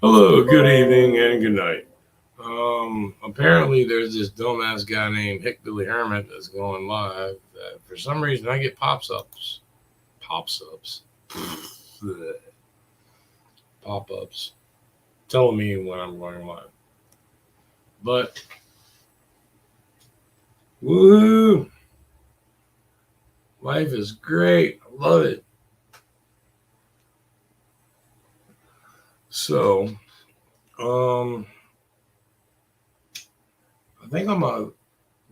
Hello, good evening, and good night. Apparently there's this dumbass guy named Hick Billy Hermit that's going live. That for some reason I get pops ups, pop ups, telling me when I'm going live. But woohoo, life is great. I love it. So, um, I think on my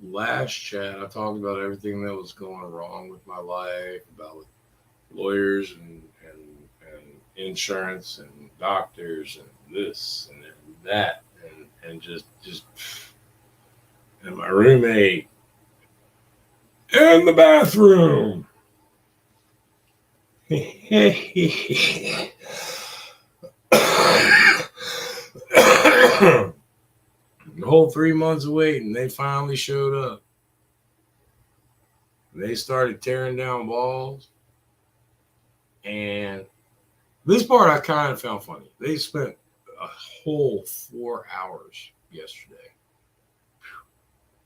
last chat I talked about everything that was going wrong with my life, about with lawyers and insurance and doctors and this and that and just and my roommate in the bathroom. The whole 3 months of waiting, they finally showed up. They started tearing down walls, and this part I kind of found funny. They spent a whole 4 hours yesterday.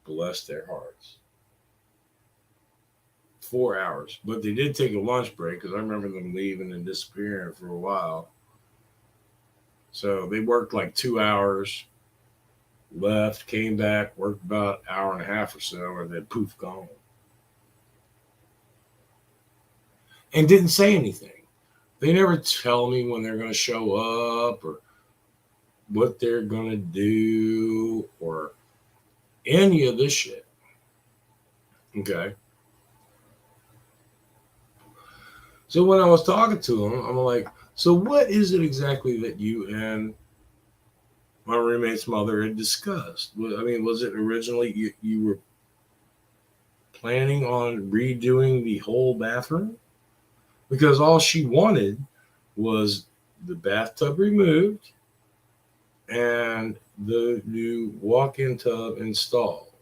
Bless their hearts. 4 hours. But they did take a lunch break because I remember them leaving and disappearing for a while. So they worked like 2 hours, left, came back, worked about an hour and a half or so, and then poof, gone. And didn't say anything. They never tell me when they're going to show up or what they're going to do or any of this shit. Okay. So when I was talking to them, I'm like, so what is it exactly that you and my roommate's mother had discussed? I mean, was it originally you were planning on redoing the whole bathroom? Because all she wanted was the bathtub removed and the new walk-in tub installed.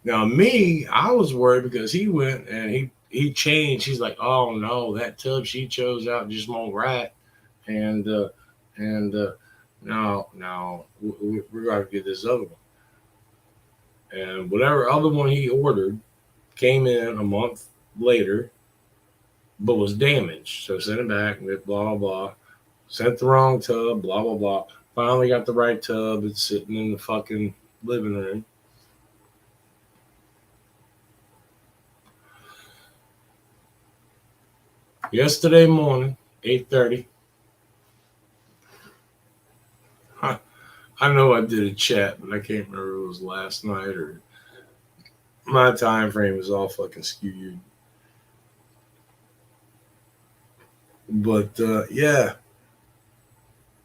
Now, me, I was worried because he went and he changed. He's like, oh no, that tub she chose out just won't right, and no, we're gonna get this other one. And whatever other one he ordered came in a month later, but was damaged. So sent it back, blah blah blah. Sent the wrong tub, blah blah blah. Finally got the right tub. It's sitting in the fucking living room. Yesterday morning, 8:30. I know I did a chat, but I can't remember if it was last night or my time frame is all fucking skewed. But yeah,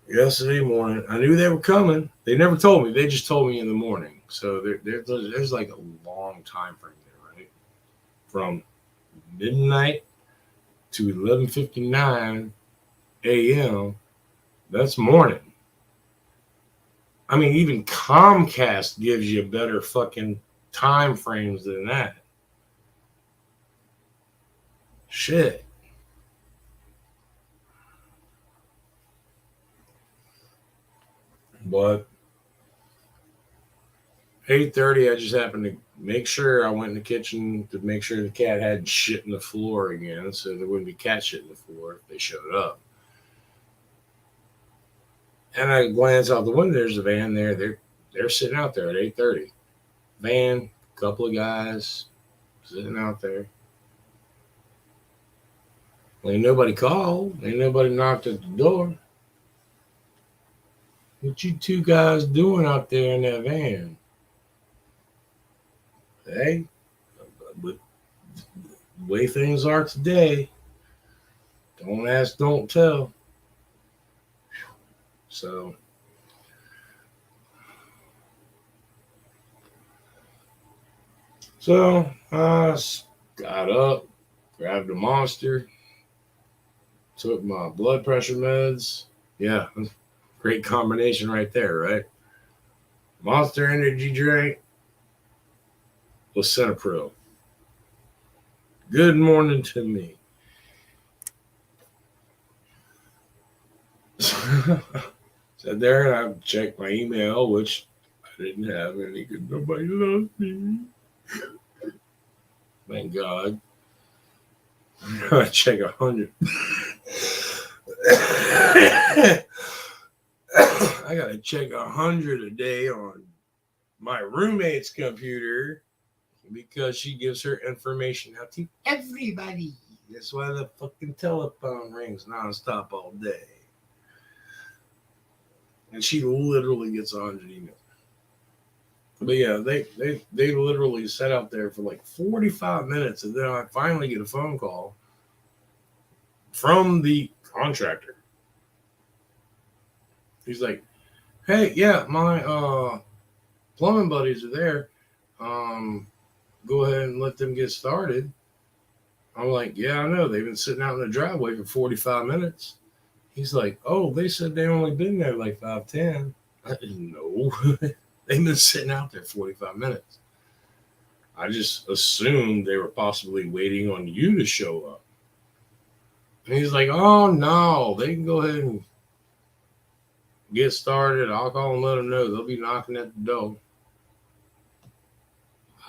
yesterday morning, I knew they were coming. They never told me. They just told me in the morning. So there's like a long time frame there, right? From midnight to 11:59 a.m. That's morning. I mean, even Comcast gives you better fucking time frames than that. Shit. But 8:30, I just happened to make sure I went in the kitchen to make sure the cat hadn't shit in the floor again, so there wouldn't be cat shit in the floor if they showed up. And I glance out the window. There's a van there. They're sitting out there at 8:30. Van, couple of guys sitting out there. Ain't nobody called. Ain't nobody knocked at the door. What you two guys doing out there in that van? Hey, with the way things are today, don't ask, don't tell. So I got up, grabbed a monster, took my blood pressure meds. Yeah, great combination right there, right? Monster energy drink with Cinepril. Good morning to me. Sat there and I checked my email, which I didn't have any because nobody loves me. Thank God. I check 100. I gotta check 100 a day on my roommate's computer because she gives her information out to everybody. That's why the fucking telephone rings nonstop all day. And she literally gets 100 emails. But yeah, they literally sat out there for like 45 minutes, and then I finally get a phone call from the contractor. He's like, "Hey, yeah, my plumbing buddies are there. Go ahead and let them get started." I'm like, "Yeah, I know. They've been sitting out in the driveway for 45 minutes." He's like, "Oh, they said they only been there like 5-10." I didn't know. They've been sitting out there 45 minutes. I just assumed they were possibly waiting on you to show up. And he's like, "Oh, no, they can go ahead and get started. I'll call and let them know. They'll be knocking at the door."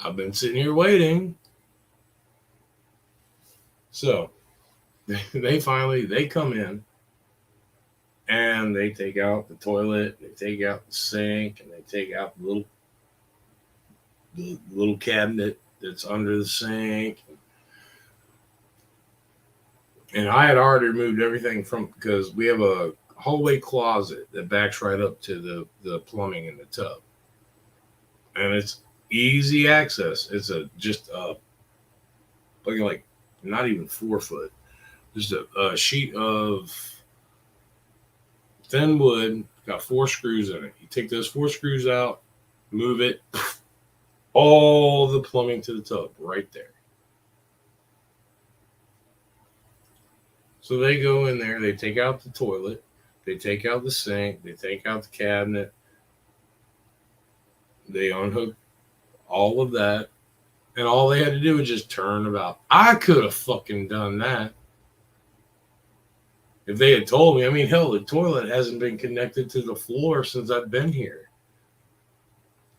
I've been sitting here waiting. So they come in and they take out the toilet, they take out the sink, and they take out the little cabinet that's under the sink. And I had already removed everything from, because we have a hallway closet that backs right up to the plumbing in the tub. And it's easy access. It's just like not even 4 foot. Just a sheet of thin wood, got 4 screws in it. You take those 4 screws out, move it, all the plumbing to the tub right there. So they go in there, they take out the toilet, they take out the sink, they take out the cabinet, they unhook all of that, and all they had to do was just turn about. I could have fucking done that if they had told me. I mean, hell, the toilet hasn't been connected to the floor since I've been here.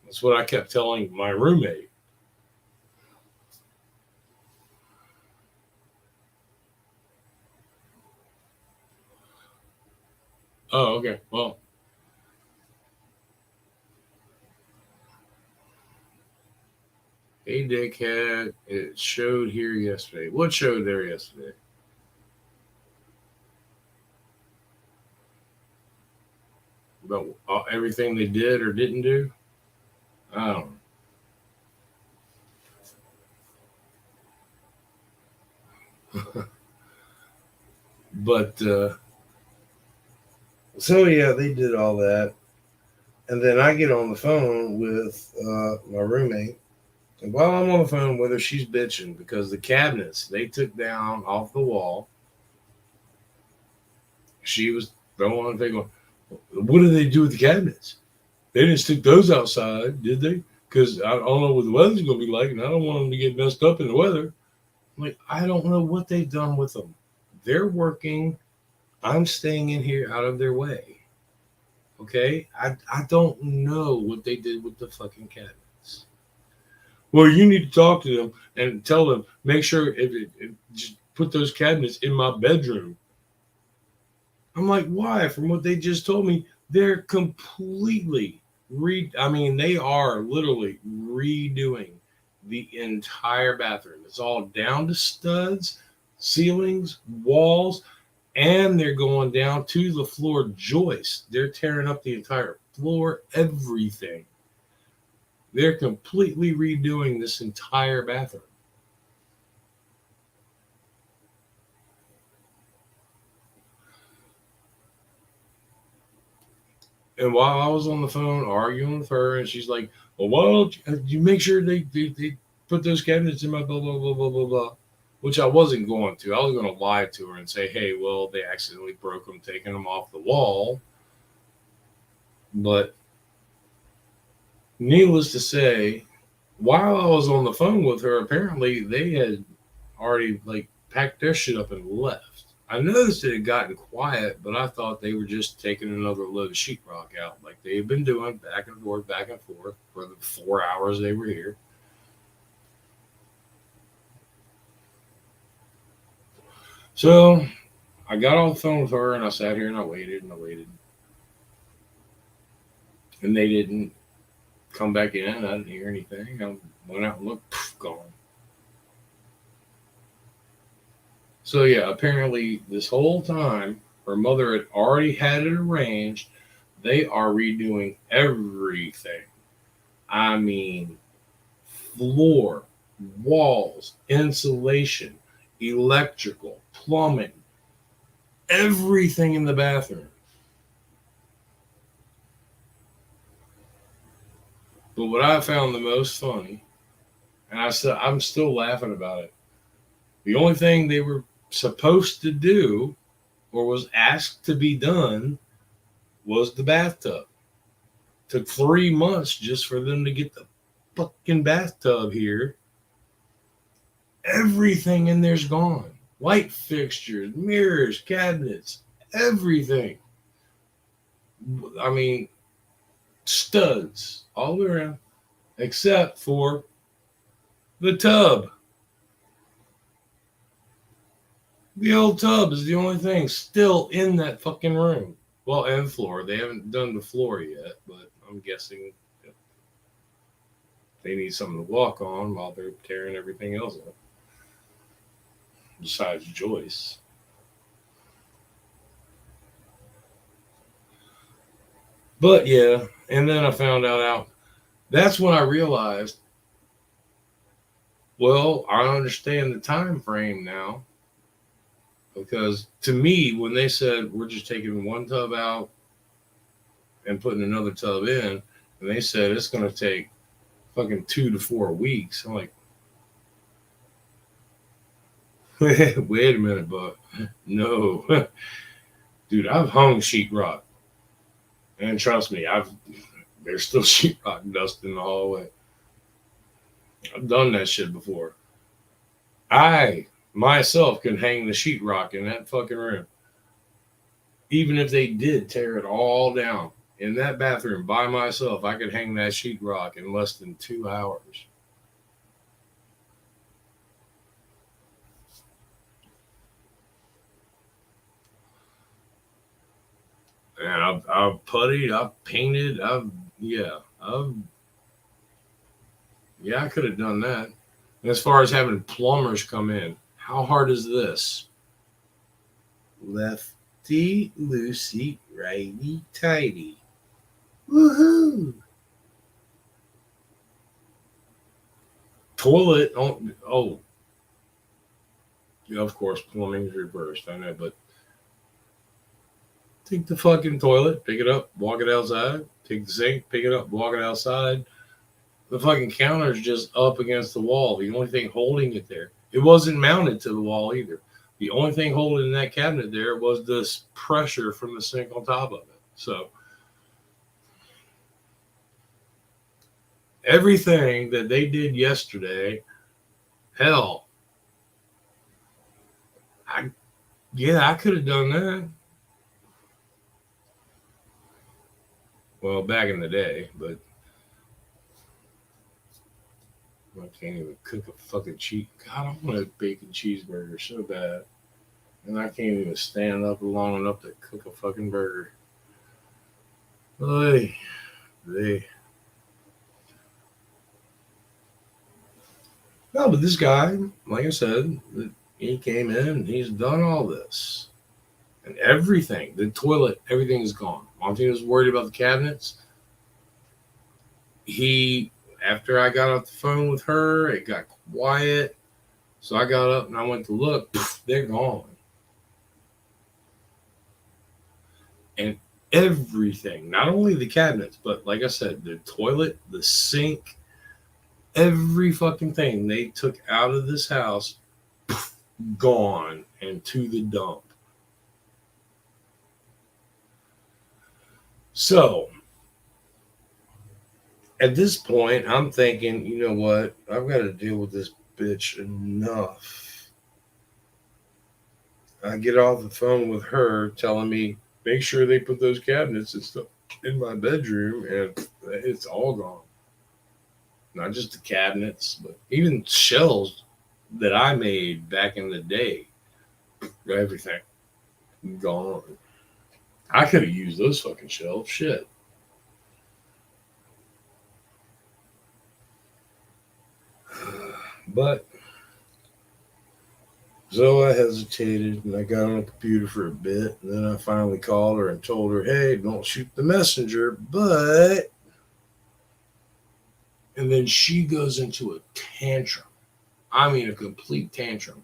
That's what I kept telling my roommate. Oh, okay. Well, hey, dickhead, it showed here yesterday. What showed there yesterday? About everything they did or didn't do? I don't know. But, so yeah, they did all that. And then I get on the phone with my roommate. And while I'm on the phone with her, she's bitching because the cabinets they took down off the wall. She was throwing on the going, "What did they do with the cabinets? They didn't stick those outside, did they? Because I don't know what the weather's going to be like, and I don't want them to get messed up in the weather." I'm like, I don't know what they've done with them. They're working. I'm staying in here out of their way. Okay? I don't know what they did with the fucking cabinets. Well, you need to talk to them and tell them, make sure just put those cabinets in my bedroom. I'm like, why? From what they just told me, they're completely they are literally redoing the entire bathroom. It's all down to studs, ceilings, walls, and they're going down to the floor joists. They're tearing up the entire floor, everything. They're completely redoing this entire bathroom. And while I was on the phone arguing with her, and she's like, "Well, why don't you make sure they put those cabinets in my blah, blah, blah, blah, blah, blah," which I wasn't going to. I was going to lie to her and say, "Hey, well, they accidentally broke them, taking them off the wall." But needless to say, while I was on the phone with her, apparently they had already packed their shit up and left. I noticed it had gotten quiet, but I thought they were just taking another load of sheetrock out like they had been doing back and forth for the 4 hours they were here. So I got off the phone with her and I sat here and I waited and I waited. And they didn't come back in. I didn't hear anything. I went out and looked, gone. So yeah, apparently this whole time her mother had already had it arranged. They are redoing everything. I mean, floor, walls, insulation, electrical, plumbing, everything in the bathroom. But what I found the most funny, and I'm still laughing about it, the only thing they were supposed to do or was asked to be done was the bathtub. Took 3 months just for them to get the fucking bathtub here. Everything in there's gone. Light fixtures, mirrors, cabinets, everything. I mean, studs all the way around, except for the tub. The old tub is the only thing still in that fucking room. Well, and floor. They haven't done the floor yet, but I'm guessing they need something to walk on while they're tearing everything else up. Besides Joyce. But yeah, and then I found out that's when I realized, well, I understand the time frame now. Because to me, when they said we're just taking one tub out and putting another tub in, and they said it's going to take fucking 2 to 4 weeks, I'm like, wait a minute, but no. Dude, I've hung sheetrock. And trust me, there's still sheetrock dust in the hallway. I've done that shit before. I myself can hang the sheetrock in that fucking room. Even if they did tear it all down in that bathroom by myself, I could hang that sheetrock in less than 2 hours. And I've puttied, I've painted, I could have done that. And as far as having plumbers come in, how hard is this? Lefty loosey, righty tighty. Woohoo! Toilet, yeah, of course, plumbing's reversed, I know, but take the fucking toilet, pick it up, walk it outside. Take the sink, pick it up, walk it outside. The fucking counter is just up against the wall. The only thing holding it there, it wasn't mounted to the wall either. The only thing holding that cabinet there was this pressure from the sink on top of it. So everything that they did yesterday, hell, I could have done that. Well, back in the day, but I can't even cook a fucking cheese. God, I want a bacon cheeseburger so bad. And I can't even stand up long enough to cook a fucking burger. Oy, they. No, but this guy, like I said, he came in and he's done all this. And everything, the toilet, everything is gone. Monty was worried about the cabinets. After I got off the phone with her, it got quiet. So I got up and I went to look. They're gone. And everything, not only the cabinets, but like I said, the toilet, the sink, every fucking thing they took out of this house, gone and to the dump. So at this point, I'm thinking, you know what? I've got to deal with this bitch enough. I get off the phone with her telling me, make sure they put those cabinets and stuff in my bedroom, and it's all gone. Not just the cabinets, but even shelves that I made back in the day. Everything gone. I could have used those fucking shelves. Shit. But so I hesitated and I got on the computer for a bit. And then I finally called her and told her, hey, don't shoot the messenger. But. And then she goes into a tantrum. I mean, a complete tantrum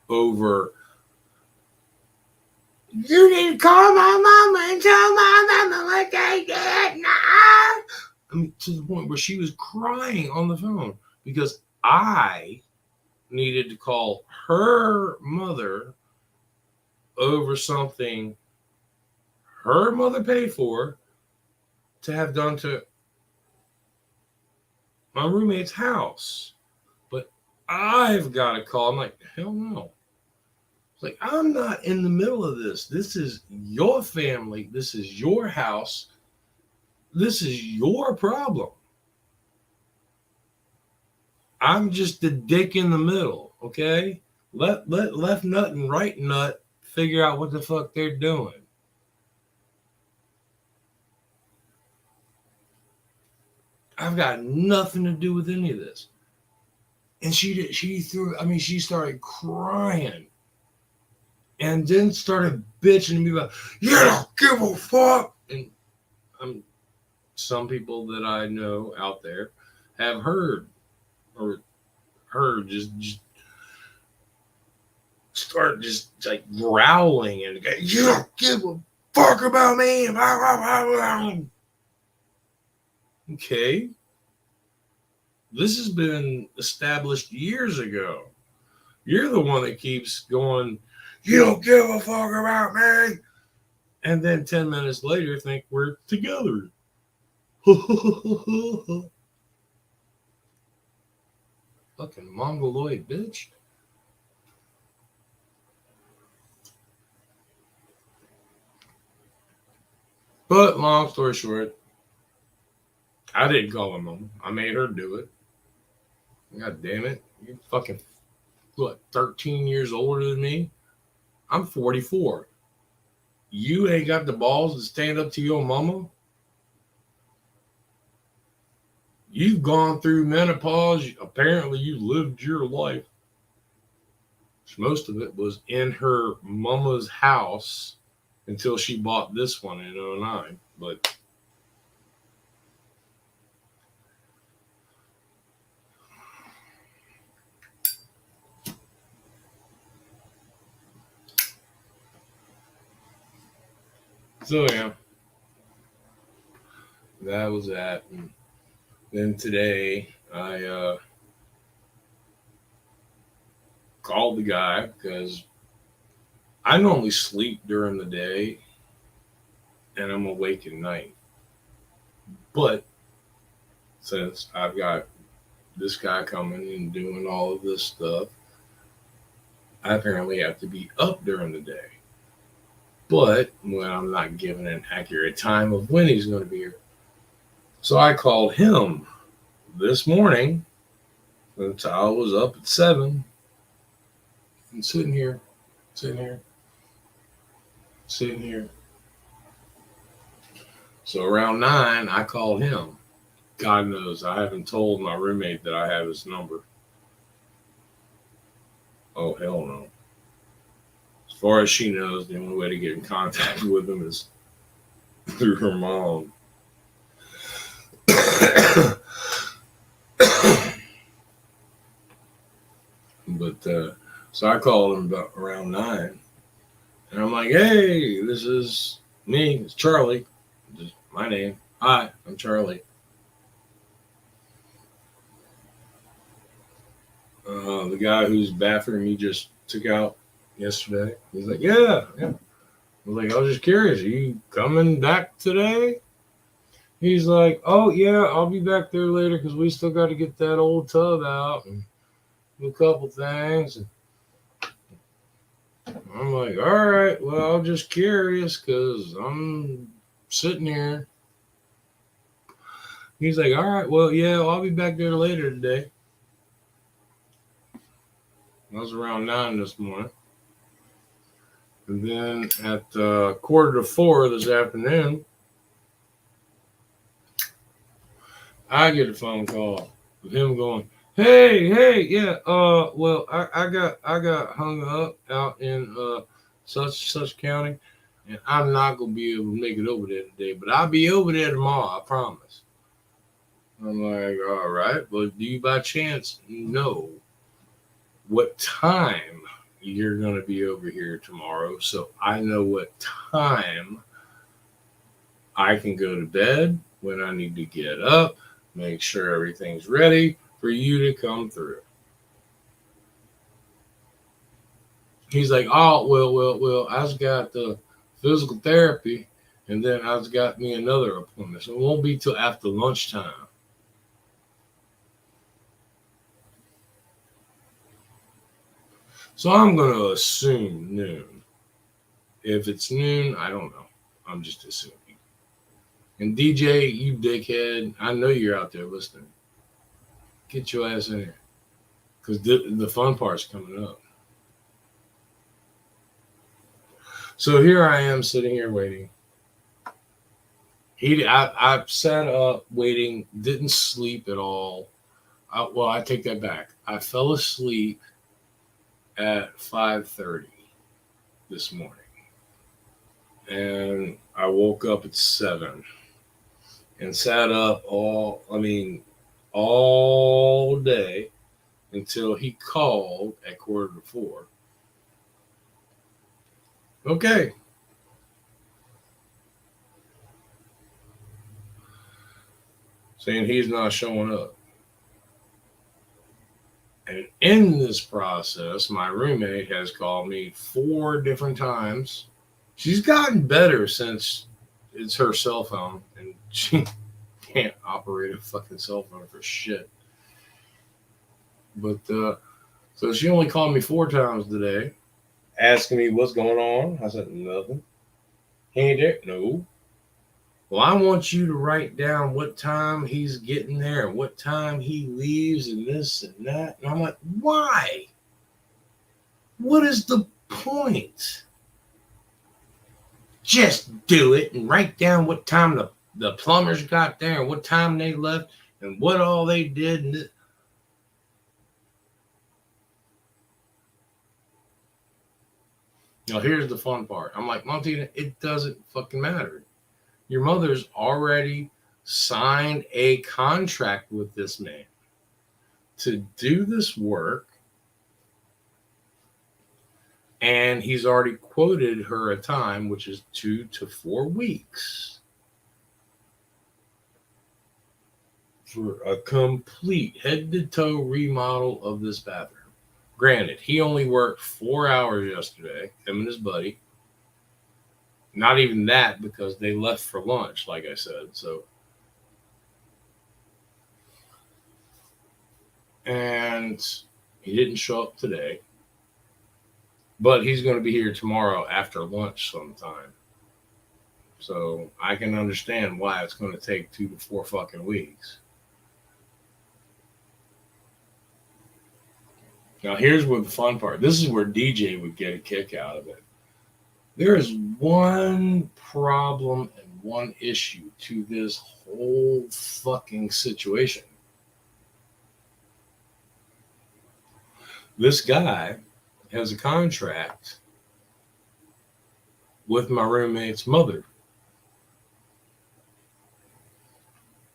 over, you need to call my mama and tell my mama what they did now. I mean, to the point where she was crying on the phone because I needed to call her mother over something her mother paid for to have done to my roommate's house. But I've got to call. I'm like, hell no. It's like, I'm not in the middle of this. This is your family. This is your house. This is your problem. I'm just the dick in the middle, okay? Let left nut and right nut figure out what the fuck they're doing. I've got nothing to do with any of this. And she started crying. And then started bitching to me about, you don't give a fuck. And some people that I know out there have heard just start just like growling and go, you don't give a fuck about me. Okay. This has been established years ago. You're the one that keeps going, you don't give a fuck about me. And then 10 minutes later, think we're together. Fucking mongoloid bitch. But long story short, I didn't call her mom. I made her do it. God damn it. You fucking, 13 years older than me? I'm 44. You ain't got the balls to stand up to your mama? You've gone through menopause. Apparently, you lived your life. Most of it was in her mama's house until she bought this one in 2009. But so, yeah, that was that. And then today, I called the guy because I normally sleep during the day and I'm awake at night. But since I've got this guy coming and doing all of this stuff, I apparently have to be up during the day. But when I'm not given an accurate time of when he's going to be here. So I called him this morning since I was up at 7 and sitting here. So around 9, I called him. God knows I haven't told my roommate that I have his number. Oh, hell no. As far as she knows, the only way to get in contact with him is through her mom. But so I called him about around 9, and I'm like, "Hey, this is me. It's Charlie. This is my name. Hi, I'm Charlie. The guy whose bathroom you just took out yesterday." He's like, "Yeah, yeah." I was like, "I was just curious. Are you coming back today?" He's like, "Oh yeah, I'll be back there later because we still got to get that old tub out and do a couple things." I'm like, all right, well, I'm just curious because I'm sitting here. He's like, all right, well, yeah, I'll be back there later today. I was around 9 this morning. And then at 3:45 this afternoon, I get a phone call with him going, hey, yeah, well, I got hung up out in such county, and I'm not gonna be able to make it over there today, but I'll be over there tomorrow, I promise. I'm like, all right, but do you by chance know what time you're gonna be over here tomorrow, so I know what time I can go to bed, when I need to get up, make sure everything's ready for you to come through. He's like, oh, well, I've got the physical therapy, and then I've got me another appointment. So it won't be till after lunchtime. So I'm going to assume noon. If it's noon, I don't know. I'm just assuming. And DJ, you dickhead, I know you're out there listening. Get your ass in here. Because the fun part's coming up. So here I am sitting here waiting. I sat up waiting, didn't sleep at all. Well, I take that back. I fell asleep at 5:30 this morning. And I woke up at 7 and sat up all day until he called at 3:45. Okay. Saying he's not showing up. And in this process, my roommate has called me 4 different times. She's gotten better since it's her cell phone, and she can't operate a fucking cell phone for shit. But so she only called me 4 times today, asking me what's going on. I said nothing. He ain't there. No. Well, I want you to write down what time he's getting there and what time he leaves and this and that. And I'm like, why? What is the point? Just do it and write down what time the plumbers got there and what time they left and what all they did. And now, here's the fun part. I'm like, Montina, it doesn't fucking matter. Your mother's already signed a contract with this man to do this work, and he's already quoted her a time, which is 2 to 4 weeks for a complete head-to-toe remodel of this bathroom. Granted, he only worked 4 hours yesterday, him and his buddy. Not even that, because they left for lunch, like I said. So, and he didn't show up today, but he's going to be here tomorrow after lunch sometime. So I can understand why it's going to take 2 to 4 fucking weeks. Now, here's where the fun part. This is where DJ would get a kick out of it. There is one problem and one issue to this whole fucking situation. This guy has a contract with my roommate's mother.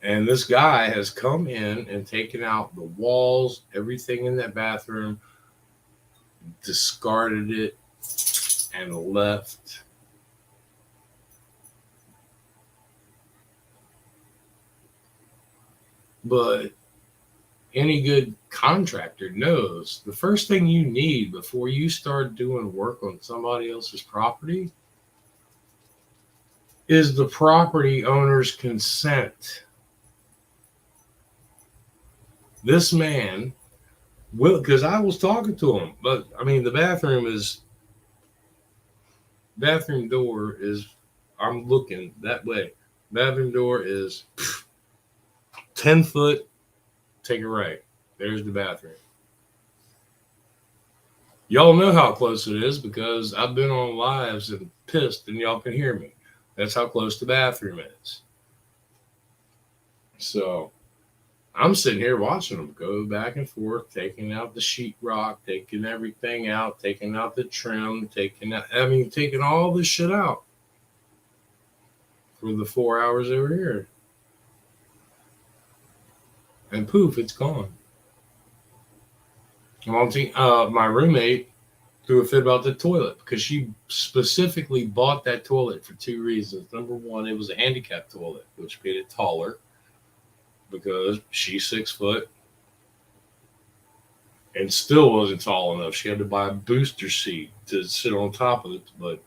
And this guy has come in and taken out the walls, everything in that bathroom, discarded it, and left. But any good contractor knows the first thing you need before you start doing work on somebody else's property is the property owner's consent. This man will, because I was talking to him, but I mean, the bathroom is bathroom door is, I'm looking that way. Bathroom door is 10 foot, take a right. There's the bathroom. Y'all know how close it is because I've been on lives and pissed and y'all can hear me. That's how close the bathroom is. So I'm sitting here watching them go back and forth, taking out the sheetrock, taking everything out, taking out the trim, taking all this shit out for the 4 hours they were here. And poof, it's gone. My roommate threw a fit about the toilet because she specifically bought that toilet for two reasons. Number one, it was a handicap toilet, which made it taller because she's 6 foot and still wasn't tall enough. She had to buy a booster seat to sit on top of it,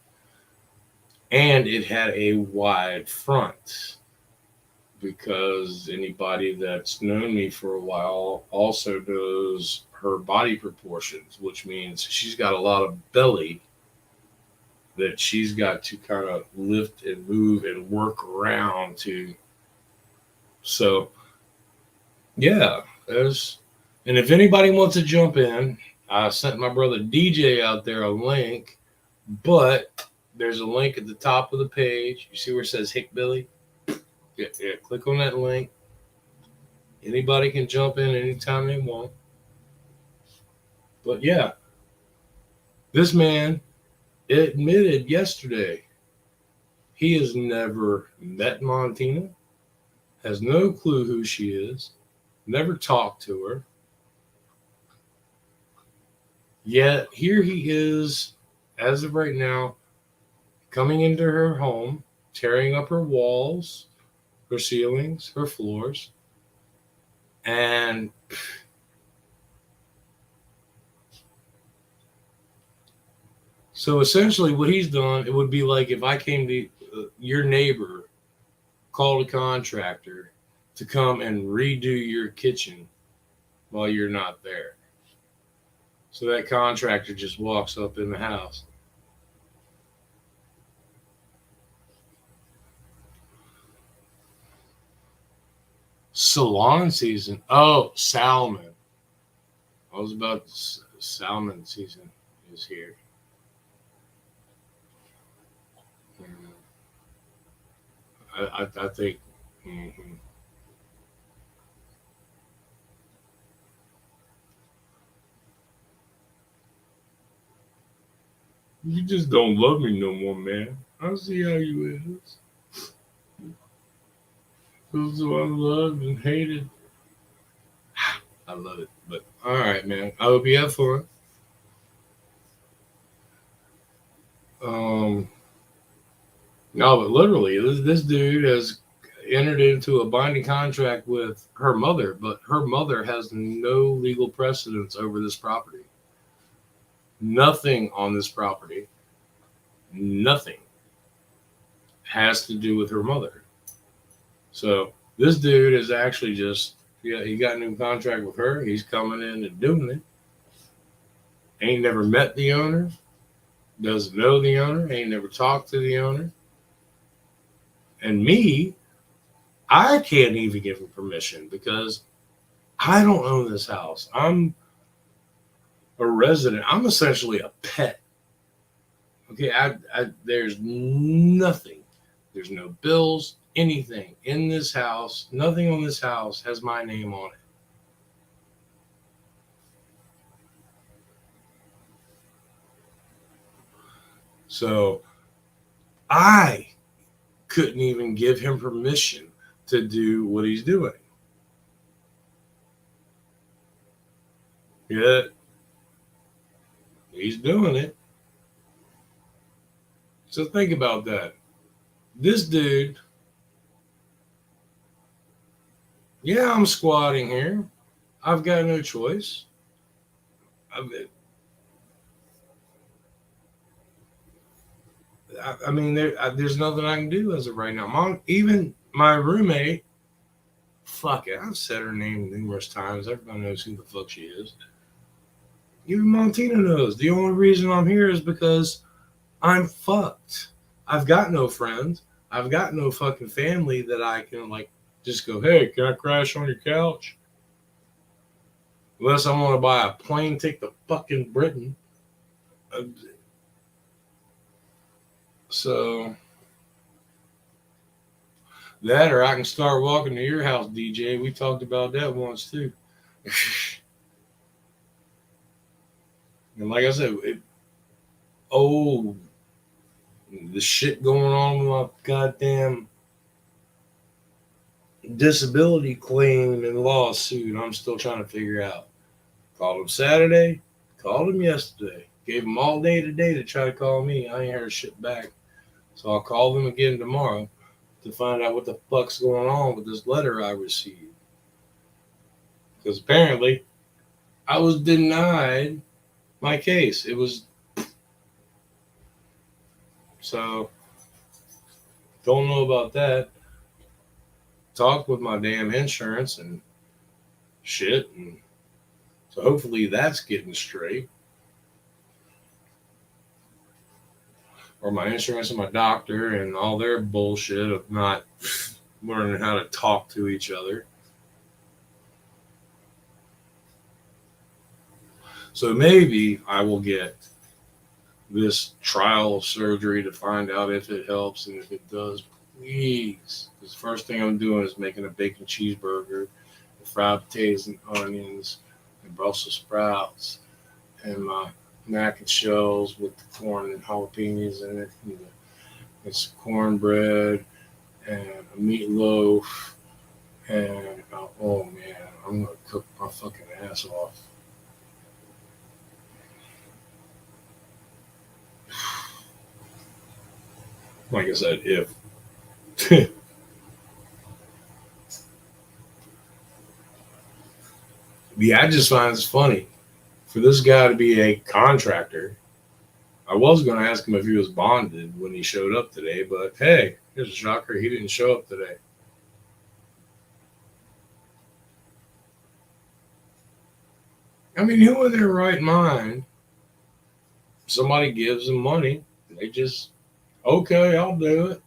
and it had a wide front because anybody that's known me for a while also knows her body proportions, which means she's got a lot of belly that she's got to kind of lift and move and work around to. So, yeah, and if anybody wants to jump in, I sent my brother DJ out there a link, but there's a link at the top of the page. You see where it says Hick Billy? Yeah, click on that link. Anybody can jump in anytime they want. But yeah, this man admitted yesterday he has never met Montina, has no clue who she is, never talked to her. Yet here he is, as of right now, coming into her home, tearing up her walls, her ceilings, her floors, and so essentially what he's done, it would be like if I came to your neighbor, called a contractor to come and redo your kitchen while you're not there. So that contractor just walks up in the house. Salon season. Oh, salmon. I was about salmon season is here. I think. Mm-hmm. You just don't love me no more, man. I see how you is. Those who I loved and hated. I love it. But all right, man. I hope you have fun. No, but literally, this dude has entered into a binding contract with her mother, but her mother has no legal precedence over this property. Nothing on this property, nothing has to do with her mother. So this dude is actually just, he got a new contract with her. He's coming in and doing it. Ain't never met the owner, doesn't know the owner, ain't never talked to the owner. And me, I can't even give him permission because I don't own this house. I'm a resident. I'm essentially a pet. Okay, there's nothing. There's no bills, anything in this house. Nothing on this house has my name on it. So I couldn't even give him permission to do what he's doing. Yet he's doing it. So think about that. This dude, yeah, I'm squatting here. I've got no choice. I mean, there's nothing I can do as of right now. Even my roommate, fuck it, I've said her name numerous times. Everybody knows who the fuck she is. Even Montina knows. The only reason I'm here is because I'm fucked. I've got no friends. I've got no fucking family that I can like just go, hey, can I crash on your couch? Unless I want to buy a plane ticket to fucking Britain. So that, or I can start walking to your house, DJ. We talked about that once too. And like I said, the shit going on with my goddamn disability claim and lawsuit, I'm still trying to figure out. Called him Saturday, called him yesterday. Gave him all day today to try to call me. I ain't heard shit back. So I'll call them again tomorrow to find out what the fuck's going on with this letter I received. Because apparently I was denied my case. It was so don't know about that. Talked with my damn insurance and shit, and so hopefully that's getting straight. Or my insurance and my doctor and all their bullshit of not learning how to talk to each other. So maybe I will get this trial surgery to find out if it helps, and if it does, please. Because the first thing I'm doing is making a bacon cheeseburger with fried potatoes and onions and Brussels sprouts and my mac and shells with the corn and jalapenos in it, and some cornbread and a meatloaf, and oh man, I'm gonna cook my fucking ass off. Like I said, if yeah, I just find it's funny for this guy to be a contractor. I was going to ask him if he was bonded when he showed up today, but hey, here's a shocker. He didn't show up today. I mean, who in their right mind, somebody gives them money, they just, okay, I'll do it.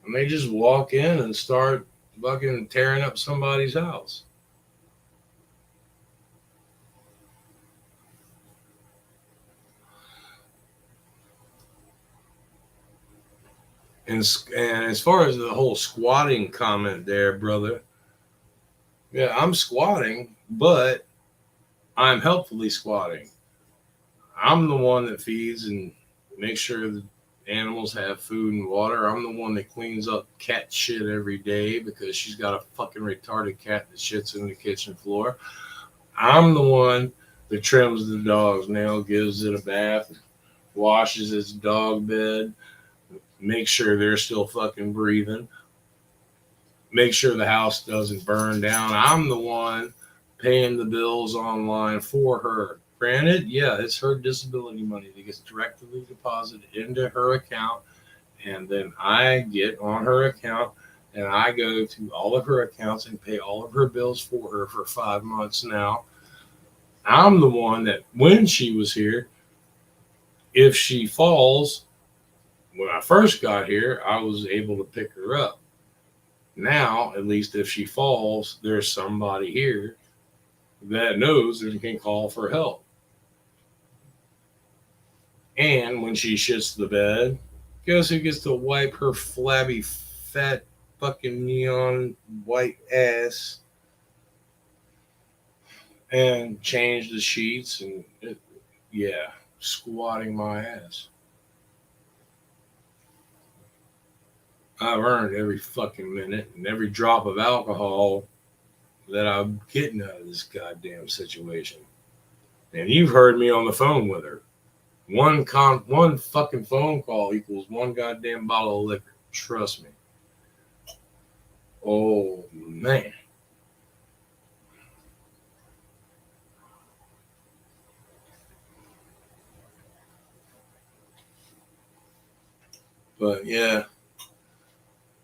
And they just walk in and start fucking tearing up somebody's house. And as far as the whole squatting comment there, brother, yeah, I'm squatting, but I'm helpfully squatting. I'm the one that feeds and makes sure the animals have food and water. I'm the one that cleans up cat shit every day because she's got a fucking retarded cat that shits in the kitchen floor. I'm the one that trims the dog's nail, gives it a bath, washes its dog bed, makes sure they're still fucking breathing, make sure the house doesn't burn down. I'm the one paying the bills online for her. Granted, yeah, it's her disability money that gets directly deposited into her account, and then I get on her account and I go to all of her accounts and pay all of her bills for her for 5 months now. I'm the one that, when she was here, if she falls, when I first got here, I was able to pick her up. Now, at least if she falls, there's somebody here that knows and can call for help. And when she shits the bed, guess who gets to wipe her flabby, fat, fucking neon white ass and change the sheets and yeah, squatting my ass. I've earned every fucking minute and every drop of alcohol that I'm getting out of this goddamn situation. And you've heard me on the phone with her. One fucking phone call equals one goddamn bottle of liquor. Trust me. Oh man. But yeah.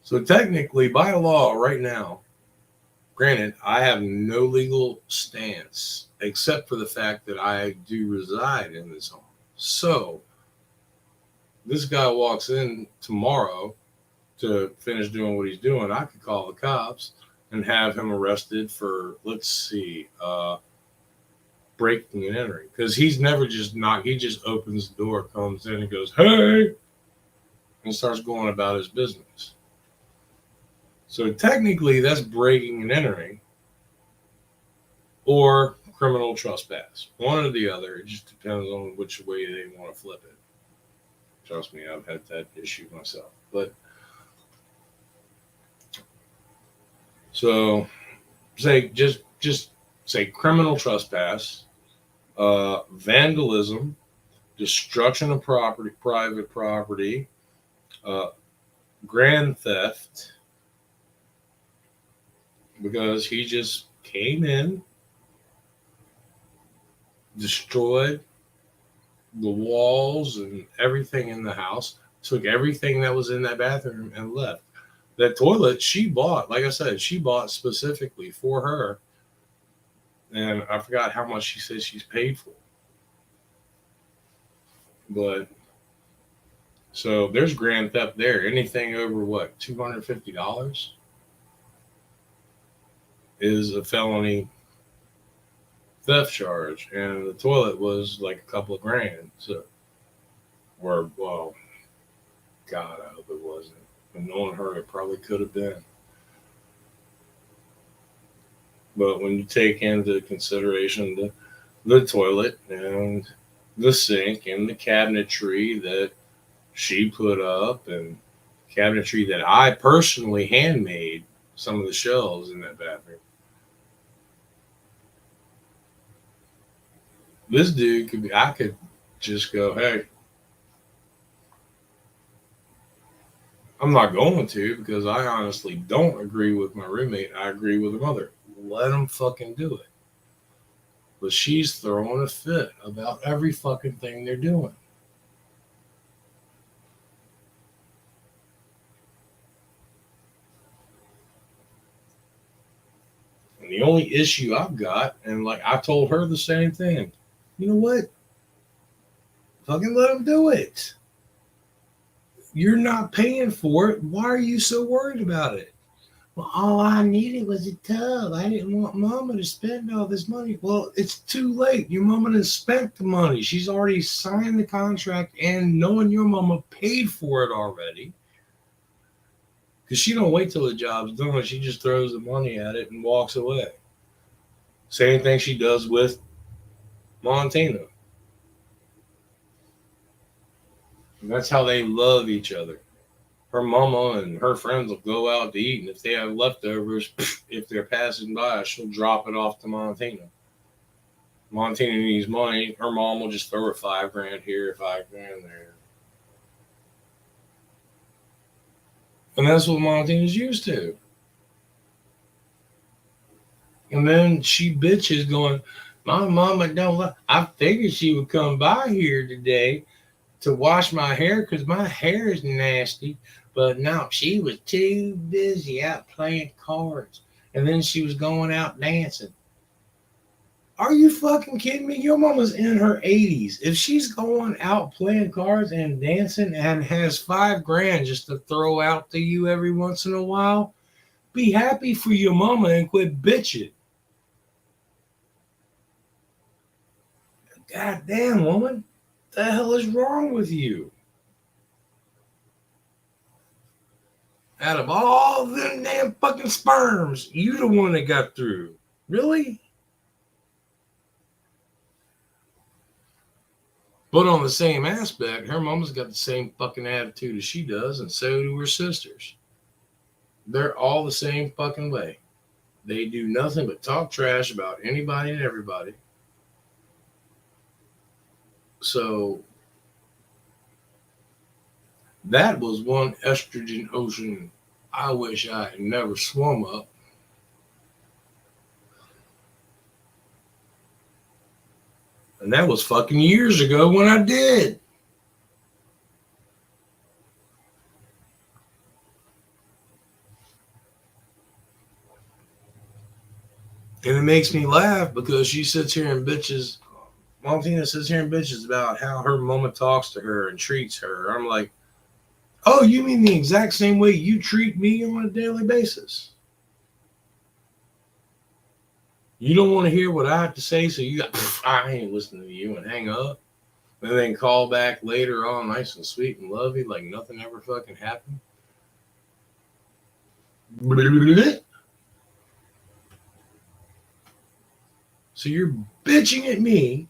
So technically, by law, right now, granted, I have no legal stance except for the fact that I do reside in this home. So this guy walks in tomorrow to finish doing what he's doing, I could call the cops and have him arrested for, let's see, breaking and entering. Because he's never just knocked, he just opens the door, comes in and goes, hey, and starts going about his business. So technically, that's breaking and entering or criminal trespass. One or the other. It just depends on which way they want to flip it. Trust me, I've had that issue myself. But so say just say criminal trespass, vandalism, destruction of property, private property, uh, grand theft, because he just came in, destroyed the walls and everything in the house, took everything that was in that bathroom and left. That toilet she bought, like I said, she bought specifically for her. And I forgot how much she said she's paid for. But so there's grand theft there. Anything over what, $250 is a felony theft charge. And the toilet was like a couple of grand. So, or, well, God, I hope it wasn't. And knowing her, it probably could have been. But when you take into consideration the toilet and the sink and the cabinetry that she put up and cabinetry that I personally handmade some of the shelves in that bathroom. This dude could be, I could just go, hey, I'm not going to because I honestly don't agree with my roommate. I agree with her mother. Let them fucking do it. But she's throwing a fit about every fucking thing they're doing. And the only issue I've got, and like I told her the same thing, you know what? Fucking let them do it. You're not paying for it. Why are you so worried about it? Well, all I needed was a tub. I didn't want mama to spend all this money. Well, it's too late. Your mama has spent the money. She's already signed the contract and knowing your mama paid for it already. Because she don't wait till the job's done. She just throws the money at it and walks away. Same thing she does with Montana. And that's how they love each other. Her mama and her friends will go out to eat, and if they have leftovers, if they're passing by, she'll drop it off to Montana. Montana needs money. Her mom will just throw her $5,000 here, $5,000 there. And that's what Montana's used to. And then she bitches going, my mama don't love. I figured she would come by here today to wash my hair because my hair is nasty. But no, she was too busy out playing cards. And then she was going out dancing. Are you fucking kidding me? Your mama's in her 80s. If she's going out playing cards and dancing and has $5,000 just to throw out to you every once in a while, be happy for your mama and quit bitching. God damn, woman. What the hell is wrong with you? Out of all them damn fucking sperms, you the one that got through. Really? But on the same aspect, her mama's got the same fucking attitude as she does, and so do her sisters. They're all the same fucking way. They do nothing but talk trash about anybody and everybody. So that was one estrogen ocean I wish I had never swum up. And that was fucking years ago when I did. And it makes me laugh because she sits here and bitches Mom Tina sits here and bitches about how her mama talks to her and treats her. I'm like, oh, you mean the exact same way you treat me on a daily basis? You don't want to hear what I have to say, so you got, I ain't listening to you, and hang up. And then call back later on nice and sweet and lovey like nothing ever fucking happened. So you're bitching at me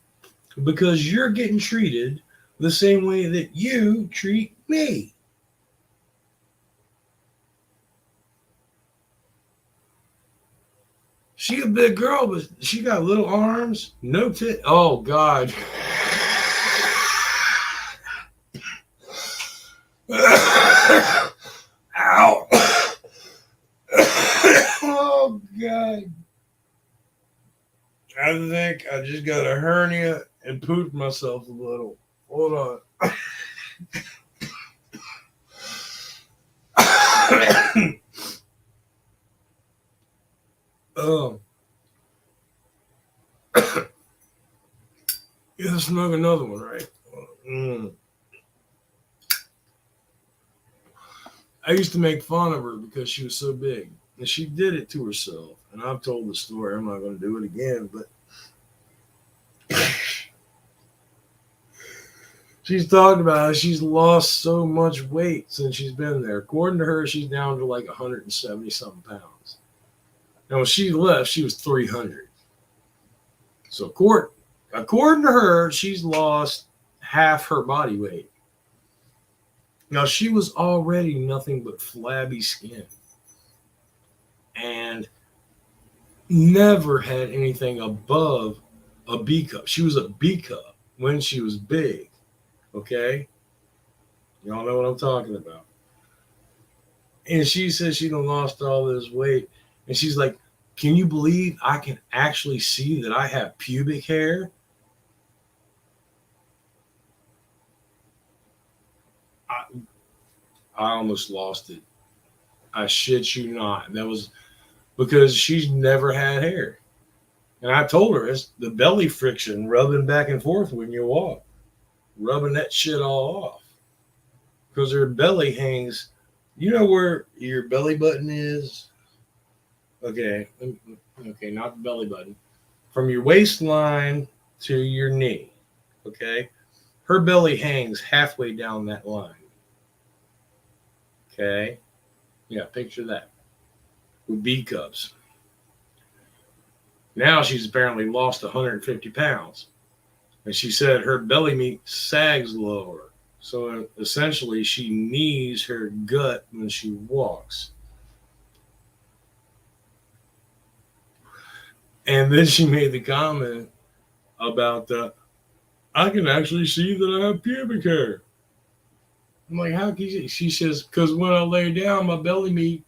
because you're getting treated the same way that you treat me. She a big girl, but she got little arms, no tit. Oh God. Ow. Oh God. I think I just got a hernia and pooped myself a little. Hold on. Oh. Yeah, smoke another one, right? I used to make fun of her because she was so big. And she did it to herself. And I've told the story. I'm not going to do it again. But she's talked about how she's lost so much weight since she's been there. According to her, she's down to like 170 something pounds. Now, when she left, she was 300. So, according to her, she's lost half her body weight. Now, she was already nothing but flabby skin and never had anything above a B cup. She was a B cup when she was big. Okay? Y'all know what I'm talking about. And she says she done lost all this weight. And she's like, can you believe I can actually see that I have pubic hair? I almost lost it. I shit you not. That was because she's never had hair. And I told her it's the belly friction rubbing back and forth when you walk, rubbing that shit all off. Because her belly hangs, you know where your belly button is? Okay, not the belly button. From your waistline to your knee, okay? Her belly hangs halfway down that line. Okay? Yeah, picture that. With B cups. Now she's apparently lost 150 pounds. And she said her belly meat sags lower. So essentially, she knees her gut when she walks. And then she made the comment about, I can actually see that I have pubic hair. I'm like, how can you? She says, because when I lay down, my belly meat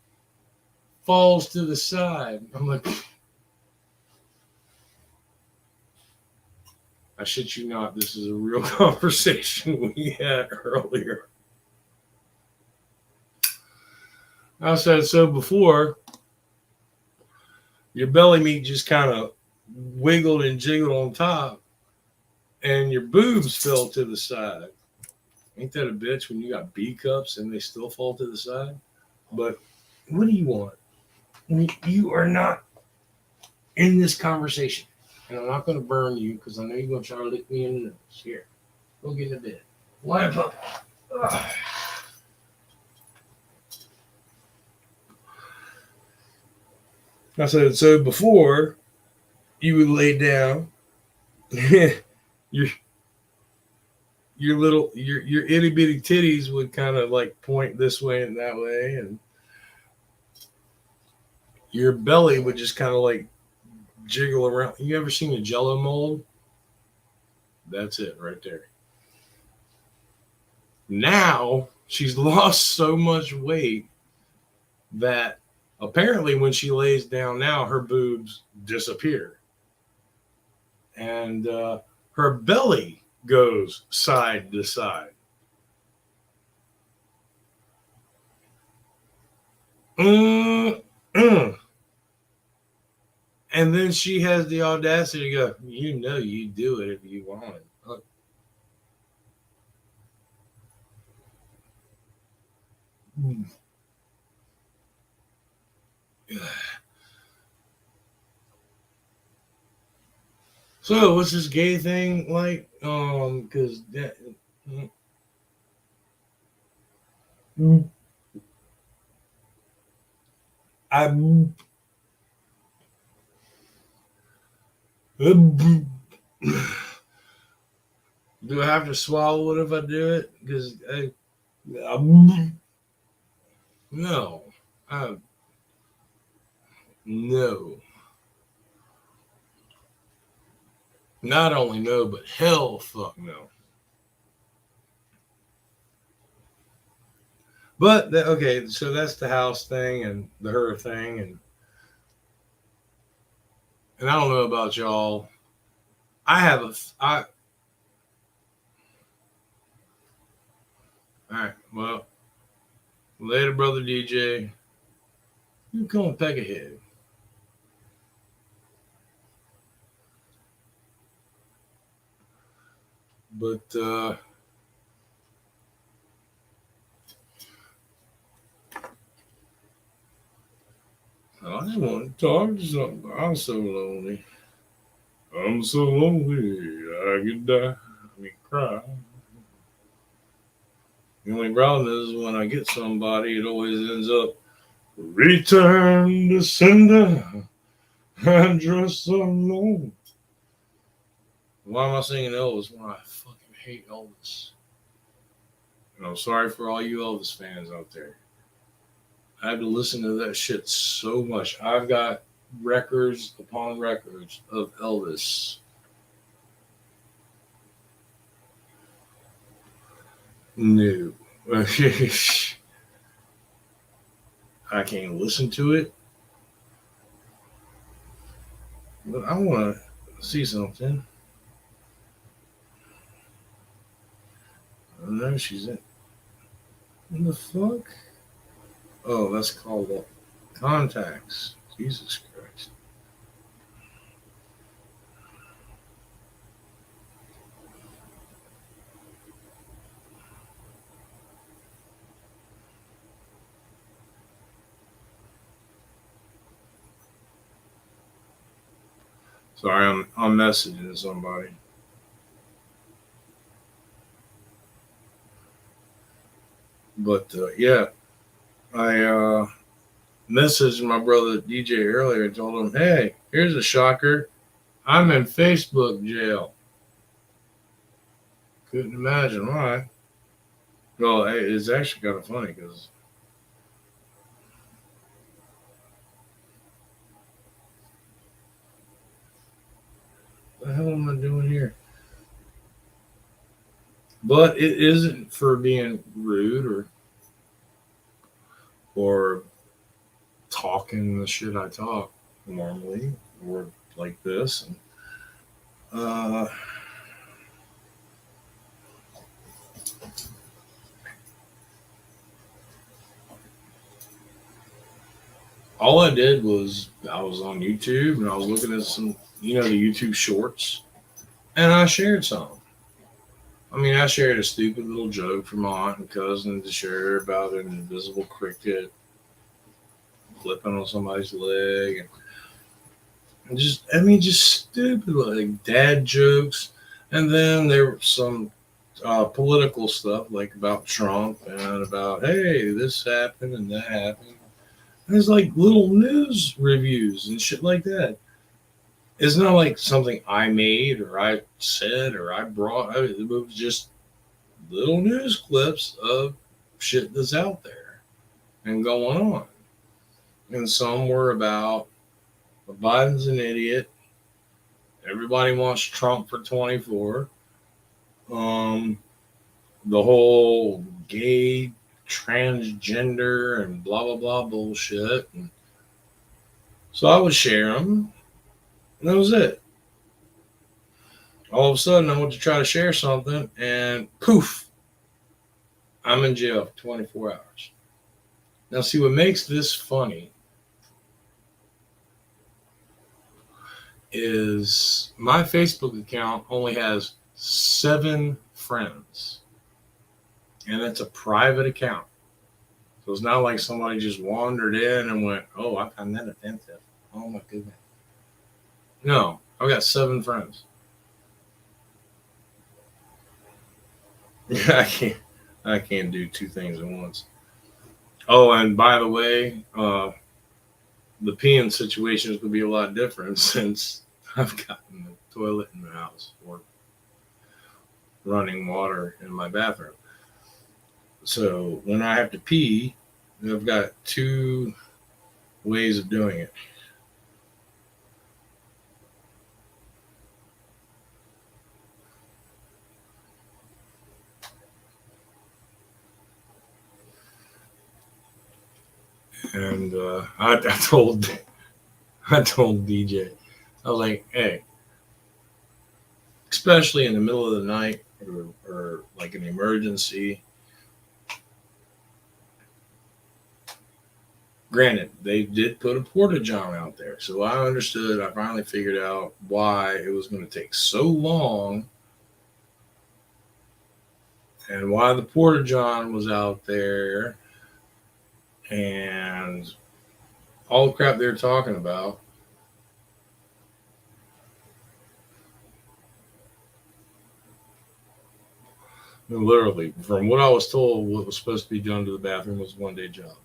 falls to the side. I'm like, I shit you not, this is a real conversation we had earlier. I said, so before, your belly meat just kind of wiggled and jiggled on top, and your boobs fell to the side. Ain't that a bitch when you got B cups and they still fall to the side? But what do you want? You are not in this conversation. And I'm not going to burn you because I know you're going to try to lick me in the nose. Here, go get in bed. Line up. Ugh. I said, so before you would lay down, your itty bitty titties would kind of like point this way and that way, and your belly would just kind of like jiggle around. You ever seen a Jello mold? That's it right there. Now she's lost so much weight that apparently when she lays down now, her boobs disappear. And her belly goes side to side. And And then she has the audacity to go, you know, you do it if you want it. So, what's this gay thing like? Because that. I. Do I have to swallow it if I do it? Because no, I, no, not only no, but hell, fuck no. But okay, so that's the house thing and the her thing, and I don't know about y'all. I have a all right. Well, later, brother DJ. You come and peck ahead. But I just want to talk to something. I'm so lonely. I'm so lonely. I could die. I mean, cry. The only problem is when I get somebody, it always ends up return to sender and just unknown. Why am I singing Elvis when I fucking hate Elvis? And I'm sorry for all you Elvis fans out there. I had to listen to that shit so much. I've got records upon records of Elvis. No. I can't listen to it. But I want to see something. I know she's in. What the fuck? Oh, that's called contacts. Jesus Christ. Sorry, I'm messaging somebody. But yeah, I messaged my brother DJ earlier and told him, hey, here's a shocker. I'm in Facebook jail. Couldn't imagine why. Well, it's actually kind of funny because what the hell am I doing here? But it isn't for being rude or talking the shit I talk normally or like this. And, uh, all I did was I was on YouTube and I was looking at some, the YouTube shorts, and I shared some. I mean, I shared a stupid little joke from my aunt and cousin to share about an invisible cricket flipping on somebody's leg, and just stupid like dad jokes. And then there were some political stuff like about Trump and about hey, this happened and that happened. There's like little news reviews and shit like that. It's not like something I made or I said or I brought. It was just little news clips of shit that's out there and going on. And some were about Biden's an idiot. Everybody wants Trump for 24. Um, the whole gay, transgender, and blah blah blah bullshit. And so I would share them. And that was it. All of a sudden, I went to try to share something, and poof, I'm in jail for 24 hours. Now, see what makes this funny is my Facebook account only has 7 friends, and it's a private account. So it's not like somebody just wandered in and went, "Oh, I find that offensive. Oh my goodness." No, I've got 7 friends. I can't do 2 things at once. Oh, and by the way, the peeing situation is going to be a lot different since I've gotten the toilet in the house or running water in my bathroom. So when I have to pee, I've got 2 ways of doing it. And I told DJ, I was like, hey, especially in the middle of the night or like an emergency. Granted, they did put a porta john out there, so I understood. I finally figured out why it was going to take so long and why the porta john was out there and all the crap they're talking about. And literally, from what I was told, what was supposed to be done to the bathroom was a 1-day job.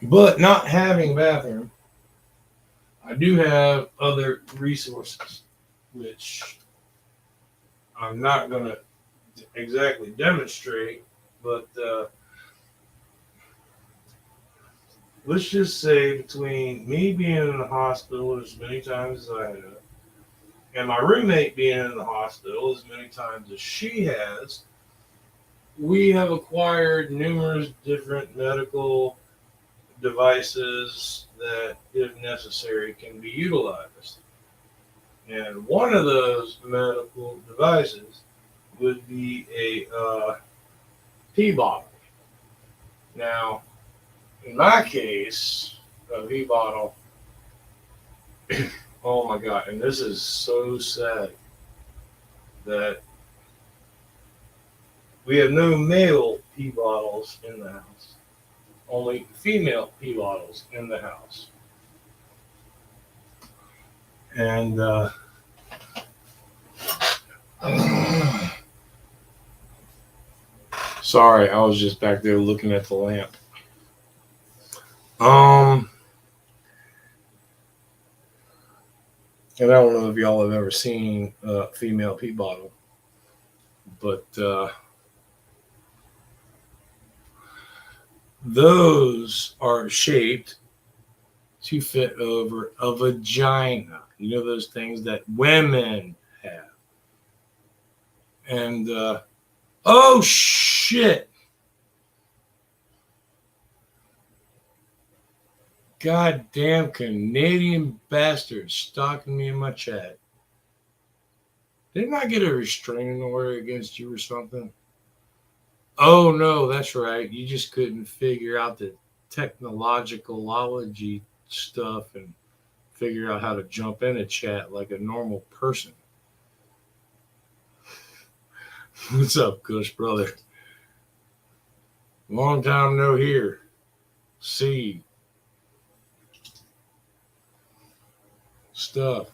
But not having a bathroom, I do have other resources, which I'm not going to exactly demonstrate, but let's just say between me being in the hospital as many times as I have, and my roommate being in the hospital as many times as she has, we have acquired numerous different medical devices that, if necessary, can be utilized. And one of those medical devices would be a pee bottle. Now, in my case, a pee bottle, oh my God, and this is so sad that we have no male pee bottles in the house, only female pee bottles in the house. And sorry, I was just back there looking at the lamp. And I don't know if y'all have ever seen a female pee bottle, but those are shaped to fit over a vagina. You know those things that women have. And oh shit. Goddamn Canadian bastards stalking me in my chat. Didn't I get a restraining order against you or something? Oh no, that's right. You just couldn't figure out the technologicalology stuff and figure out how to jump in a chat like a normal person. What's up, Kush brother? Long time no hear. See stuff.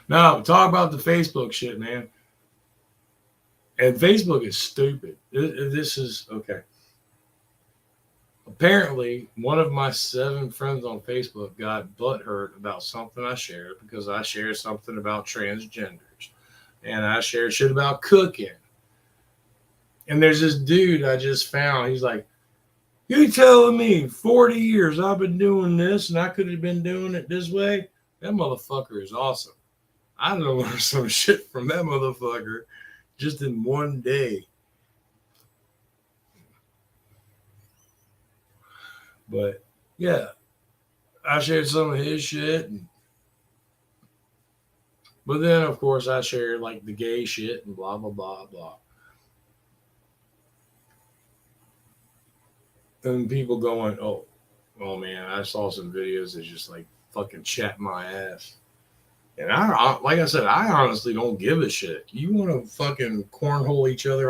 Now, talk about the Facebook shit, man. And Facebook is stupid. This is okay. Apparently, one of my 7 friends on Facebook got butthurt about something I shared because I shared something about transgenders. And I shared shit about cooking. And there's this dude I just found. He's like, you telling me 40 years I've been doing this and I could have been doing it this way? That motherfucker is awesome. I learned some shit from that motherfucker just in 1 day. But yeah, I shared some of his shit. But then, of course, I shared like the gay shit and blah, blah, blah, blah. And people going, oh man, I saw some videos that just like fucking chat my ass. And like I said, I honestly don't give a shit. You want to fucking cornhole each other,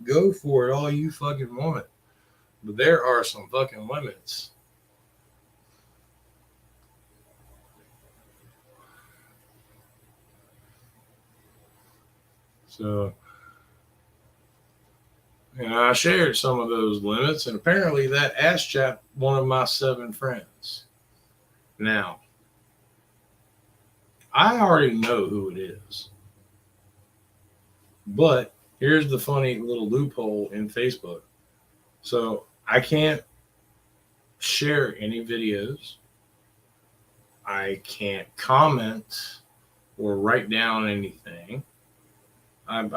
go for it, all you fucking want. But there are some fucking limits. So, and I shared some of those limits, and apparently that ass chat one of my 7 friends. Now, I already know who it is. But here's the funny little loophole in Facebook. So I can't share any videos. I can't comment or write down anything. I'm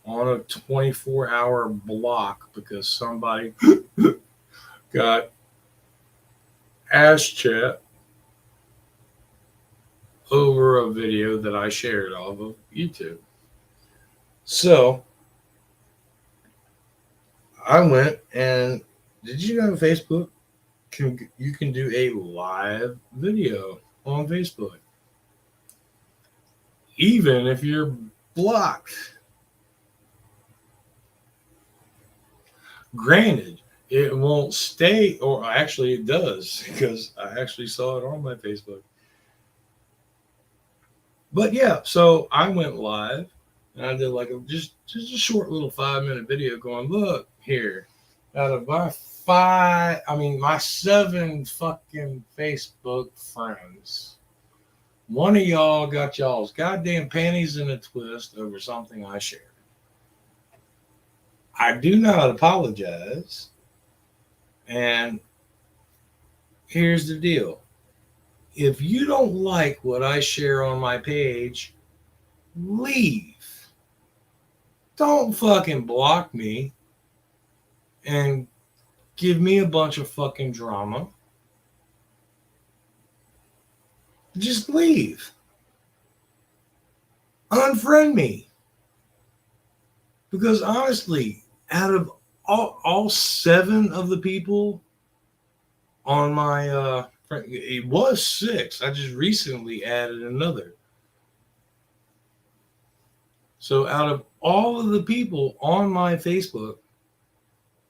on a 24-hour block because somebody got ass chat over a video that I shared off of YouTube. So I went and did you know Facebook you can do a live video on Facebook, even if you're blocked. Granted, it won't stay, or actually it does, because I actually saw it on my Facebook. But yeah, so I went live and I did like just a short little 5-minute video going, look here, out of my 7 fucking Facebook friends, one of y'all got y'all's goddamn panties in a twist over something I shared. I do not apologize. And here's the deal. If you don't like what I share on my page, leave. Don't fucking block me and give me a bunch of fucking drama. Just leave. Unfriend me. Because honestly, out of all 7 of the people on my it was 6. I just recently added another. So out of all of the people on my Facebook,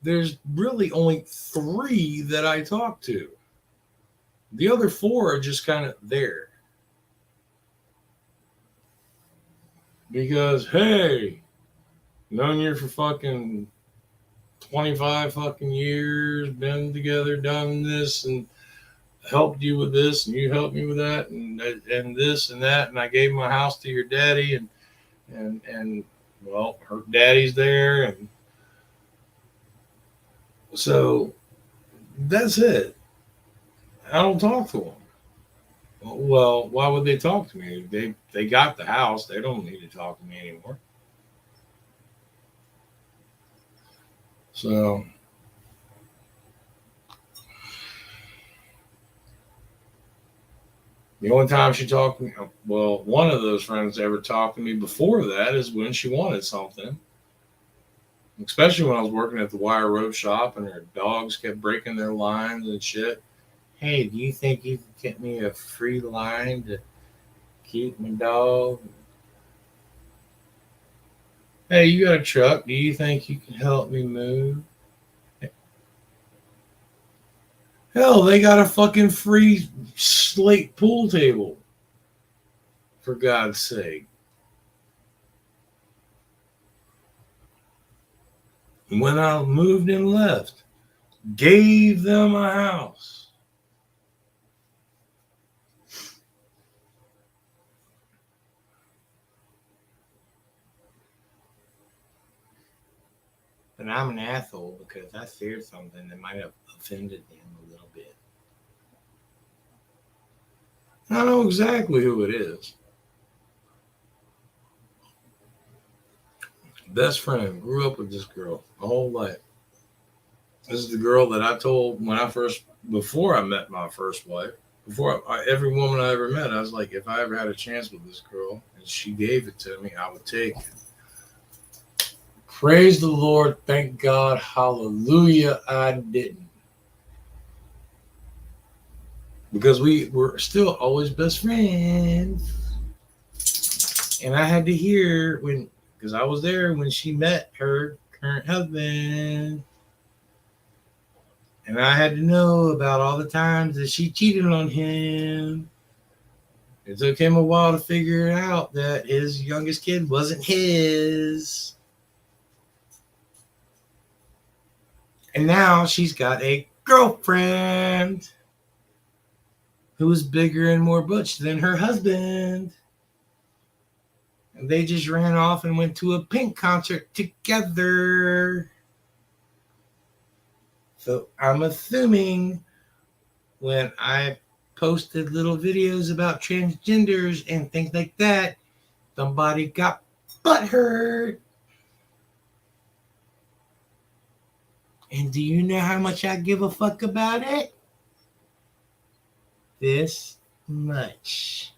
there's really only 3 that I talk to. The other 4 are just kind of there. Because, hey, known you for fucking 25 fucking years, been together, done this, and helped you with this, and you helped me with that, and this and that, and I gave my house to your daddy, and well, her daddy's there, and so that's it. I don't talk to them. Well, why would they talk to me? They got the house. They don't need to talk to me anymore. So the only time she talked to me, well, one of those friends ever talked to me before that is when she wanted something. Especially when I was working at the wire rope shop and her dogs kept breaking their lines and shit. Hey, do you think you could get me a free line to keep my dog? Hey, you got a truck. Do you think you can help me move? Hell, they got a fucking free slate pool table. For God's sake. When I moved and left, gave them a house. And I'm an asshole because I shared something that might have offended them a little bit. I know exactly who it is. Best friend, grew up with this girl my whole life. This is the girl that I told before I met my first wife, every woman I ever met, I was like, if I ever had a chance with this girl and she gave it to me, I would take it. Praise the Lord. Thank God. Hallelujah. I didn't. Because we were still always best friends. And I had to hear because I was there when she met her current husband. And I had to know about all the times that she cheated on him. It took him a while to figure out that his youngest kid wasn't his. And now she's got a girlfriend who's bigger and more butch than her husband. And they just ran off and went to a Pink concert together. So I'm assuming when I posted little videos about transgenders and things like that, somebody got butthurt. And do you know how much I give a fuck about it? This much.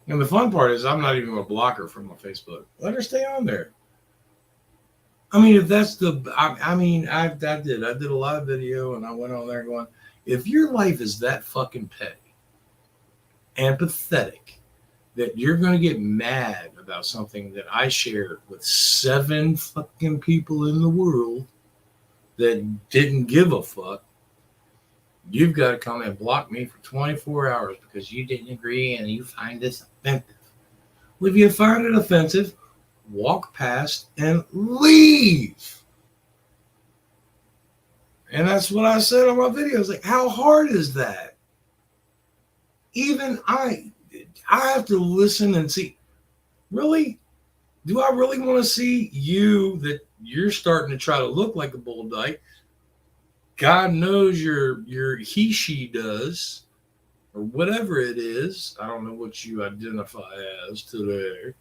And the fun part is I'm not even going to block her from my Facebook. Let her stay on there. I mean, if that's I did a live video and I went on there going, if your life is that fucking petty and pathetic that you're going to get mad about something that I shared with 7 fucking people in the world that didn't give a fuck, you've got to come and block me for 24 hours because you didn't agree and you find this offensive. Well, if you find it offensive, walk past and leave. And that's what I said on my videos. Like, how hard is that? Even I have to listen and see. Really? Do I really want to see you that you're starting to try to look like a bull dyke? God knows your he, she does, or whatever it is. I don't know what you identify as today.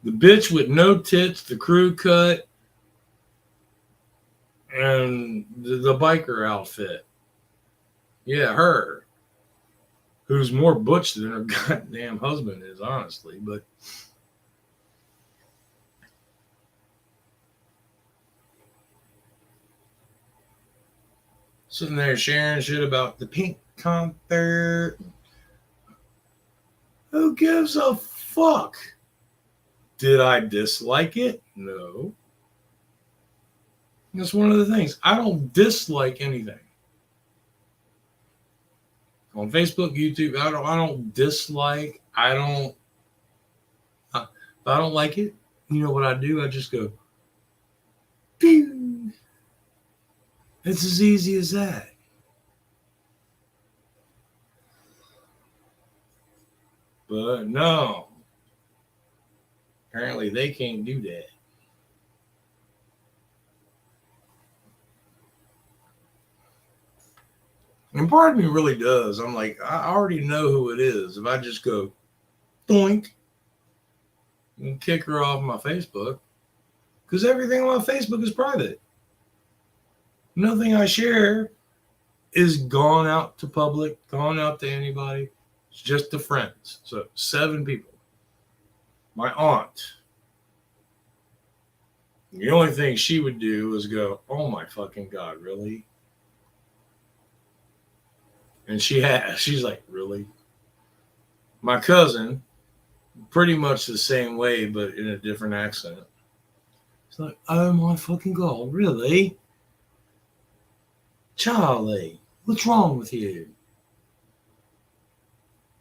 The bitch with no tits, the crew cut, and the biker outfit. Yeah, her. Who's more butch than her goddamn husband is, honestly. But sitting there sharing shit about the Pink concert. Who gives a fuck? Did I dislike it? No. That's one of the things. I don't dislike anything. On Facebook, YouTube, I don't dislike. If I don't like it, you know what I do? I just go, pew. It's as easy as that. But no. Apparently they can't do that. And part of me really does. I'm like, I already know who it is. If I just go, doink, and kick her off my Facebook, because everything on my Facebook is private. Nothing I share is gone out to public, gone out to anybody. It's just the friends. So 7 people. My aunt. The only thing she would do is go, oh my fucking God, really? And she's like, really? My cousin, pretty much the same way, but in a different accent. It's like, oh my fucking God, really? Charlie, what's wrong with you?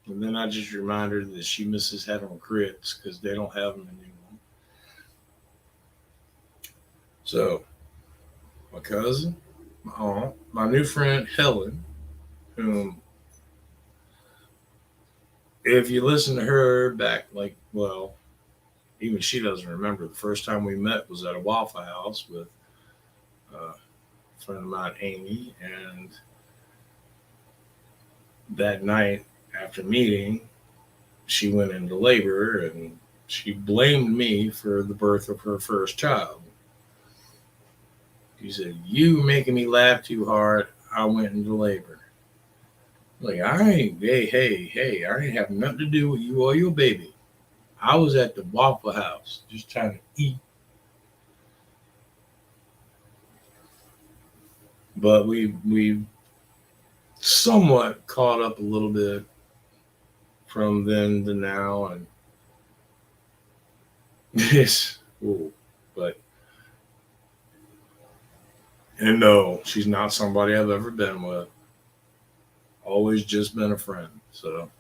And then I just remind her that she misses having crits because they don't have them anymore. So, my cousin, my aunt, my new friend Helen, whom, if you listen to her back, like, well, even she doesn't remember. The first time we met was at a Waffle House with a friend of mine, Amy, and that night after meeting, she went into labor and she blamed me for the birth of her first child. She said, you making me laugh too hard, I went into labor. Like, I ain't, hey, I ain't have nothing to do with you or your baby. I was at the Waffle House just trying to eat. But we somewhat caught up a little bit from then to now, and this, but and no, she's not somebody I've ever been with. Always just been a friend. So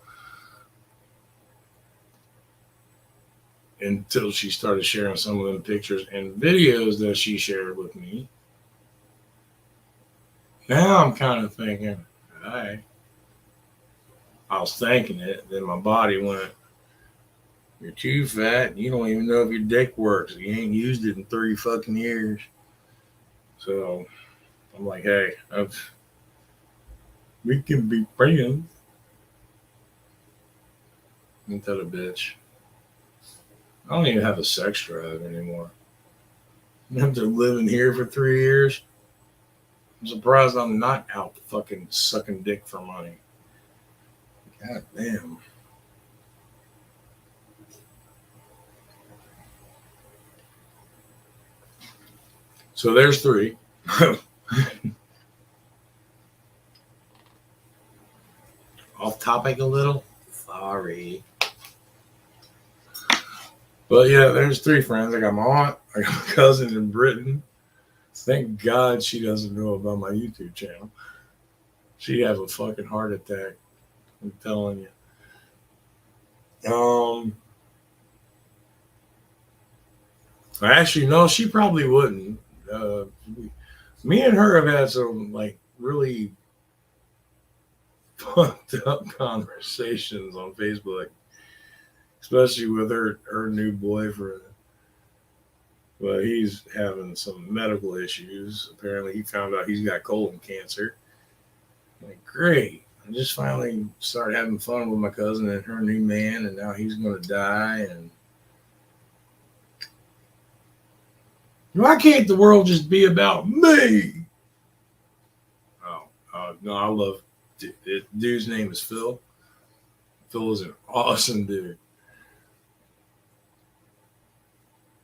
until she started sharing some of them pictures and videos that she shared with me, now I'm kind of thinking, all right. I was thinking it, then my body went, "You're too fat. You don't even know if your dick works. You ain't used it in 3 fucking years." So I'm like, hey, we can be friends. Ain't that a bitch? I don't even have a sex drive anymore. After living here for 3 years, I'm surprised I'm not out fucking sucking dick for money. God damn. So there's 3. Off topic a little. Sorry. But yeah, there's 3 friends. I got my aunt, I got my cousin in Britain. Thank God she doesn't know about my YouTube channel. She'd have a fucking heart attack. I'm telling you. Actually, no, she probably wouldn't. Uh, Me and her have had some like really fucked up conversations on Facebook, especially with her new boyfriend. But he's having some medical issues. Apparently, he found out he's got colon cancer. Like, great. I just finally started having fun with my cousin and her new man, and now he's going to die. And why can't the world just be about me? Oh, no, I love dude's name is Phil. Phil is an awesome dude.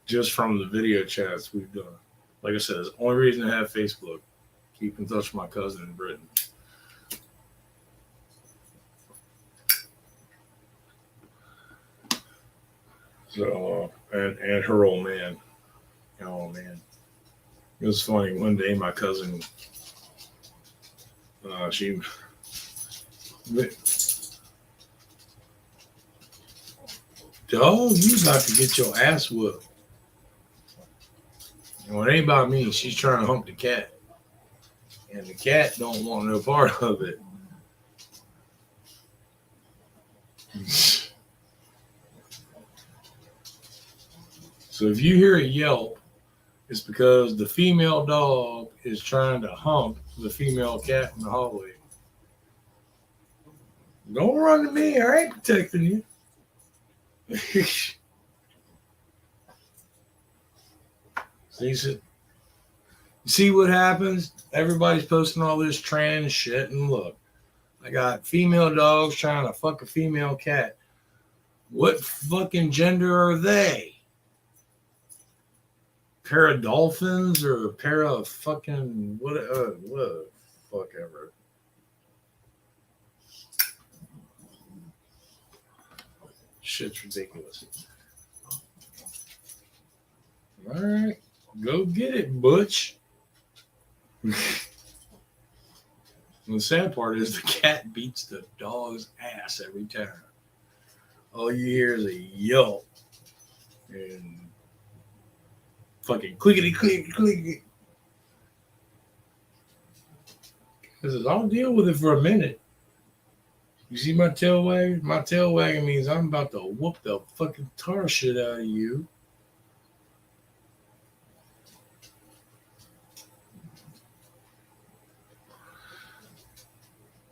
Just from the video chats we've done. Like I said, it's the only reason I have Facebook. Keep in touch with my cousin in Britain. So, and her old man. Oh, man. It was funny. One day, my cousin, she, oh, you about to get your ass whooped. And when it ain't about me, she's trying to hump the cat. And the cat don't want no part of it. So if you hear a yelp, it's because the female dog is trying to hump the female cat in the hallway. Don't run to me. I ain't protecting you. See what happens? Everybody's posting all this trans shit, and look, I got female dogs trying to fuck a female cat. What fucking gender are they? Pair of dolphins or a pair of fucking what fuck ever. Shit's ridiculous. All right, go get it, Butch. And the sad part is the cat beats the dog's ass every time. All you hear is a yelp and fucking clickety clickety clickety. This is I'll deal with it for a minute. You see my tail wagging? My tail wagging means I'm about to whoop the fucking tar shit out of you.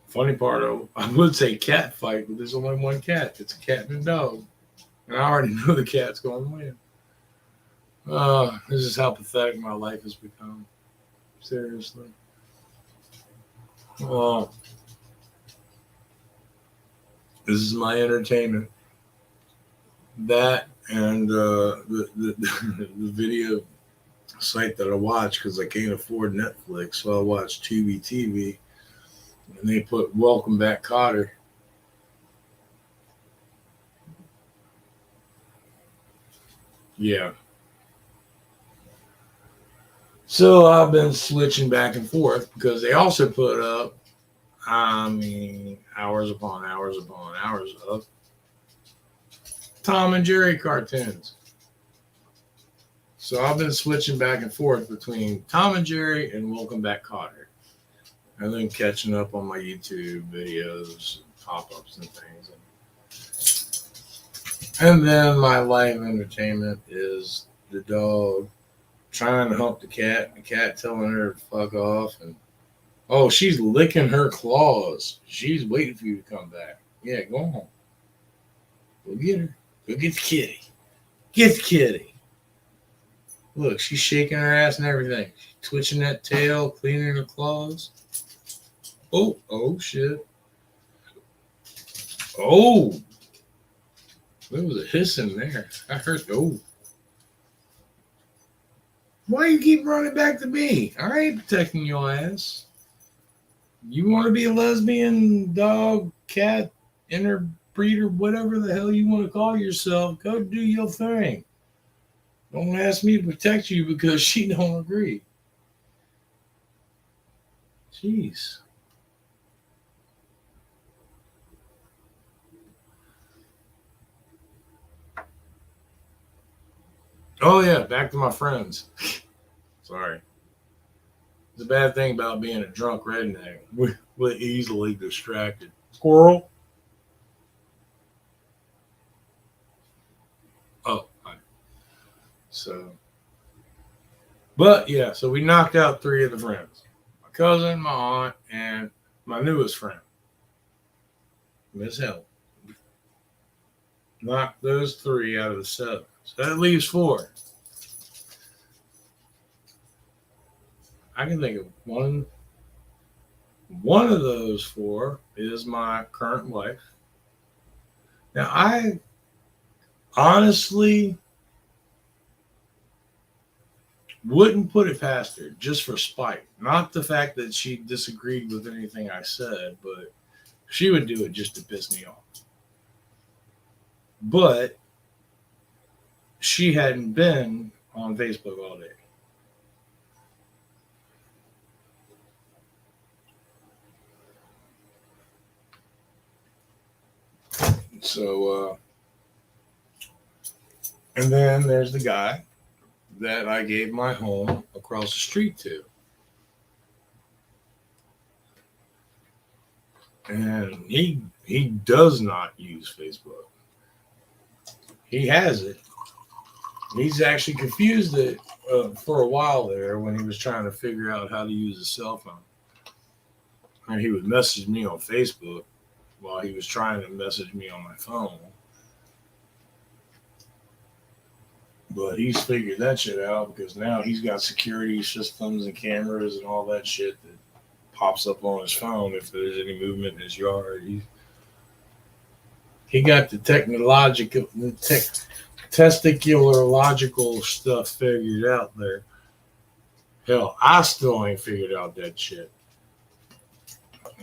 Funny part, I would say cat fight, but there's only one cat. It's a cat and a dog. And I already know the cat's going to win. This is how pathetic my life has become. Seriously. This is my entertainment. That and the video site that I watch because I can't afford Netflix, so I watch Tubi TV, and they put Welcome Back, Kotter. Yeah. So I've been switching back and forth because they also put up, hours upon hours upon hours of Tom and Jerry cartoons. So I've been switching back and forth between Tom and Jerry and Welcome Back, Kotter. And then catching up on my YouTube videos, pop-ups and things. And then my live entertainment is the dog trying to help the cat telling her to fuck off, and oh, she's licking her claws. She's waiting for you to come back. Yeah, go on. Go get her. Go get the kitty. Get the kitty. Look, she's shaking her ass and everything. She's twitching that tail, cleaning her claws. Oh, shit. Oh, there was a hissing there. I heard, oh. Why you keep running back to me? I ain't protecting your ass. You want to be a lesbian, dog, cat, interbreeder, whatever the hell you want to call yourself, go do your thing. Don't ask me to protect you because she don't agree. Jeez. Oh, yeah, back to my friends. Sorry. It's a bad thing about being a drunk redneck. We're easily distracted. Squirrel. Oh, so. But, yeah, so we knocked out 3 of the friends. My cousin, my aunt, and my newest friend, Miss Helen. Knocked those 3 out of the 7. So that leaves 4. I can think of one. One of those 4 is my current wife. Now, I honestly wouldn't put it past her just for spite. Not the fact that she disagreed with anything I said, but she would do it just to piss me off. But she hadn't been on Facebook all day. So, and then there's the guy that I gave my home across the street to. And he does not use Facebook. He has it. He's actually confused it for a while there when he was trying to figure out how to use a cell phone. And he would message me on Facebook while he was trying to message me on my phone. But he's figured that shit out because now he's got security systems and cameras and all that shit that pops up on his phone if there's any movement in his yard. He got the testicular logical stuff figured out there. Hell, I still ain't figured out that shit.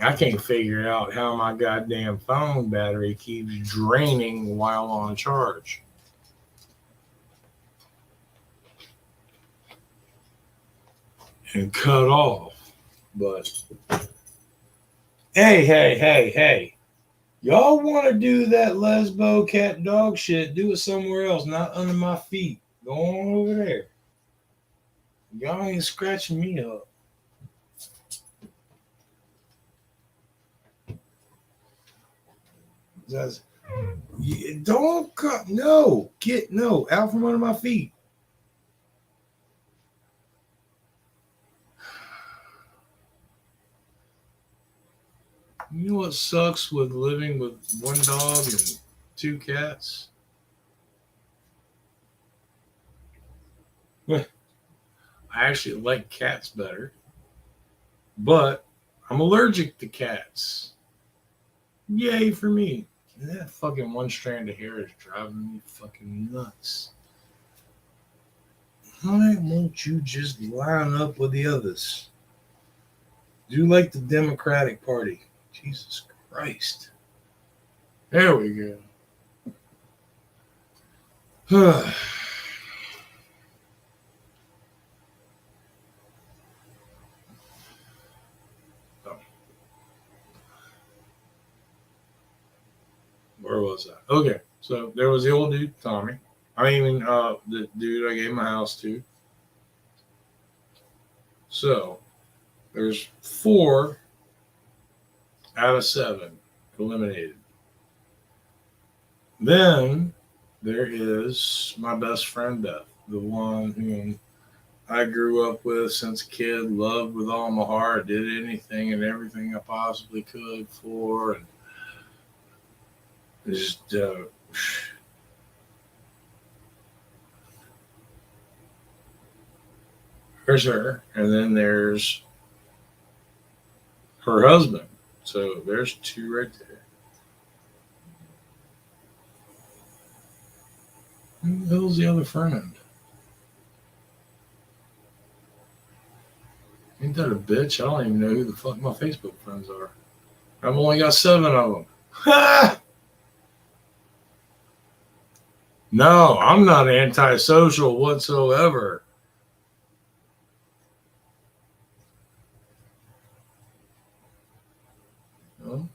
I can't figure out how my goddamn phone battery keeps draining while on charge. And cut off. But hey. Y'all want to do that lesbo cat dog shit, do it somewhere else, not under my feet. Go on over there. Y'all ain't scratching me up. Don't cut. No. Out from under my feet. You know what sucks with living with one dog and 2 cats? I actually like cats better, but I'm allergic to cats. Yay for me. That fucking one strand of hair is driving me fucking nuts. Why won't you just line up with the others? Do like the Democratic Party. Jesus Christ. There we go. Where was I? Okay, so there was the old dude, Tommy. The dude I gave my house to. So there's 4 out of 7 eliminated. Then there is my best friend Beth, the one whom I grew up with since a kid, loved with all my heart, did anything and everything I possibly could for, and just there's her, and then there's her husband. So there's 2 right there. Who the hell's the other friend? Ain't that a bitch? I don't even know who the fuck my Facebook friends are. I've only got 7 of them. Ha! No, I'm not antisocial whatsoever. Oh,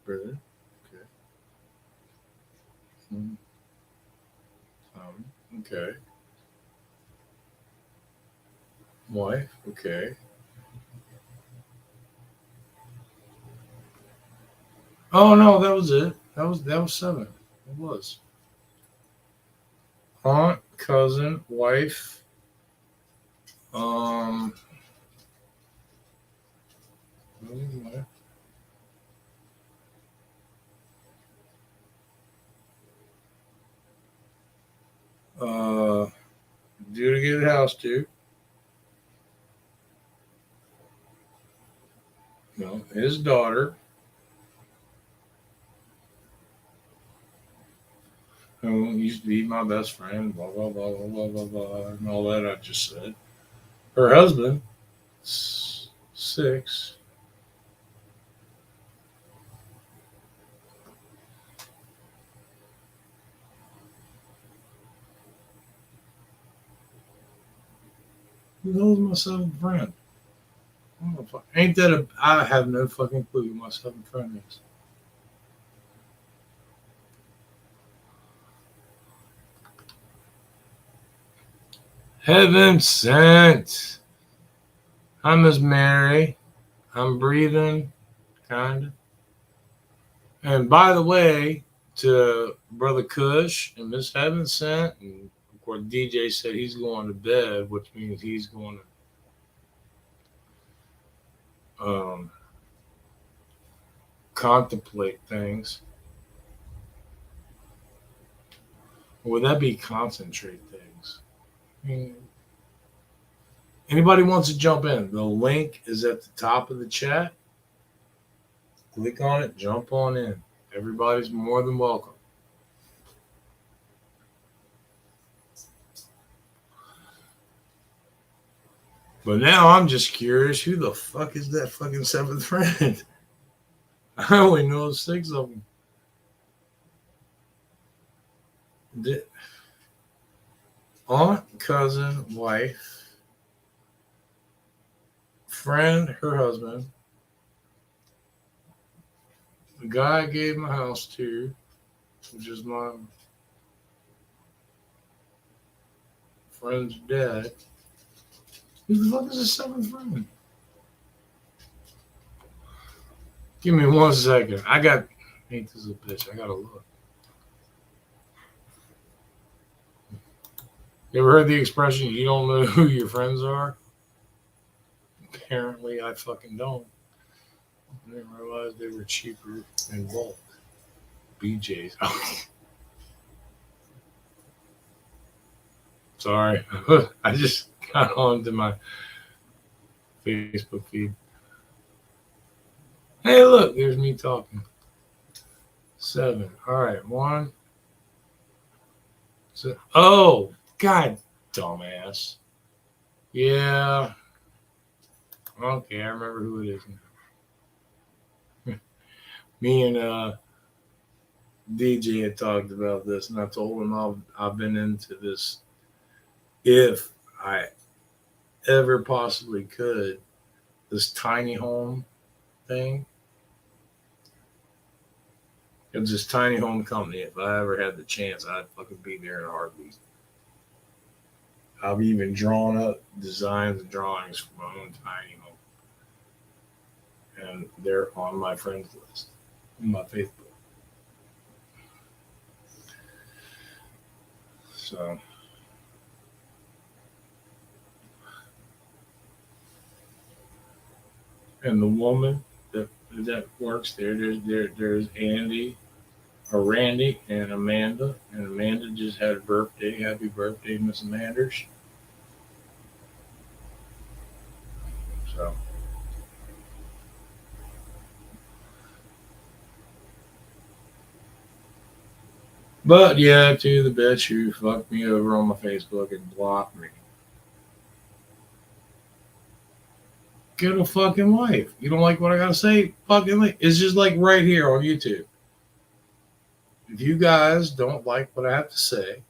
brother. Okay. Okay. Wife. Okay. Oh no, that was it. That was 7. It was aunt, cousin, wife. Um. Due to get a house too. No, his daughter, who used to be my best friend, blah blah blah blah blah blah blah, and all that I just said. Her husband, 6. Who the hell is my 7th friend? Ain't that a? I have no fucking clue who my 7th friend is. Heaven sent. I'm Miss Mary. I'm breathing, kinda. And by the way, to Brother Cush and Miss Heaven sent, and of course DJ said he's going to bed, which means he's going to contemplate things. Or would that be concentrate things? I mean, anybody wants to jump in? The link is at the top of the chat. Click on it, jump on in. Everybody's more than welcome. But now I'm just curious, who the fuck is that fucking 7th friend? I only know 6 of them. Aunt, cousin, wife, friend, her husband, the guy I gave my house to, which is my friend's dad. Who the fuck is the 7th friend? Give me 1 second. Ain't this a bitch? I gotta look. You ever heard the expression, you don't know who your friends are? Apparently, I fucking don't. I didn't realize they were cheaper in bulk. BJ's. Sorry. I just got onto my Facebook feed. Hey, look, there's me talking. 7. All right, 1. So, oh, God, dumbass. Yeah. Okay, I remember who it is now. Me and DJ had talked about this, and I told him I've been into this if I ever possibly could, this tiny home thing. It's this tiny home company. If I ever had the chance, I'd fucking be there in a heartbeat. I've even drawn up designs and drawings for my own tiny home, and they're on my friends list on my Facebook. So, and the woman that works there, there's Andy or Randy and Amanda, and Amanda just had a birthday. Happy birthday, Miss Amanders. So, but yeah, to the bitch who fucked me over on my Facebook and blocked me. Get a fucking life. You don't like what I gotta say? Fucking like it's just like right here on YouTube. If you guys don't like what I have to say,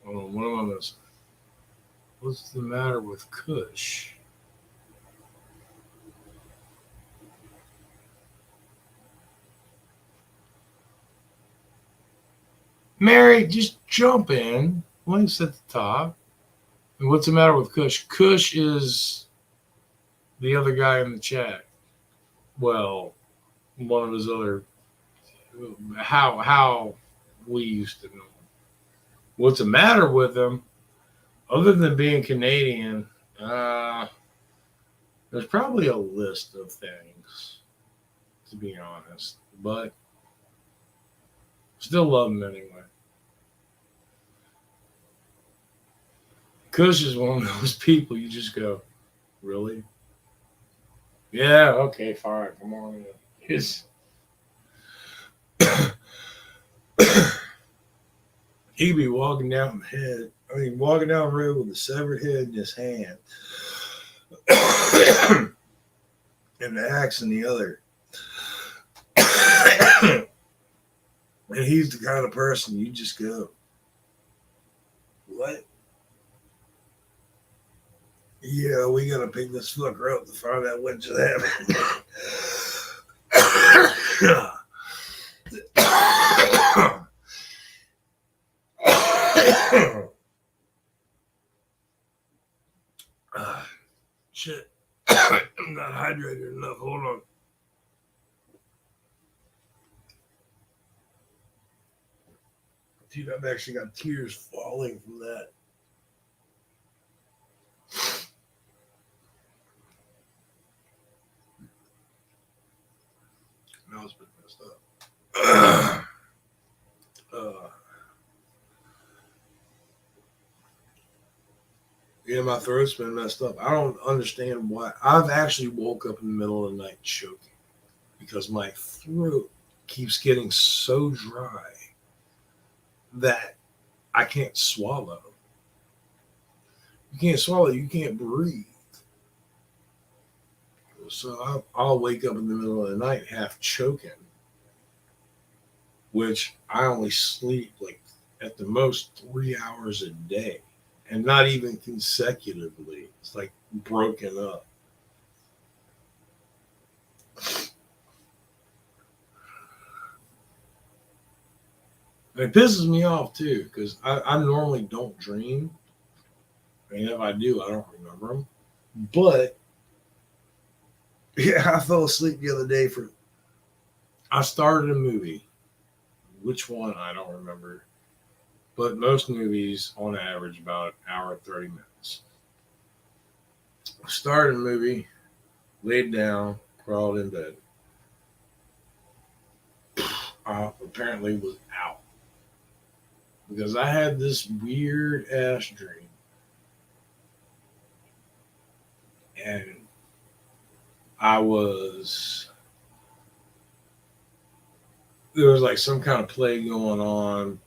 what am I missing? What's the matter with Kush? Mary, just jump in. Links at the top. And what's the matter with Kush? Kush is the other guy in the chat. Well, one of his other how we used to know him. What's the matter with him? Other than being Canadian, there's probably a list of things, to be honest. But still love him anyway. Kush is one of those people you just go, really? Yeah, okay, fine. Come on. His he'd be walking down the head. I mean, walking down the road with a severed head in his hand, and the axe in the other. And he's the kind of person you just go, what? Yeah, we gotta pick this fucker up to find out what just happened. Shit. I'm not hydrated enough. Hold on. Dude, I've actually got tears falling from that. Now it's been messed up. Yeah, my throat's been messed up. I don't understand why. I've actually woke up in the middle of the night choking because my throat keeps getting so dry that I can't swallow. You can't swallow, you can't breathe. So I'll wake up in the middle of the night half choking, which I only sleep like at the most 3 hours a day, and not even consecutively. It's like broken up. And it pisses me off too because I normally don't dream. And if I do, I don't remember them. But yeah, I fell asleep the other day for. I started a movie. Which one? I don't remember. But most movies, on average, about an hour and 30 minutes. I started a movie, laid down, crawled in bed. Apparently was out. Because I had this weird ass dream and I was there was like some kind of plague going on.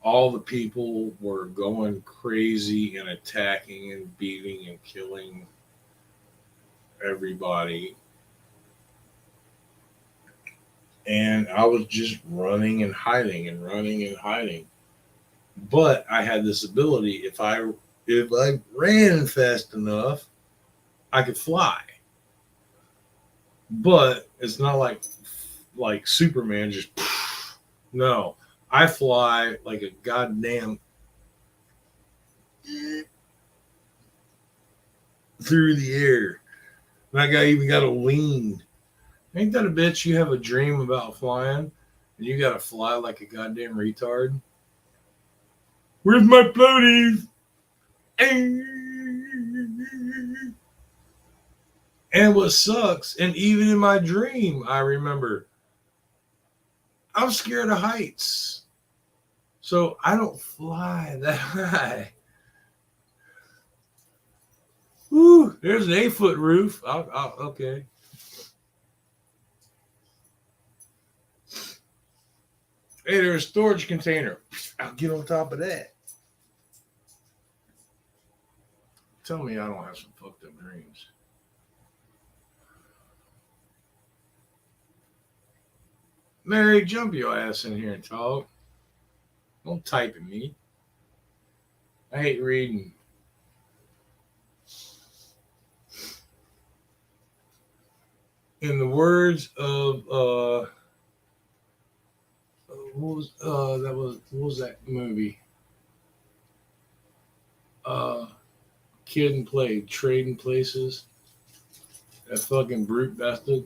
All the people were going crazy and attacking and beating and killing everybody. And I was just running and hiding and running and hiding. But I had this ability if I ran fast enough, I could fly. But it's not like Superman just no. I fly like a goddamn through the air. That guy even got a lean. Ain't that a bitch? You have a dream about flying, and you gotta fly like a goddamn retard. Where's my floaties? And what sucks, and even in my dream, I remember I'm scared of heights, so I don't fly that high. Woo! There's an 8-foot roof. Okay. Hey, there's a storage container. I'll get on top of that. Tell me I don't have some fucked up dreams. Mary, jump your ass in here and talk. Don't type at me. I hate reading. In the words of what was that movie? Kid and Play, Trading Places. That fucking brute bastard.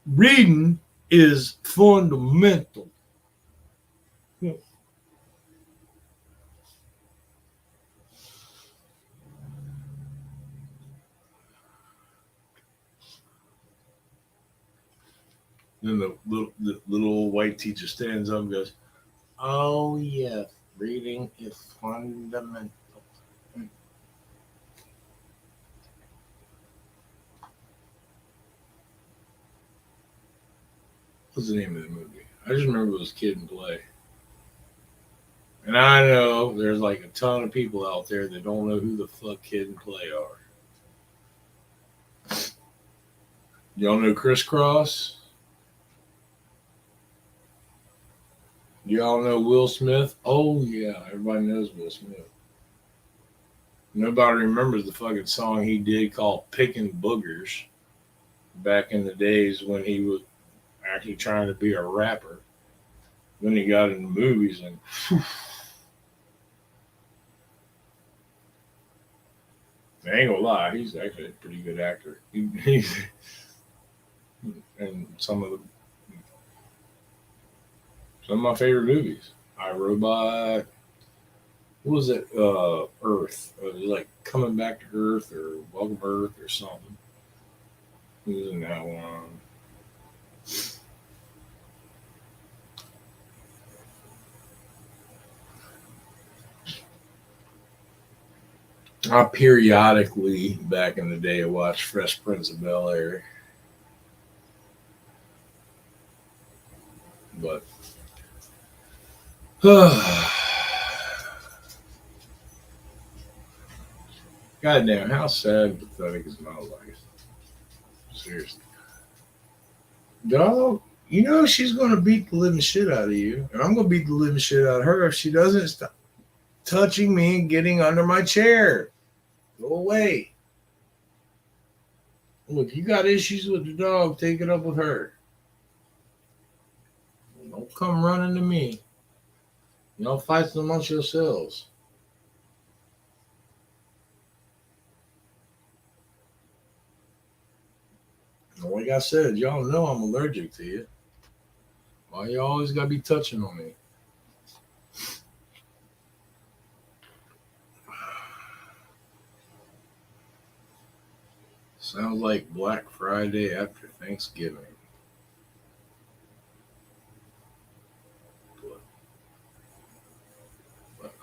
Reading is fundamental. Then the little old white teacher stands up and goes, "Oh yes, reading is fundamental." What's the name of the movie? I just remember it was Kid and Play. And I know there's like a ton of people out there that don't know who the fuck Kid and Play are. Y'all know Crisscross? Y'all know Will Smith? Oh yeah, everybody knows Will Smith. Nobody remembers the fucking song he did called "Picking Boogers" back in the days when he was actually trying to be a rapper. Then he got into movies and I ain't gonna lie, he's actually a pretty good actor. He's and some of my favorite movies. I Robot. What was it? Earth. It was like Coming Back to Earth or Welcome Earth or something. He was in that one. I periodically, back in the day, watched Fresh Prince of Bel Air, but goddamn, how sad and pathetic is my life? Seriously, dog. You know she's gonna beat the living shit out of you, and I'm gonna beat the living shit out of her if she doesn't stop touching me and getting under my chair. Go away. Look, you got issues with the dog, take it up with her. Don't come running to me. Y'all fight amongst yourselves. Like I said, y'all know I'm allergic to you. Why you always gotta be touching on me? Sounds like Black Friday after Thanksgiving.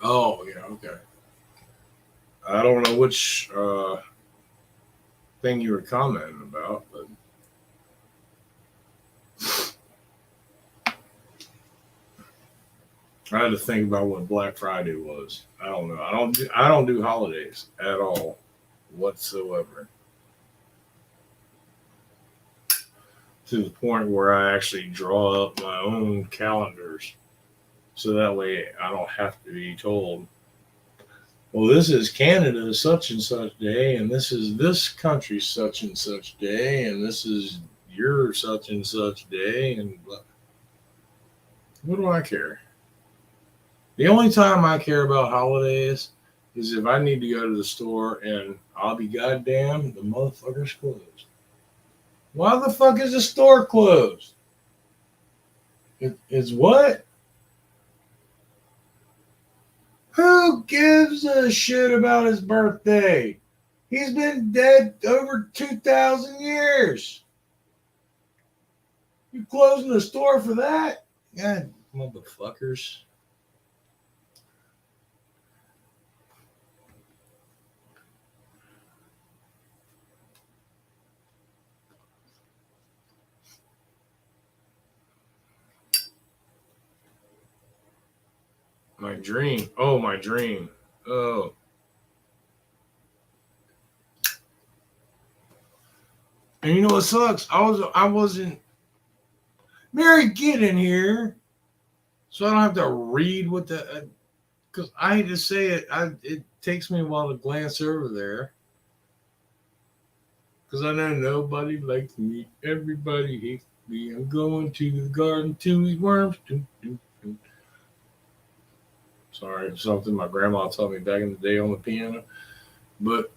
Oh yeah, okay. I don't know which thing you were commenting about, but I had to think about what Black Friday was. I don't know. I don't do holidays at all whatsoever. To the point where I actually draw up my own calendars so that way I don't have to be told, well, this is Canada's such and such day, and this is this country's such and such day, and this is your such and such day, and blah. What do I care? The only time I care about holidays is if I need to go to the store and I'll be goddamn, the motherfucker's closed. Why the fuck is the store closed? It's what? Who gives a shit about his birthday? He's been dead over 2,000 years. You closing the store for that? God, motherfuckers. My dream. Oh, my dream. Oh. And you know what sucks? I wasn't. Mary, get in here. So I don't have to read what the. Because I hate to say it. It takes me a while to glance over there. Because I know nobody likes me. Everybody hates me. I'm going to the garden to eat worms. Sorry, something my grandma taught me back in the day on the piano. But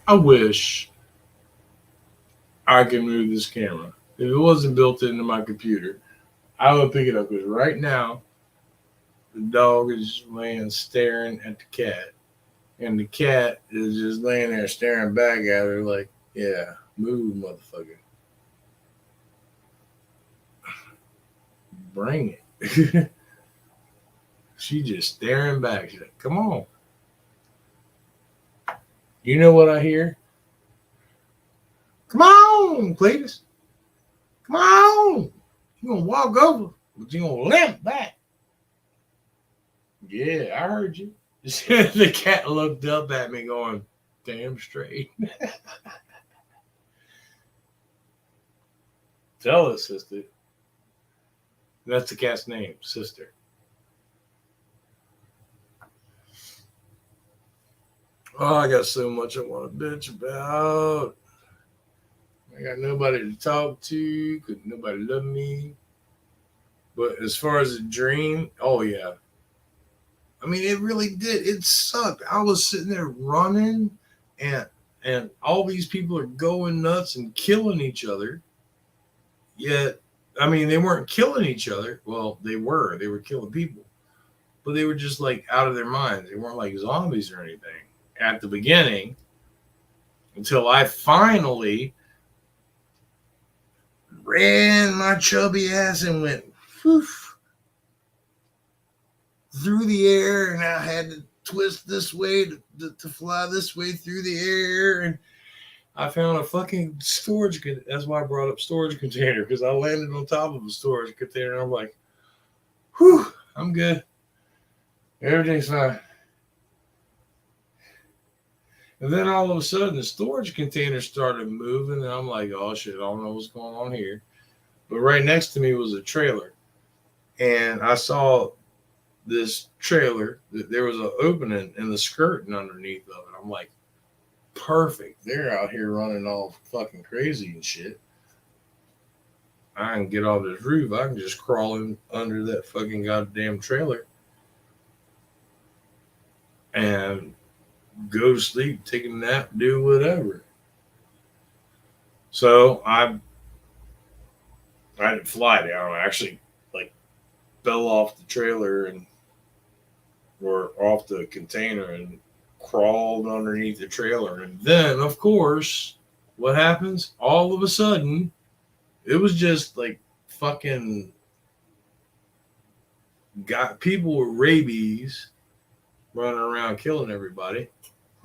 I wish I could move this camera. If it wasn't built into my computer, I would pick it up. Because right now, the dog is laying staring at the cat. And the cat is just laying there staring back at her like, yeah, move, motherfucker. Bring it. She just staring back. She's like, come on. You know what I hear? Come on, Cletus. Come on. You're going to walk over, but you're going to limp back. Yeah, I heard you. The cat looked up at me going, damn straight. Tell us, sister. That's the cat's name, Sister. Oh, I got so much I want to bitch about. I got nobody to talk to because nobody loved me. But as far as a dream, oh yeah. I mean, it really did. It sucked. I was sitting there running, and all these people are going nuts and killing each other. Yet, I mean, they weren't killing each other. Well, they were. They were killing people. But they were just like out of their minds. They weren't like zombies or anything at the beginning until I finally ran my chubby ass and went whoof, through the air, and I had to twist this way to fly this way through the air, and I found a fucking storage. That's why I brought up storage container, because I landed on top of a storage container. And I'm like, whew, I'm good. Everything's fine. And then all of a sudden, the storage container started moving, and I'm like, oh shit, I don't know what's going on here. But right next to me was a trailer, and I saw this trailer, there was an opening in the skirting underneath of it. I'm like, perfect. They're out here running all fucking crazy and shit. I can get off this roof. I can just crawl in under that fucking goddamn trailer and go to sleep, take a nap, do whatever. So I didn't fly down. I actually like fell off the trailer and or off the container and crawled underneath the trailer. And then, of course, what happens? All of a sudden, it was just like fucking got people with rabies running around killing everybody.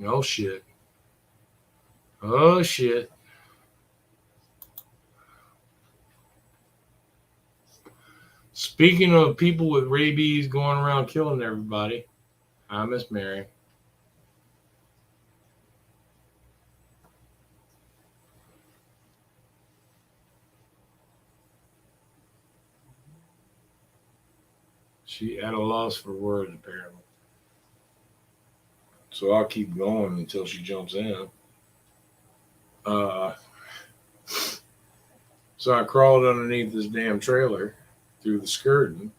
Oh shit. Oh shit. Speaking of people with rabies going around killing everybody, hi, Miss Mary. She at a loss for words, apparently. So I'll keep going until she jumps in. Uh, so I crawled underneath this damn trailer through the skirting.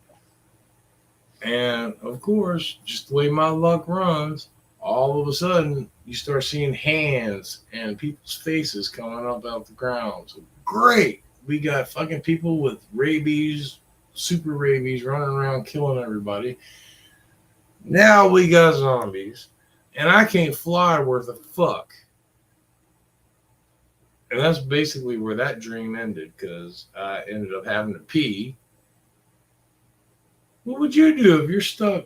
And of course, just the way my luck runs, all of a sudden you start seeing hands and people's faces coming up out the ground. So great. We got fucking people with rabies, super rabies running around killing everybody. Now we got zombies. And I can't fly worth a fuck. And that's basically where that dream ended because I ended up having to pee. What would you do if you're stuck?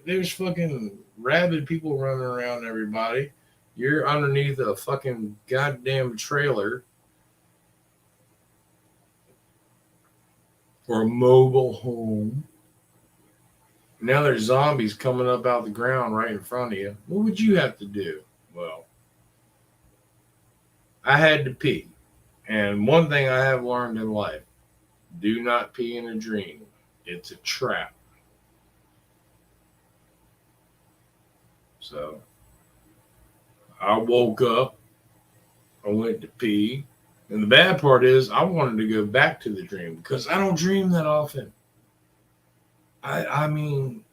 There's fucking rabid people running around everybody. You're underneath a fucking goddamn trailer or a mobile home. Now there's zombies coming up out the ground right in front of you. What would you have to do? Well, I had to pee. And one thing I have learned in life, do not pee in a dream. It's a trap. So I woke up, I went to pee, and the bad part is I wanted to go back to the dream because I don't dream that often. I mean,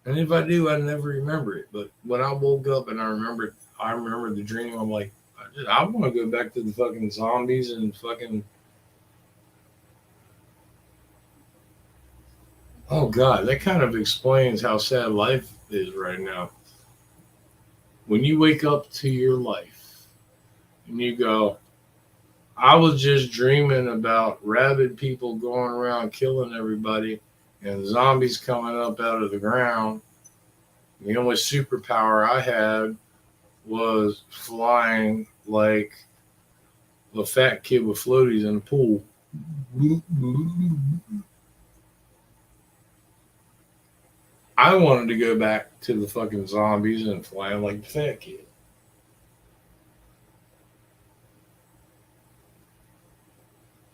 and if I do, I never remember it. But when I woke up and I remember the dream. I'm like, I want to go back to the fucking zombies and fucking. Oh God, that kind of explains how sad life is right now. When you wake up to your life and you go, I was just dreaming about rabid people going around killing everybody and zombies coming up out of the ground. The only superpower I had was flying like a fat kid with floaties in the pool. I wanted to go back to the fucking zombies and flying like the fat kid.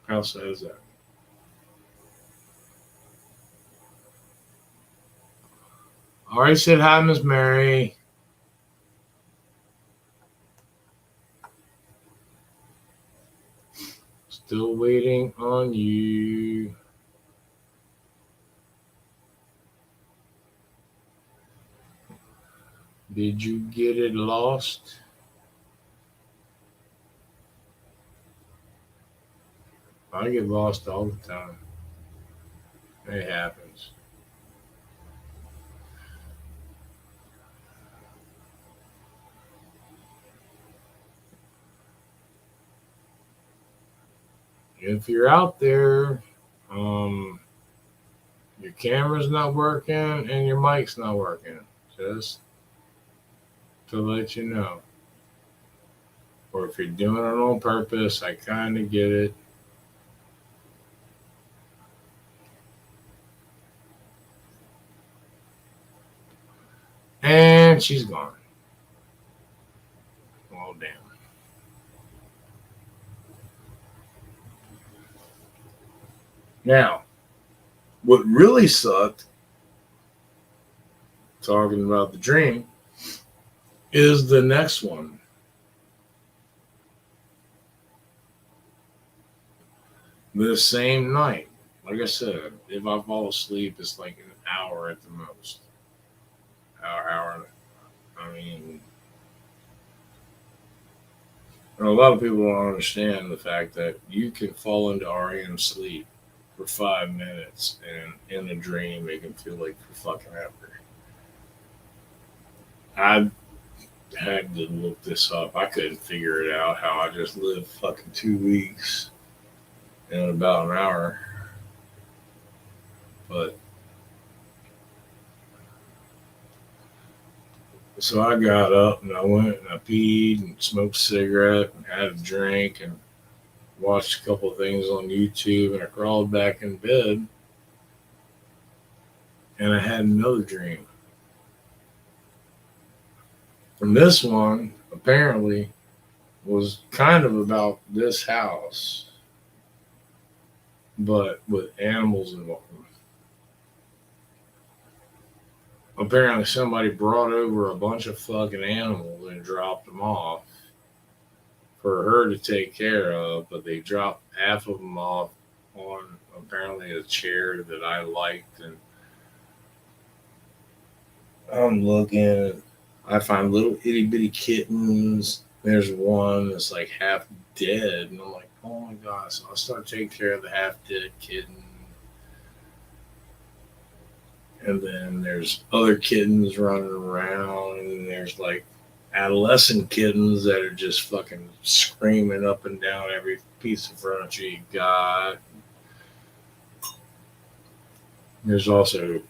How sad is that? Already said hi, Miss Mary. Still waiting on you. Did you get it lost? I get lost all the time. It happens. If you're out there, your camera's not working and your mic's not working. Just to let you know. Or if you're doing it on purpose, I kind of get it. And she's gone. Oh, damn. Now, what really sucked, talking about the dream, is the next one. The same night. Like I said, if I fall asleep, it's like an hour at the most. Hour. I mean, and a lot of people don't understand the fact that you can fall into REM sleep for 5 minutes, and in a dream, it can feel like for fucking ever. I had to look this up. I couldn't figure it out how I just lived fucking 2 weeks in about an hour. But so I got up and I went and I peed and smoked a cigarette and had a drink and watched a couple of things on YouTube and I crawled back in bed and I had another dream. And this one apparently was kind of about this house, but with animals involved. Apparently, somebody brought over a bunch of fucking animals and dropped them off for her to take care of, but they dropped half of them off on apparently a chair that I liked. And I'm looking, I find little itty bitty kittens. There's one that's like half dead, and I'm like, oh my god! So I start taking care of the half dead kitten, and then there's other kittens running around, and there's like adolescent kittens that are just fucking screaming up and down every piece of furniture you got. There's also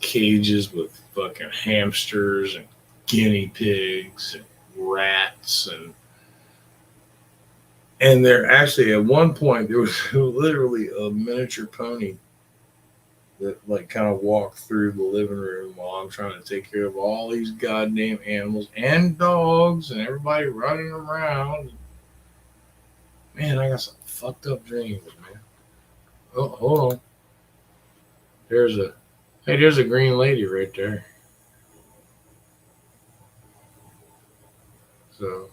cages with fucking hamsters and guinea pigs and rats and there actually at one point there was literally a miniature pony that like kind of walked through the living room while I'm trying to take care of all these goddamn animals and dogs and everybody running around. Man, I got some fucked up dreams, man. Oh, hold on. There's a green lady right there. So,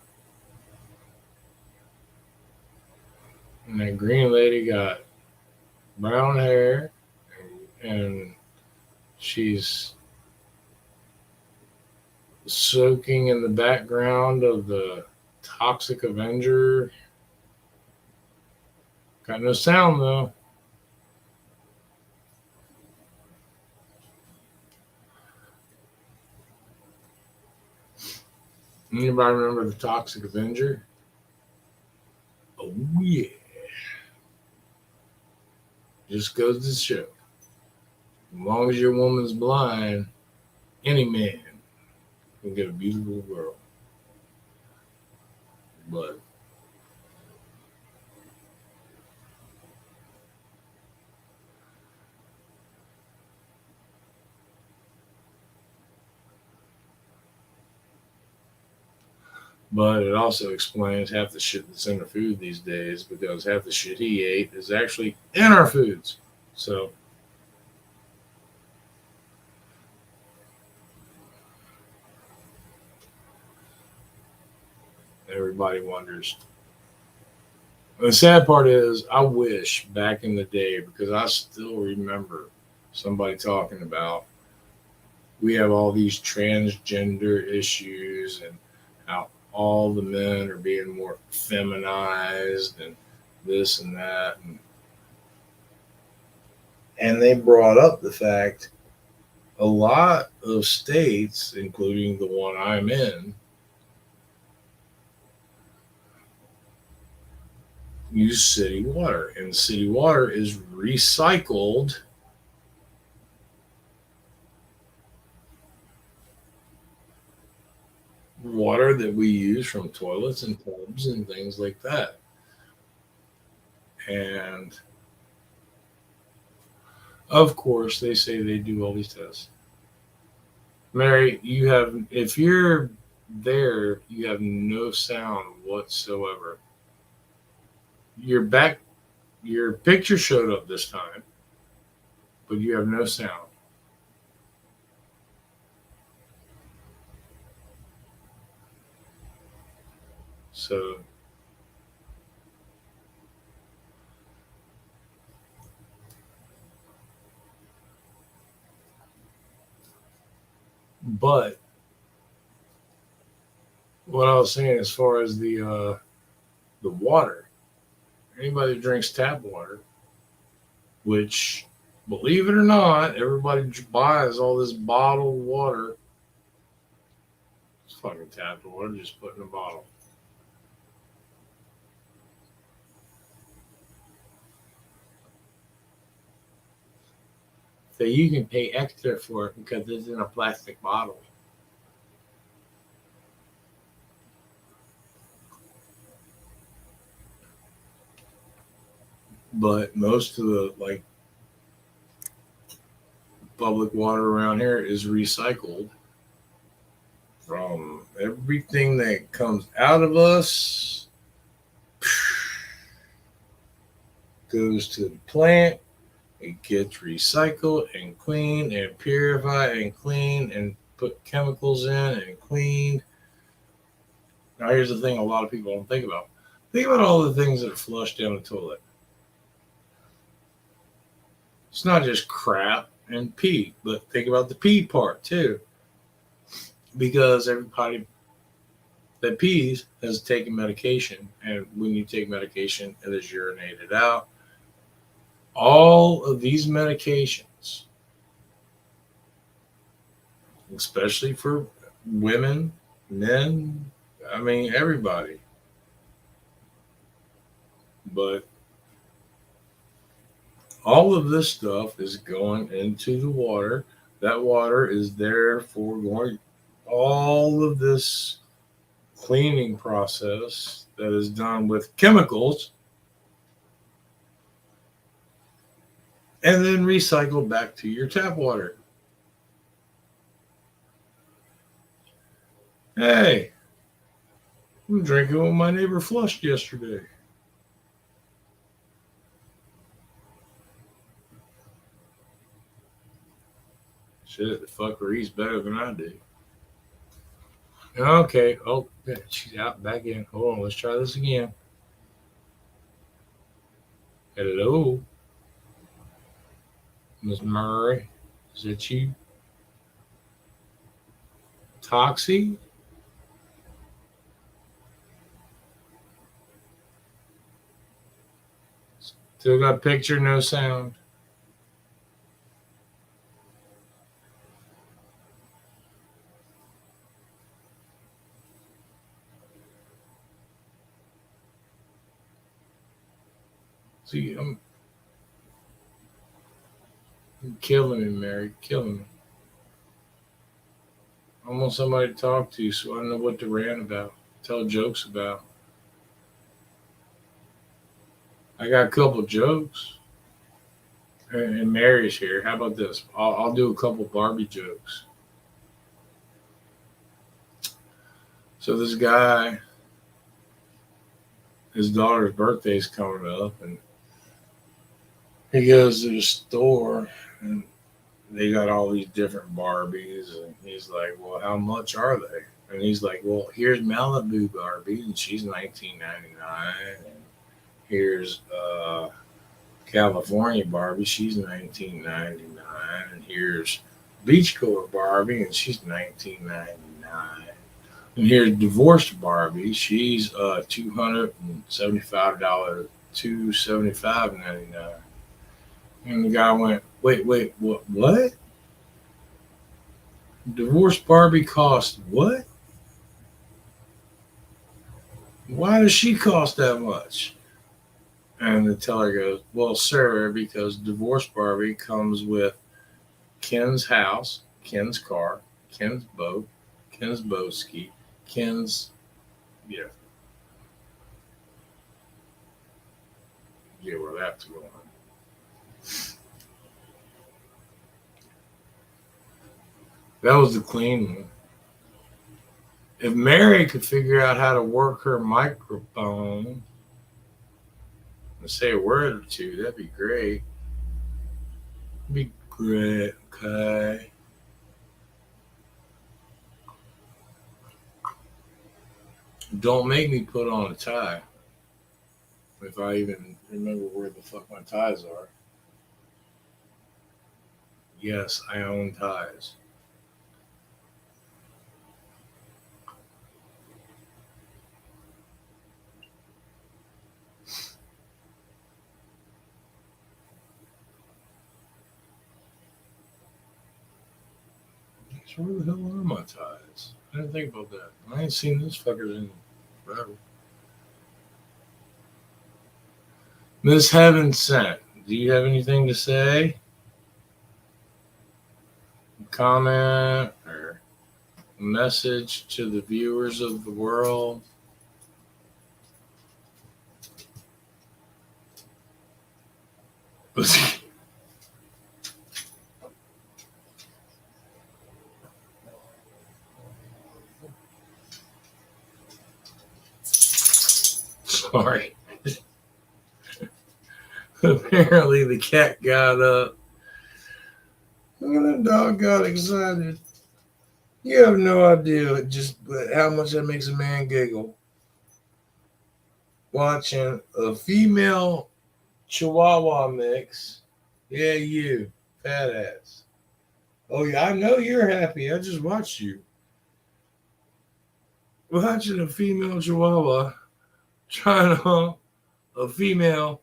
and that green lady got brown hair and she's soaking in the background of the Toxic Avenger. Got no sound though. Anybody remember the Toxic Avenger? Oh yeah. Just goes to show. As long as your woman's blind, any man can get a beautiful girl. But it also explains half the shit that's in our food these days because half the shit he ate is actually in our foods. So everybody wonders. The sad part is, I wish back in the day, because I still remember somebody talking about we have all these transgender issues and how all the men are being more feminized and this and that. And they brought up the fact a lot of states, including the one I'm in, use city water, and city water is recycled water that we use from toilets and tubs and things like that. And of course, they say they do all these tests. Mary, you have, if you're there, you have no sound whatsoever. Your back, your picture showed up this time, but you have no sound. So, but what I was saying as far as the water, anybody that drinks tap water, which believe it or not, everybody buys all this bottled water. It's fucking tap water, just put in a bottle. that you can pay extra for it because it's in a plastic bottle. But most of the like public water around here is recycled from everything that comes out of us goes to the plant. It gets recycled and cleaned and purified and cleaned and put chemicals in and cleaned. Now, here's the thing a lot of people don't think about. Think about all the things that are flushed down the toilet. It's not just crap and pee, but think about the pee part too. Because everybody that pees has taken medication. And when you take medication, it is urinated out. All of these medications, especially for women, men, I mean, everybody. But all of this stuff is going into the water. That water is therefore going all of this cleaning process that is done with chemicals and then recycled back to your tap water. Hey, I'm drinking what my neighbor flushed yesterday. Shit, the fucker eats better than I do. Okay. Oh, she's out back in. Hold on. Let's try this again. Hello, Miss Murray. Is it you? Toxie? Still got picture, no sound. See, I'm killing me, Mary. Killing me. I want somebody to talk to, so I know what to rant about, tell jokes about. I got a couple jokes. And Mary's here. How about this? I'll do a couple Barbie jokes. So this guy, his daughter's birthday is coming up, and he goes to the store, and they got all these different Barbies, and he's like, "Well, how much are they?" And he's like, "Well, here's Malibu Barbie, and she's $19.99, and here's California Barbie, she's $19.99, and here's Beachcore Barbie, and she's $19.99, and here's Divorced Barbie, she's $275, $275.99." And the guy went, "Wait, what? Divorced Barbie cost what? Why does she cost that much?" And the teller goes, "Well, sir, because Divorced Barbie comes with Ken's house, Ken's car, Ken's boat, Ken's boat ski, Ken's, yeah, yeah, where that's going." That was the clean one. If Mary could figure out how to work her microphone and say a word or two, that'd be great. Be great, okay? Don't make me put on a tie. If I even remember where the fuck my ties are. Yes, I own ties. So where the hell are my ties? I didn't think about that. I ain't seen this fucker in forever. Miss Heaven Sent, do you have anything to say? comment or message to the viewers of the world? Sorry. Apparently the cat got up. And the dog got excited. You have no idea just how much that makes a man giggle. Watching a female Chihuahua mix. Yeah, you, fat ass. Oh yeah, I know you're happy. I just watched you. Watching a female Chihuahua trying to a female,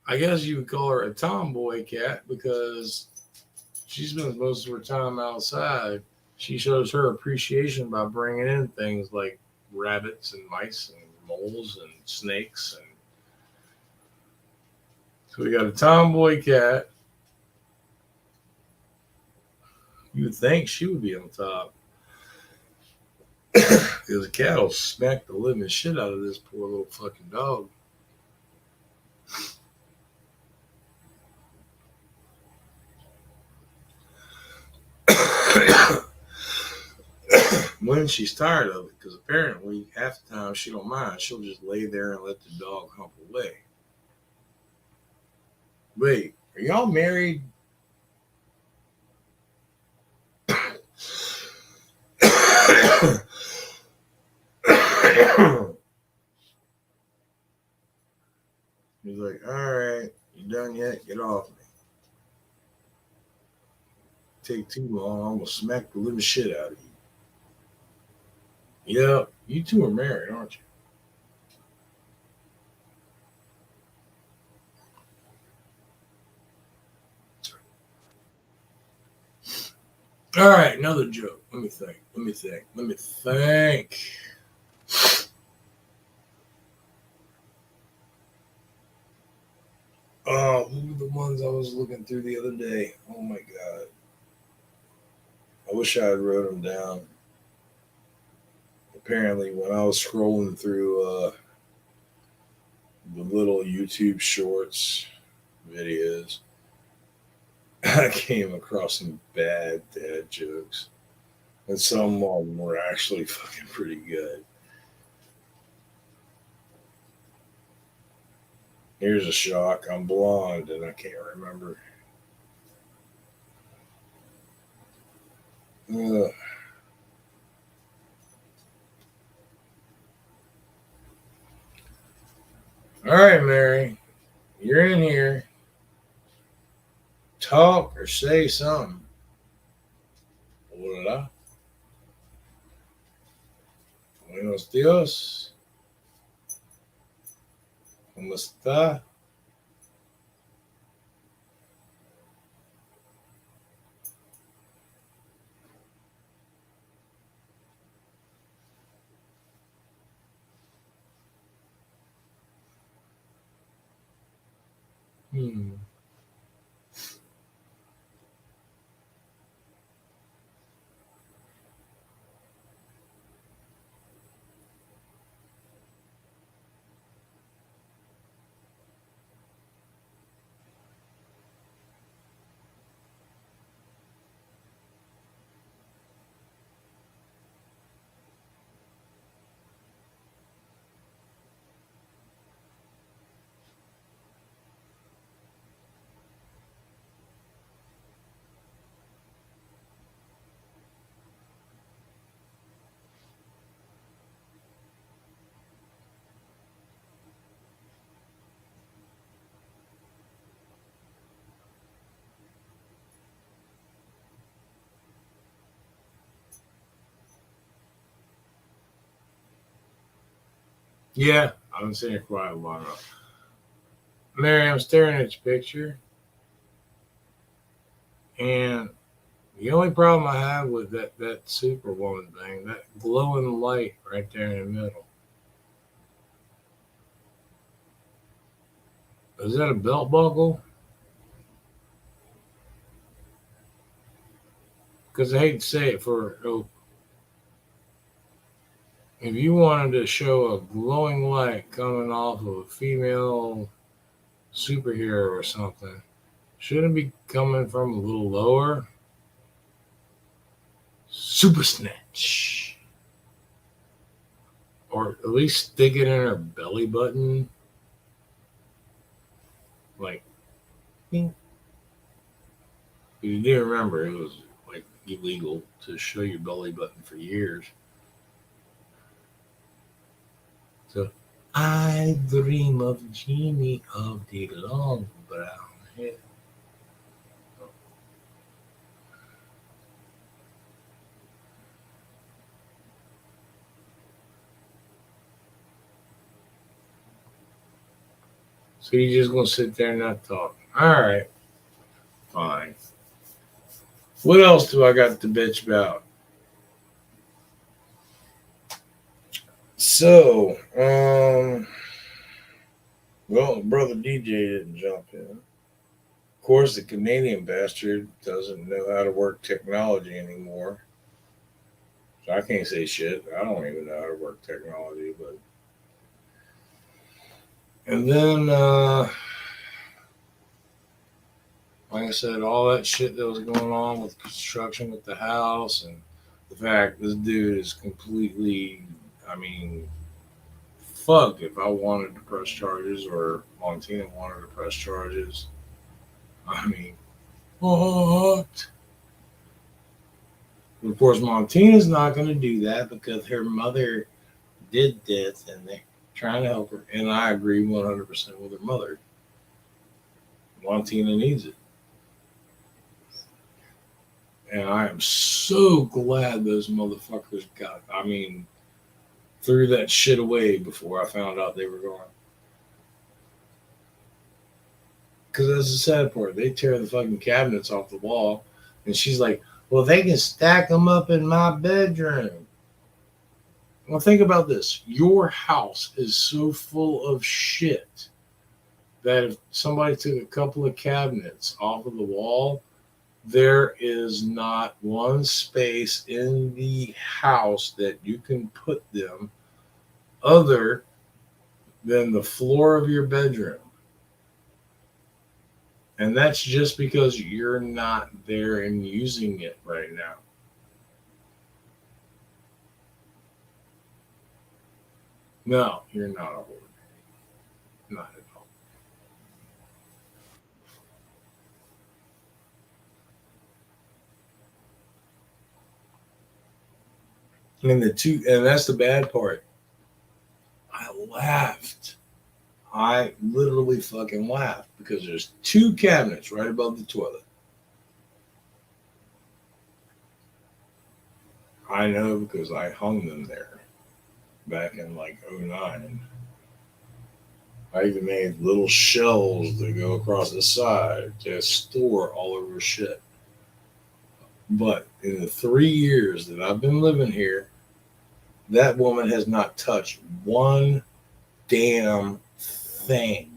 I guess you would call her a tomboy cat because she spends most of her time outside. She shows her appreciation by bringing in things like rabbits and mice and moles and snakes. And so we got a tomboy cat. You would think she would be on top. Because the cat will smack the living shit out of this poor little fucking dog. When she's tired of it, because apparently half the time she don't mind. She'll just lay there and let the dog hump away. Wait, are y'all married? He's like, all right, you done yet? Get off me. Take too long, I'm gonna smack the living shit out of you. Yeah, you two are married, aren't you? All right, another joke. Let me think. Oh, who were the ones I was looking through the other day? Oh my god. I wish I had wrote them down. Apparently, when I was scrolling through the little YouTube shorts videos, I came across some bad dad jokes. And some of them were actually fucking pretty good. Here's a shock. I'm blonde and I can't remember. Ugh. All right, Mary. You're in here. Talk or say something. Hola. Buenos dias. ¿Cómo está? Hmm. Yeah, I've been sitting here quiet a while now. Mary, I'm staring at your picture, and the only problem I have with that Superwoman thing, that glowing light right there in the middle, is that a belt buckle? because I hate to say it, if you wanted to show a glowing light coming off of a female superhero or something, shouldn't it be coming from a little lower? Super snatch. Or at least stick it in her belly button. Like, you do remember it was like illegal to show your belly button for years. So, I dream of Jeannie of the long brown hair. So you're just gonna sit there and not talk. Alright, fine. What else do I got to bitch about? So, well, brother DJ didn't jump in. Of course, the Canadian bastard doesn't know how to work technology anymore. So I can't say shit. I don't even know how to work technology, but and then like I said, all that shit that was going on with construction with the house and the fact this dude is completely, I mean, fuck if I wanted to press charges or Montina wanted to press charges. I mean, what? Of course, Montina's not going to do that because her mother did this and they're trying to help her. And I agree 100% with her mother. Montina needs it. And I am so glad those motherfuckers threw that shit away before I found out they were gone. Because that's the sad part. They tear the fucking cabinets off the wall. And she's like, well, they can stack them up in my bedroom. Well, think about this. Your house is so full of shit that if somebody took a couple of cabinets off of the wall, there is not one space in the house that you can put them other than the floor of your bedroom. And that's just because you're not there and using it right now. No, you're not a hoarder. Not at all. And that's the bad part. I laughed. I literally fucking laughed because there's two cabinets right above the toilet. I know because I hung them there back in like '09. I even made little shelves that go across the side to store all of her shit. But in the 3 years that I've been living here, that woman has not touched one damn thing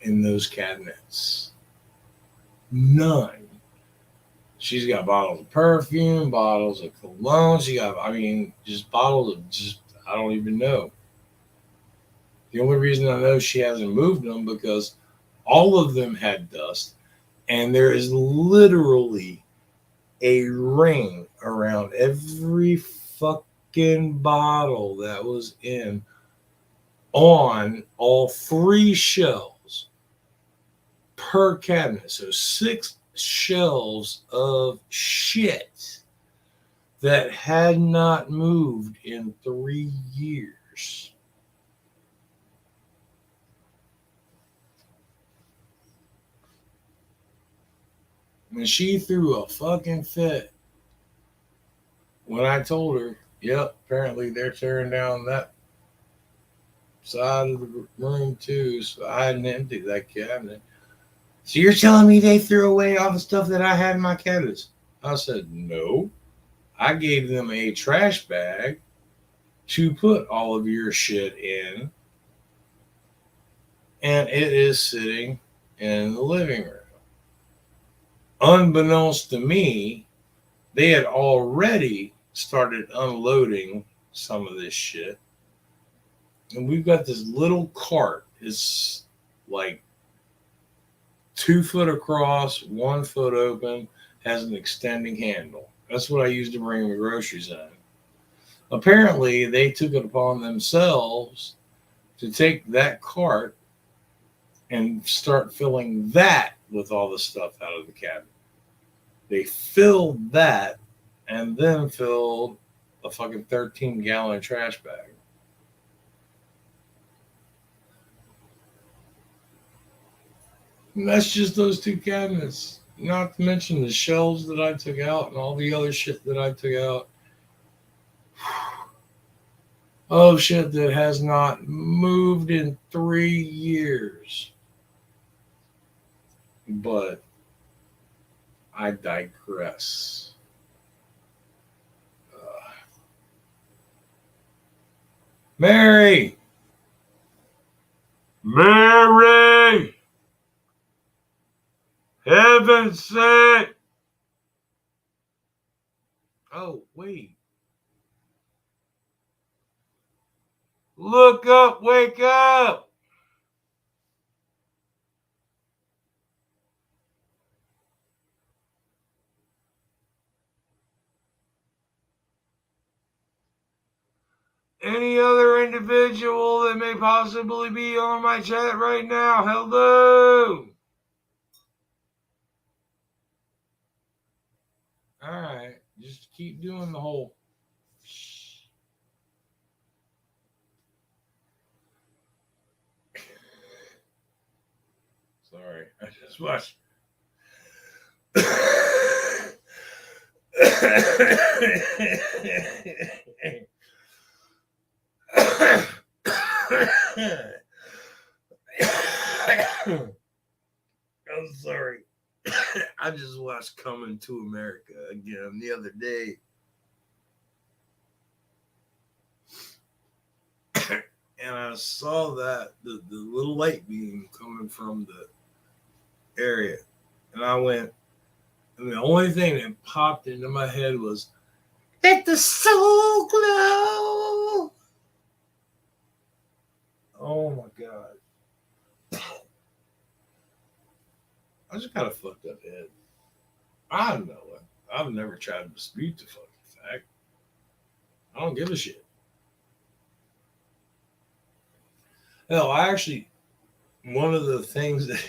in those cabinets. None. She's got bottles of perfume, bottles of cologne. Just bottles of I don't even know. The only reason I know she hasn't moved them because all of them had dust, and there is literally a ring around every fucking bottle that was in on all three shelves per cabinet. So 6 shelves of shit that had not moved in 3 years. And she threw a fucking fit when I told her, yep, apparently they're tearing down that side of the room too. So I hadn't emptied that cabinet. So you're telling me they threw away all the stuff that I had in my cabinets? I said, no. I gave them a trash bag to put all of your shit in, and it is sitting in the living room. Unbeknownst to me, they had already started unloading some of this shit. And we've got this little cart. It's like 2 foot across, 1 foot open, has an extending handle. That's what I used to bring the groceries in. Apparently, they took it upon themselves to take that cart and start filling that with all the stuff out of the cabinet. They filled that and then filled a fucking 13-gallon trash bag. And that's just those 2 cabinets. Not to mention the shelves that I took out and all the other shit that I took out. Oh, shit that has not moved in 3 years. But I digress. Mary! Mary! Heaven's sake! Oh, wait. Look up, wake up! Any other individual that may possibly be on my chat right now, hello! Alright, just keep doing the whole... Sorry, I just watched... I'm sorry. I just watched Coming to America again the other day. And I saw that the little light beam coming from the area. And I went, and the only thing that popped into my head was, let the soul glow. Oh my God. I just got a fucked up head. I know it. I've never tried to dispute the fucking fact. I don't give a shit. Hell, I actually, one of the things that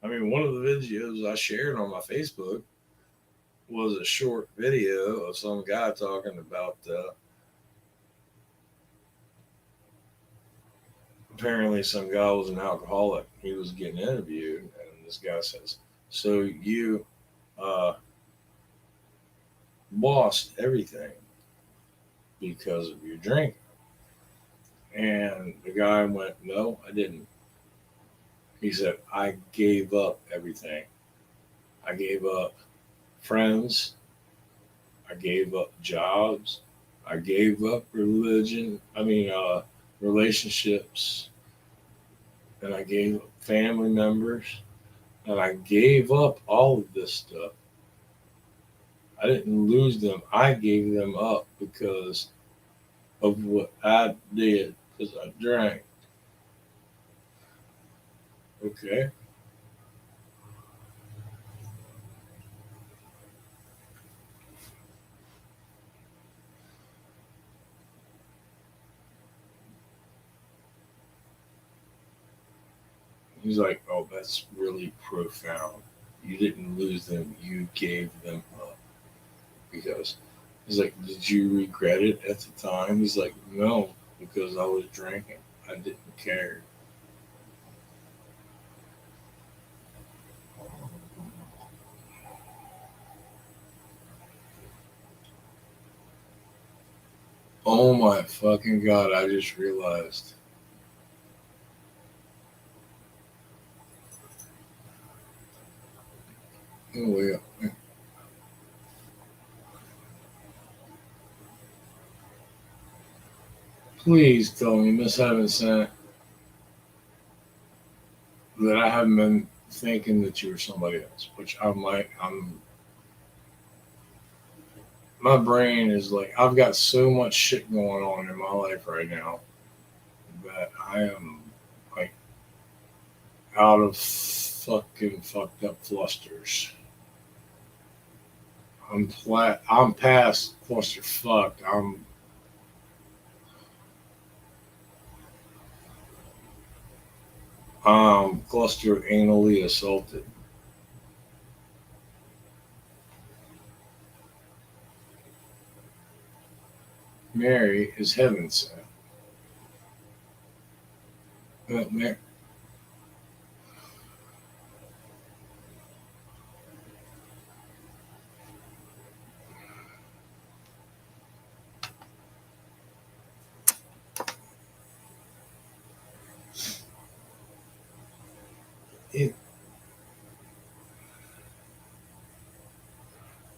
one of the videos I shared on my Facebook was a short video of some guy talking about apparently some guy was an alcoholic. He was getting interviewed, and this guy says, so you lost everything because of your drinking. And the guy went, no, I didn't. He said, I gave up everything. I gave up friends. I gave up jobs. I gave up relationships. And I gave up family members. And I gave up all of this stuff. I didn't lose them. I gave them up because of what I did, because I drank. Okay. He's like, oh, that's really profound. You didn't lose them. You gave them up. Because he's like, did you regret it at the time? He's like, no, because I was drinking. I didn't care. Oh my fucking God, I just realized. Oh, yeah. Please tell me, Miss Heaven sent, that I haven't been thinking that you were somebody else, which I'm like, my brain is like, I've got so much shit going on in my life right now that I am like out of fucking fucked up flusters. I'm past cluster fucked. I'm cluster anally assaulted. Mary is heaven sent. Mary, it,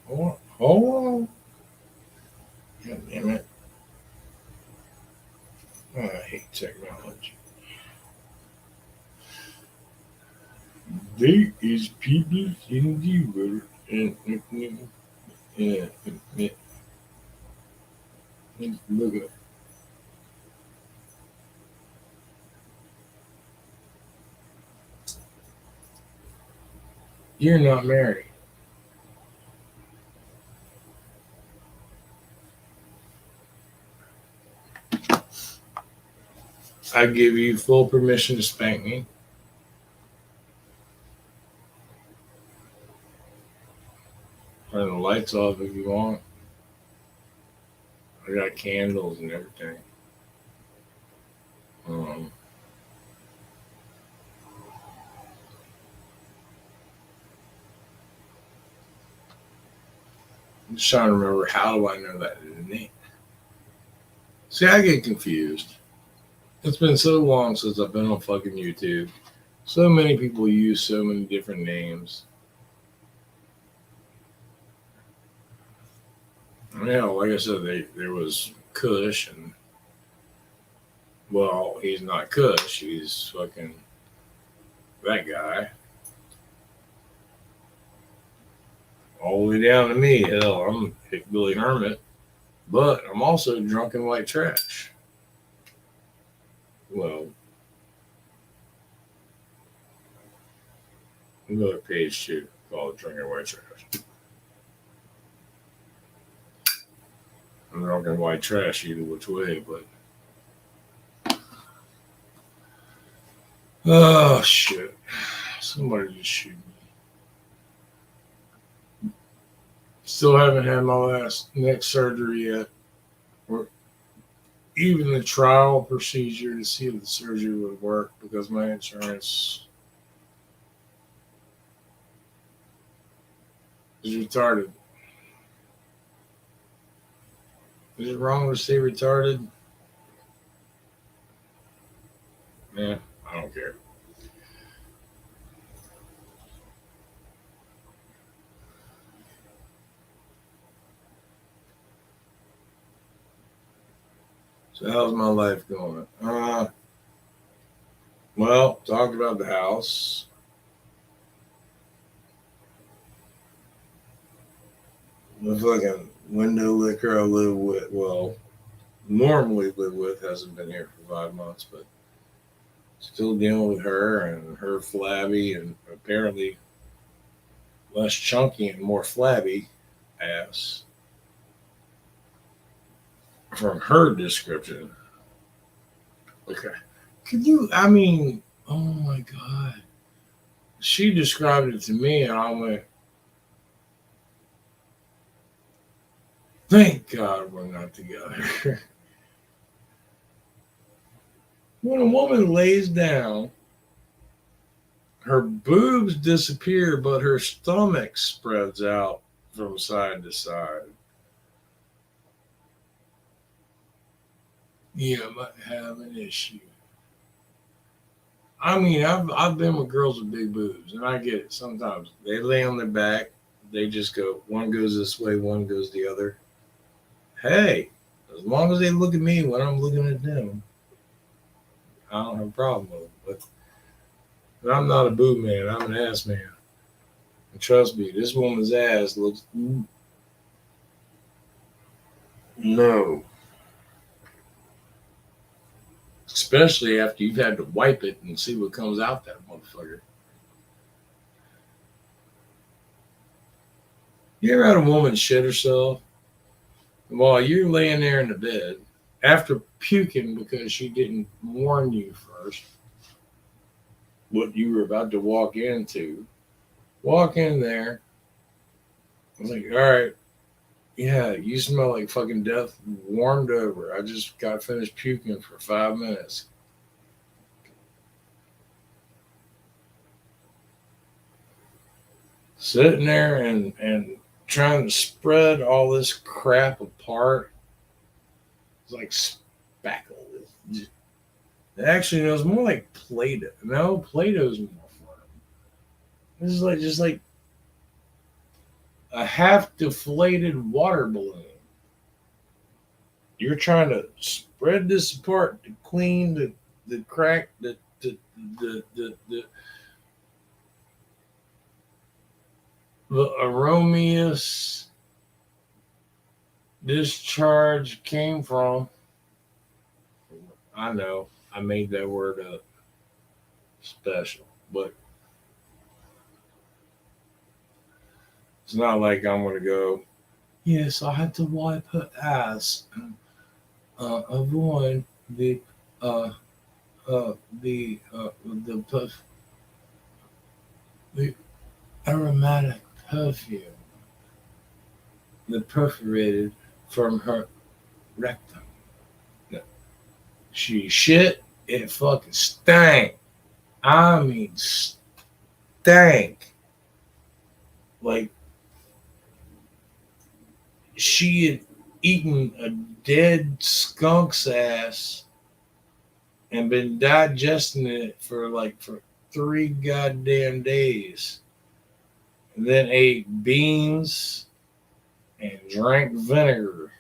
hold on. God damn it. I hate technology. There is people in the world. Yeah, look at. You're not married. I give you full permission to spank me. Turn the lights off if you want. I got candles and everything. Um, I'm just trying to remember, how do I know that name? See, I get confused. It's been so long since I've been on fucking YouTube. So many people use so many different names. Yeah, like I said, there was Kush, and well, he's not Kush. He's fucking that guy. All the way down to me. Hell, I'm Billy Hermit, but I'm also drunken white trash. Well, another page too called Drunken White Trash. I'm drunken white trash either which way, but oh shit! Somebody just shoot me. Still haven't had my last neck surgery yet, or even the trial procedure to see if the surgery would work because my insurance is retarded. Is it wrong to say retarded? Yeah, I don't care. So how's my life going? Well, talked about the house. The fucking window licker I live with, well, normally live with, hasn't been here for 5 months, but still dealing with her and her flabby and apparently less chunky and more flabby ass from her description. Okay. Can you, I mean, oh my God. She described it to me and I went, thank God we're not together. When a woman lays down, her boobs disappear, but her stomach spreads out from side to side. You might have an issue. I mean, I've been with girls with big boobs, and I get it. Sometimes they lay on their back, they just go. One goes this way, one goes the other. Hey, as long as they look at me when I'm looking at them, I don't have a problem with it. But I'm not a boob man. I'm an ass man. And trust me, this woman's ass looks No. Especially after you've had to wipe it and see what comes out that motherfucker. You ever had a woman shit herself while you're laying there in the bed after puking because she didn't warn you first what you were about to walk into? Walk in there. I was like, all right, yeah, you smell like fucking death warmed over. I just got finished puking for 5 minutes. Sitting there and trying to spread all this crap apart. It's like spackle. Actually, no, it's more like Play-Doh. No, Play-Doh's more fun. This is like just like a half deflated water balloon. You're trying to spread this apart to clean the crack the erroneous discharge came from. I know I made that word up special, but it's not like I'm going to go, yes, I had to wipe her ass and avoid uh, the the aromatic perfume that perforated from her rectum. No. She shit, it fucking stank. I mean, stank. Like she had eaten a dead skunk's ass and been digesting it for 3 goddamn days. And then ate beans and drank vinegar.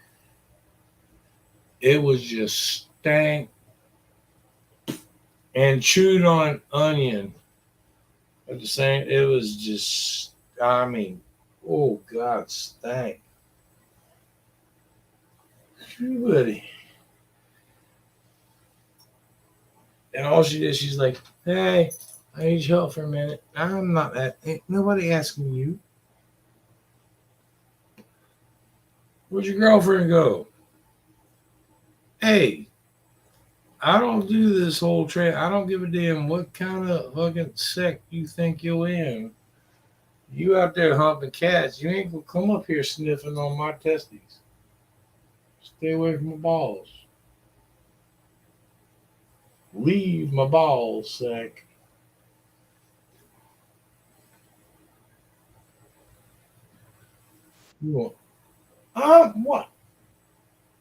It was just stank and chewed on onion. At the same, it was just, I mean, oh God, stank. Buddy. And all she did, she's like, hey, I need your help for a minute. I'm not that. Ain't nobody asking you. Where'd your girlfriend go? Hey, I don't do this whole trip. I don't give a damn what kind of fucking sect you think you're in. You out there humping cats. You ain't gonna come up here sniffing on my testes. Stay away from my balls. Leave my balls sack. You want? What?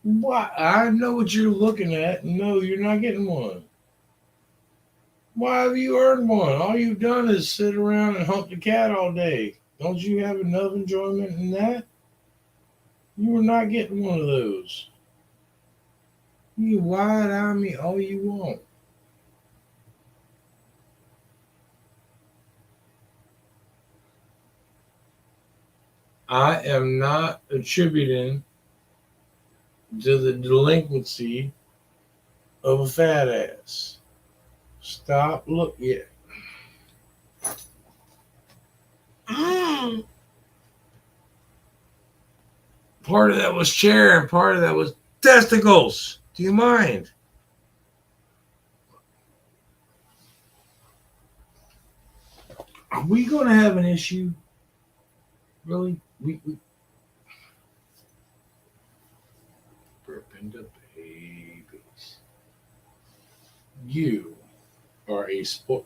What? I know what you're looking at. No, you're not getting one. Why have you earned one? All you've done is sit around and hump the cat all day. Don't you have enough enjoyment in that? You are not getting one of those. You wide eye me all you want. I am not attributing to the delinquency of a fat ass. Stop. Look. Yeah. Part of that was chair and part of that was testicles. Do you mind? Are we going to have an issue? Really? We burping the babies. You are a sport.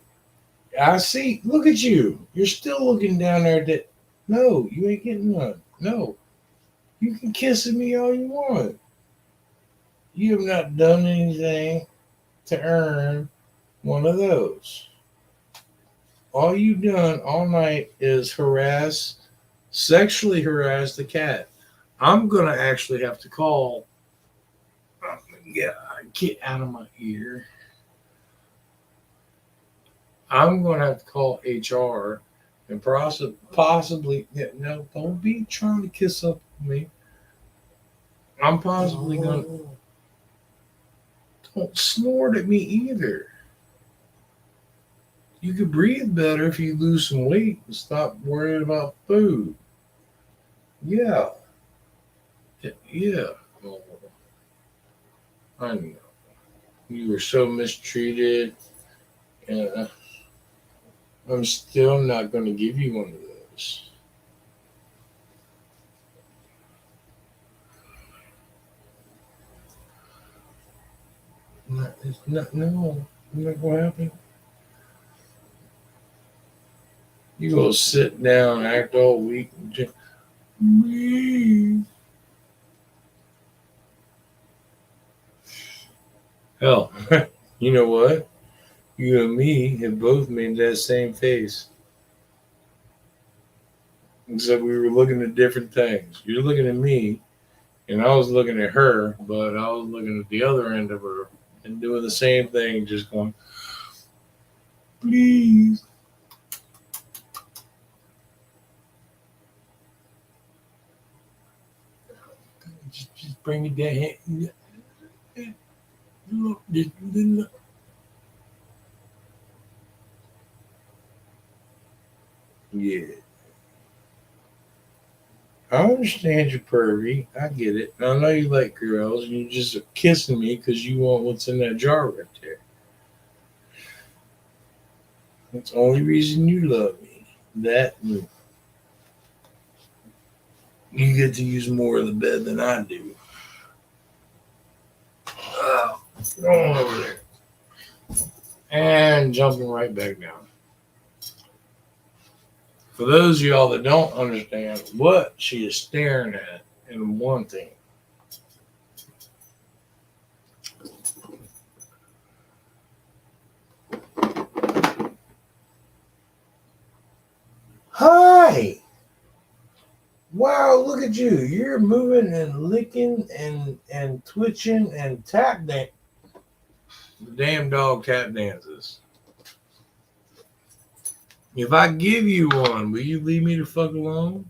I see. Look at you. You're still looking down there. That no, you ain't getting one. No, you can kiss me all you want. You have not done anything to earn one of those. All you've done all night is sexually harass the cat. I'm gonna actually have to call. Yeah, get out of my ear. I'm gonna have to call HR and possibly. Yeah, no, don't be trying to kiss up with me. I'm possibly gonna. Don't snort at me either. You could breathe better if you lose some weight and stop worrying about food. Yeah, yeah. Oh, I know. You were so mistreated, and I'm still not going to give you one of those. It's not, no, not going to happen. You go sit down, act all weak, and just breathe. Hell, you know what? You and me have both made that same face, except we were looking at different things. You're looking at me, and I was looking at her, but I was looking at the other end of her and doing the same thing, just going, please. Just bring it down. Yeah. I understand you're pervy. I get it. I know you like girls, and you're just kissing me because you want what's in that jar right there. That's the only reason you love me. That and you get to use more of the bed than I do. Oh, going over there. And jumping right back down. For those of y'all that don't understand what she is staring at and wanting, hi! Wow, look at you. You're moving and licking and twitching and tap dancing. The damn dog tap dances. If I give you one, will you leave me the fuck alone?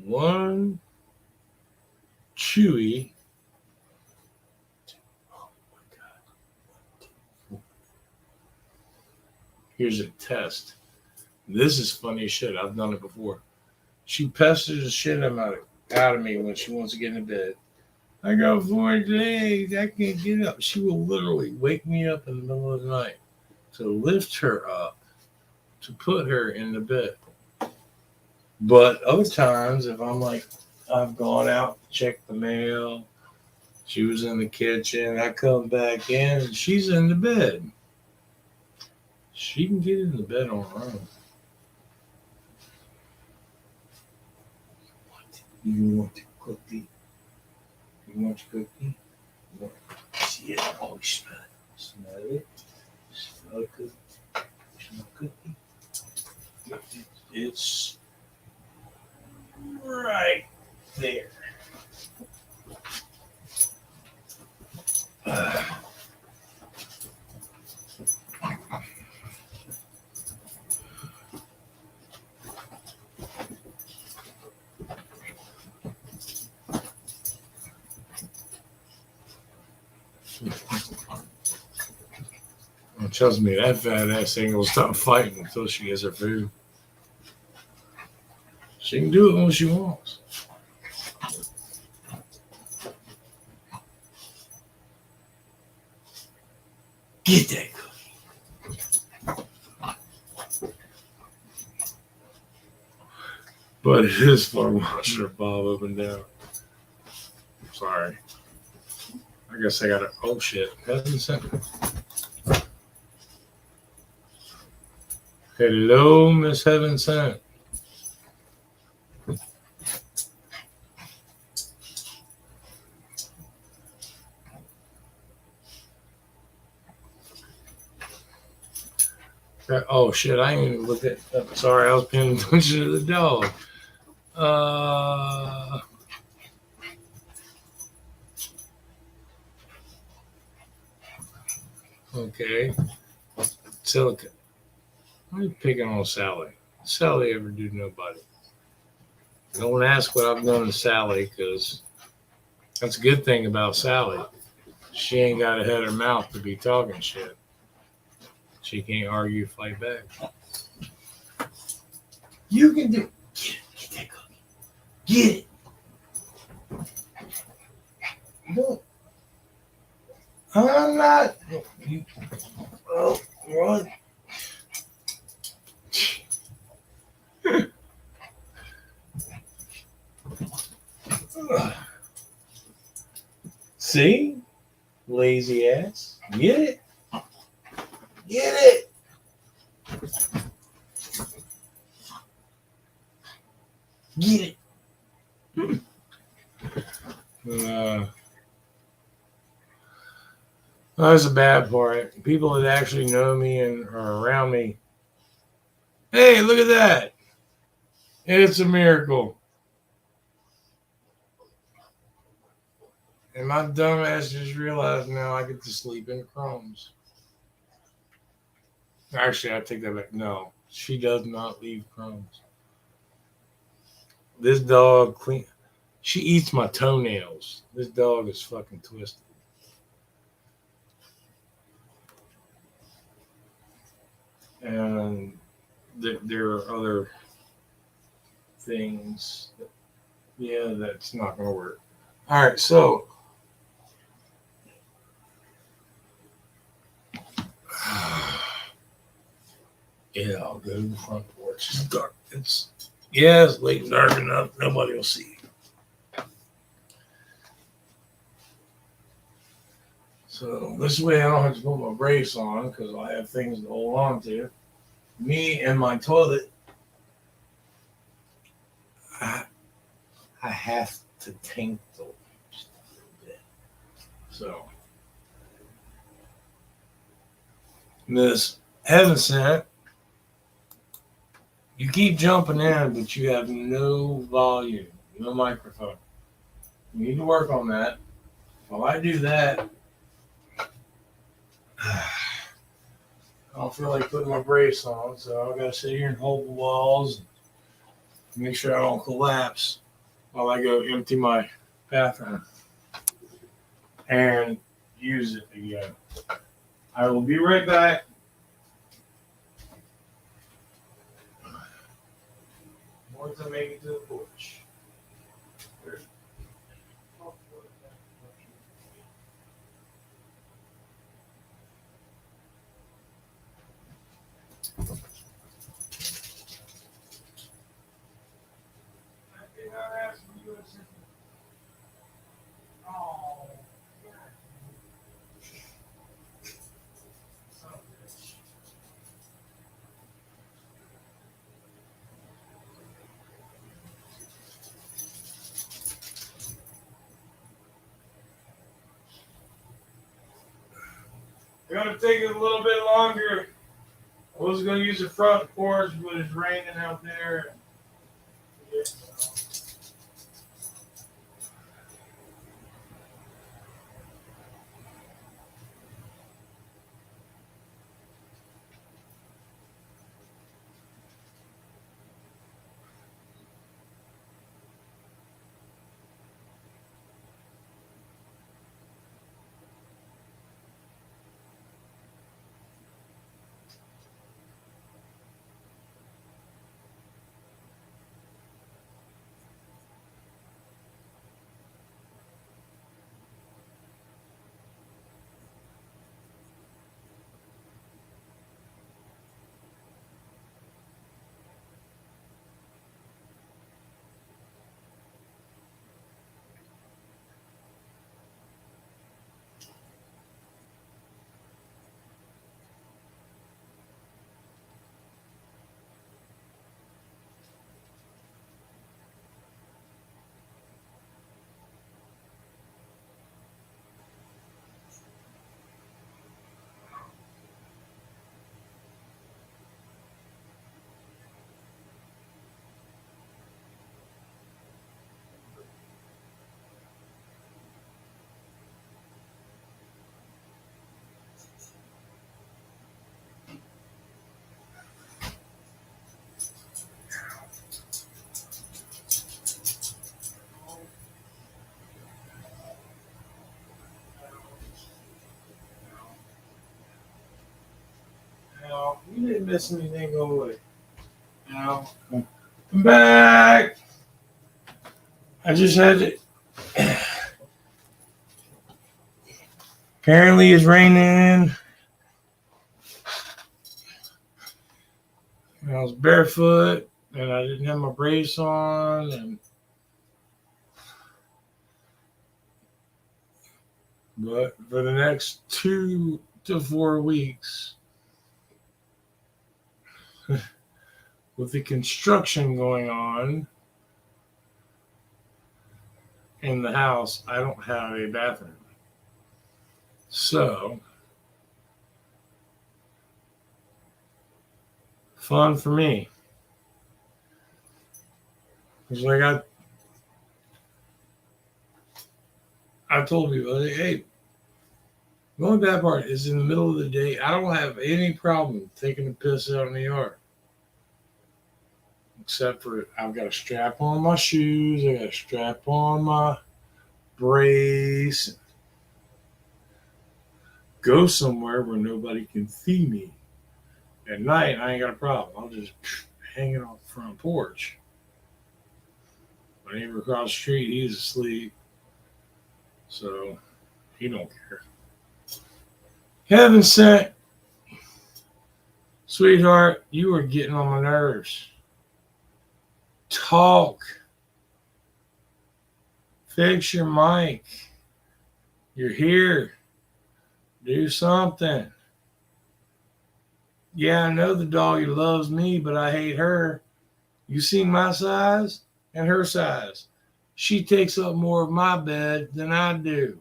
One, Chewy. Oh my god. Here's a test. This is funny as shit. I've done it before. She pesters the shit out of me when she wants to get in bed. I got 4 days. I can't get up. She will literally wake me up in the middle of the night to lift her up, to put her in the bed. But other times, if I'm like, I've gone out to check the mail, she was in the kitchen, I come back in, and she's in the bed. She can get in the bed on her own. You want to cookie? You want your cookie? You want to see it? Oh, smell it. Smell it. Smell the cookie. Smell the cookie. It's right there. Trust me, that fat ass ain't gonna stop fighting until she gets her food. She can do it when she wants. Get that cookie. But it is fun watching her bob up and down. Sorry. I guess I gotta. Oh shit. Hasn't sent me. Hello, Miss Heaven Sent. Oh shit! I ain't even looked at. Sorry, I was paying attention to the dog. Okay. Silica. Why are you picking on Sally? Sally ever do nobody? Don't ask what I've done to Sally because That's a good thing about Sally. She ain't got a head her mouth to be talking shit. She can't argue, fight back. You can do. Get that cookie. Get it. Don't. I'm not. You, oh, what? See? Lazy ass. Get it? Get it? Get it? That's a bad part. People that actually know me and are around me. Hey, look at that. It's a miracle. And my dumb ass just realized now I get to sleep in crumbs. Actually, I take that back. No, she does not leave crumbs. This dog clean. She eats my toenails. This dog is fucking twisted. And there are other things. Yeah, that's not going to work. All right, so. Yeah, I'll go to the front porch. It's dark. It's late and dark enough. Nobody will see. So this way I don't have to put my brace on because I have things to hold on to. Me and my toilet, I have to tank the just a little bit. So Miss Heaven Sent, you keep jumping in, but you have no volume, no microphone. You need to work on that. While I do that, I don't feel like putting my brace on, so I gotta sit here and hold the walls and make sure I don't collapse while I go empty my bathroom and use it again. I will be right back. Once I make it to the porch. Gonna take it a little bit longer. I was gonna use the front porch, but it's raining out there. Yeah. You didn't miss anything. Go away. Now, come back. I just had to. Apparently, it's raining. And I was barefoot, and I didn't have my brace on, but for the next 2 to 4 weeks, with the construction going on in the house, I don't have a bathroom. So, fun for me. It's like I told people, hey, going to that part is in the middle of the day. I don't have any problem taking a piss out in the yard. Except for I've got to strap on my shoes, I got to strap on my brace, go somewhere where nobody can see me. At night, I ain't got a problem. I'll just hang it off the front porch. My neighbor across the street, he's asleep, so he don't care. Heaven sent, sweetheart, you are getting on my nerves. Talk. Fix your mic. You're here. Do something. Yeah, I know the doggy loves me, but I hate her. You see my size and her size. She takes up more of my bed than I do.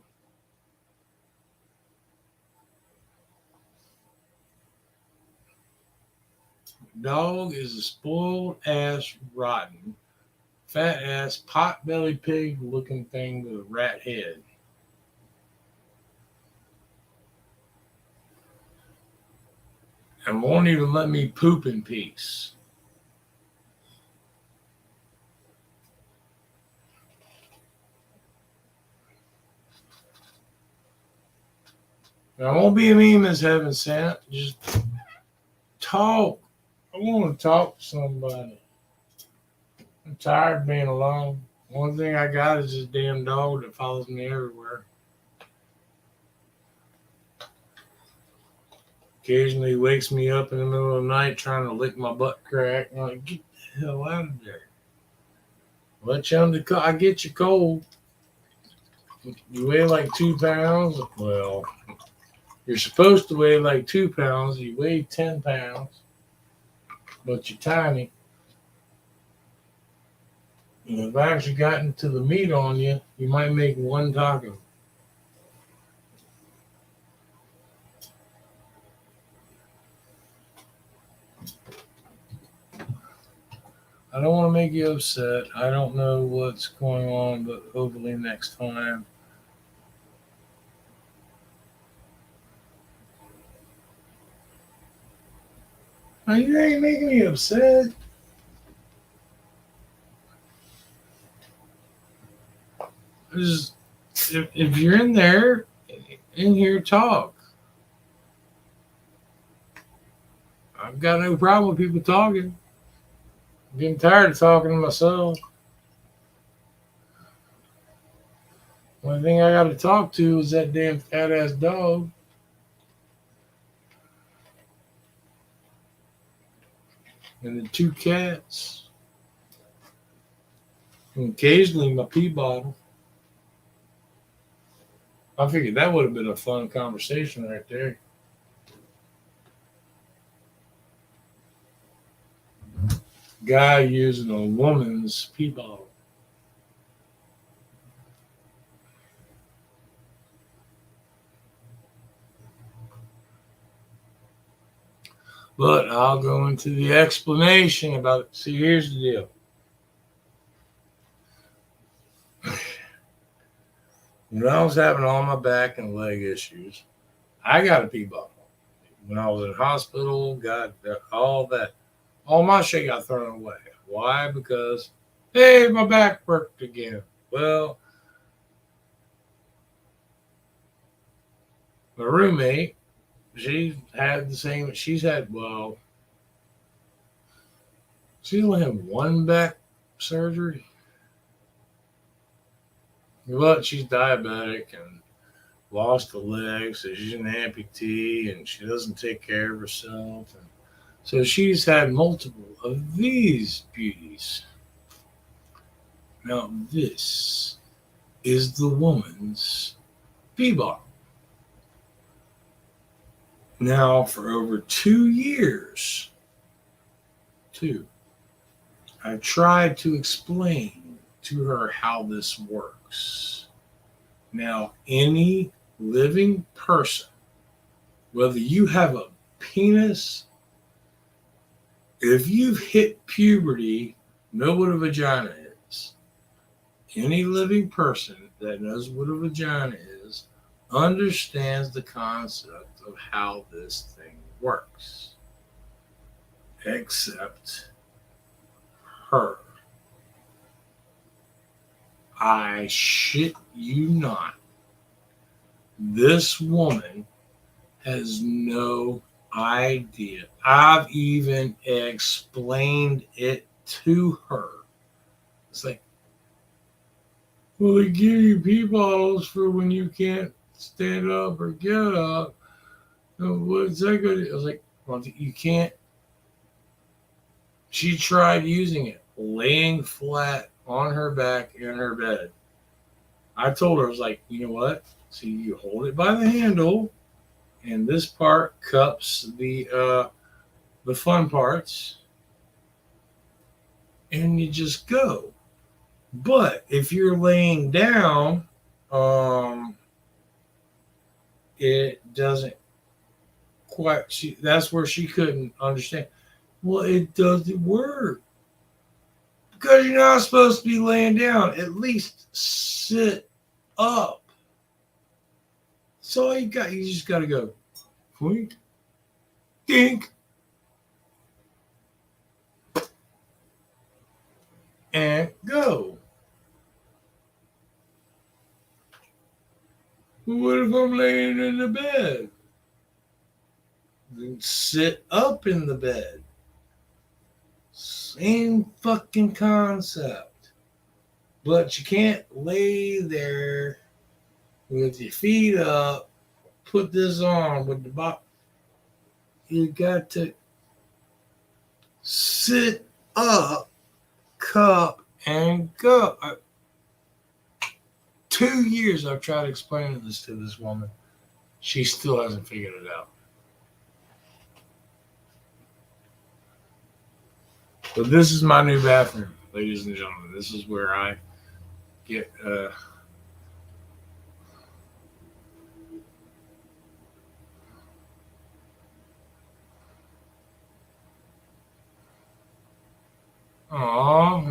Dog is a spoiled ass, rotten, fat ass, pot belly pig looking thing with a rat head. And won't even let me poop in peace. And I won't be a meme as heaven sent. Just talk. I want to talk to somebody. I'm tired of being alone. One thing I got is this damn dog that follows me everywhere. Occasionally wakes me up in the middle of the night trying to lick my butt crack. I'm like, get the hell out of there. Let you under the I get you cold. You weigh like 2 pounds. Well, you're supposed to weigh like 2 pounds. You weigh 10 pounds. But you're tiny. And if I actually gotten to the meat on you, you might make one taco. I don't want to make you upset. I don't know what's going on, but hopefully next time. Now, you ain't making me upset. Just, if you're in there, in here, talk. I've got no problem with people talking. I'm getting tired of talking to myself. One thing I got to talk to is that damn fat ass dog. And the 2 cats. And occasionally my pee bottle. I figured that would have been a fun conversation right there. Guy using a woman's pee bottle. But I'll go into the explanation about it. See, here's the deal. When I was having all my back and leg issues, I got a pee bottle. When I was in hospital, got all that. All my shit got thrown away. Why? Because, hey, my back worked again. Well, my roommate, she's had, She only had one back surgery, but she's diabetic and lost a leg, so she's an amputee and she doesn't take care of herself. And so she's had multiple of these beauties. Now, this is the woman's pee bottle. Now, for over 2 years, I tried to explain to her how this works. Now, any living person, whether you have a penis, if you've hit puberty, know what a vagina is. Any living person that knows what a vagina is understands the concept of how this thing works. Except her. I shit you not. This woman has no idea. I've even explained it to her. It's like, well, they give you pee bottles for when you can't stand up or get up. What's that good? I was like, well, you can't. She tried using it, laying flat on her back in her bed. I told her, I was like, you know what? So you hold it by the handle, and this part cups the fun parts, and you just go. But if you're laying down, it doesn't quite. That's where she couldn't understand. Well, it doesn't work because you're not supposed to be laying down. At least sit up. So you just got to go. Wink, dink, and go. What if I'm laying in the bed? Then sit up in the bed. Same fucking concept. But you can't lay there with your feet up, put this on with the bottom. You got to sit up, cup, and go. 2 years I've tried explaining this to this woman. She still hasn't figured it out. But this is my new bathroom, ladies and gentlemen. This is where I get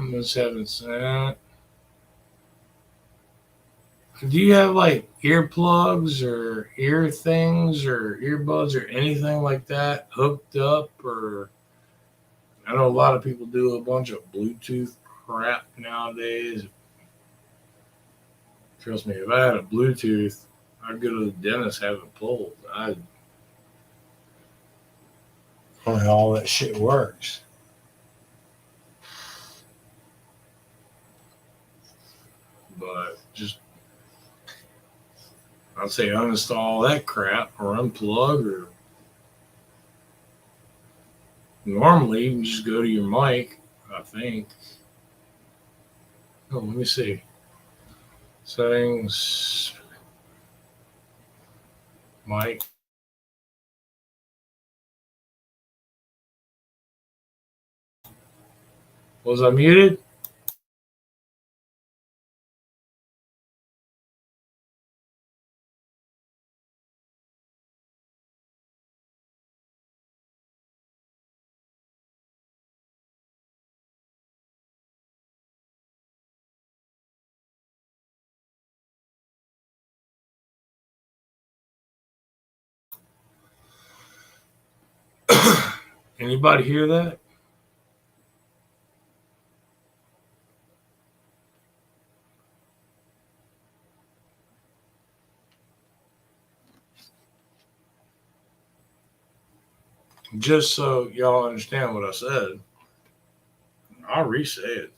Miss Heaven. Do you have like earplugs or ear things or earbuds or anything like that hooked up? Or I know a lot of people do a bunch of Bluetooth crap nowadays. Trust me, if I had a Bluetooth, I'd go to the dentist have it pulled. I don't know how all that shit works. But just, I'd say uninstall that crap or unplug, or normally you can just go to your mic, I think. Oh, let me see. Settings, mic. Was I muted? Anybody hear that? Just so y'all understand what I said, I'll re-say it.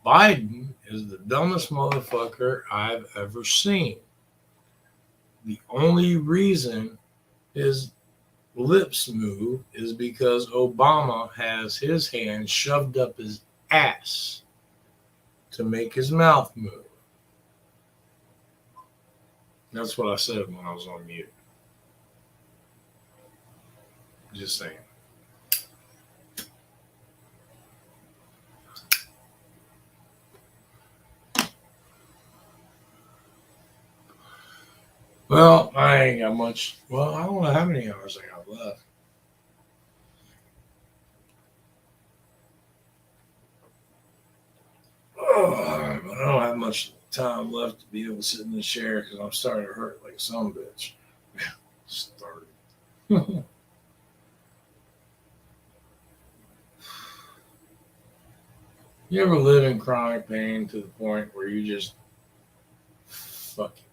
Biden is the dumbest motherfucker I've ever seen. The only reason his lips move is because Obama has his hand shoved up his ass to make his mouth move. That's what I said when I was on mute. Just saying. Well, I ain't got much. Well, I don't know how many hours I got left. I don't have much time left to be able to sit in the chair because I'm starting to hurt like some bitch. Started. You ever live in chronic pain to the point where you just fuck it?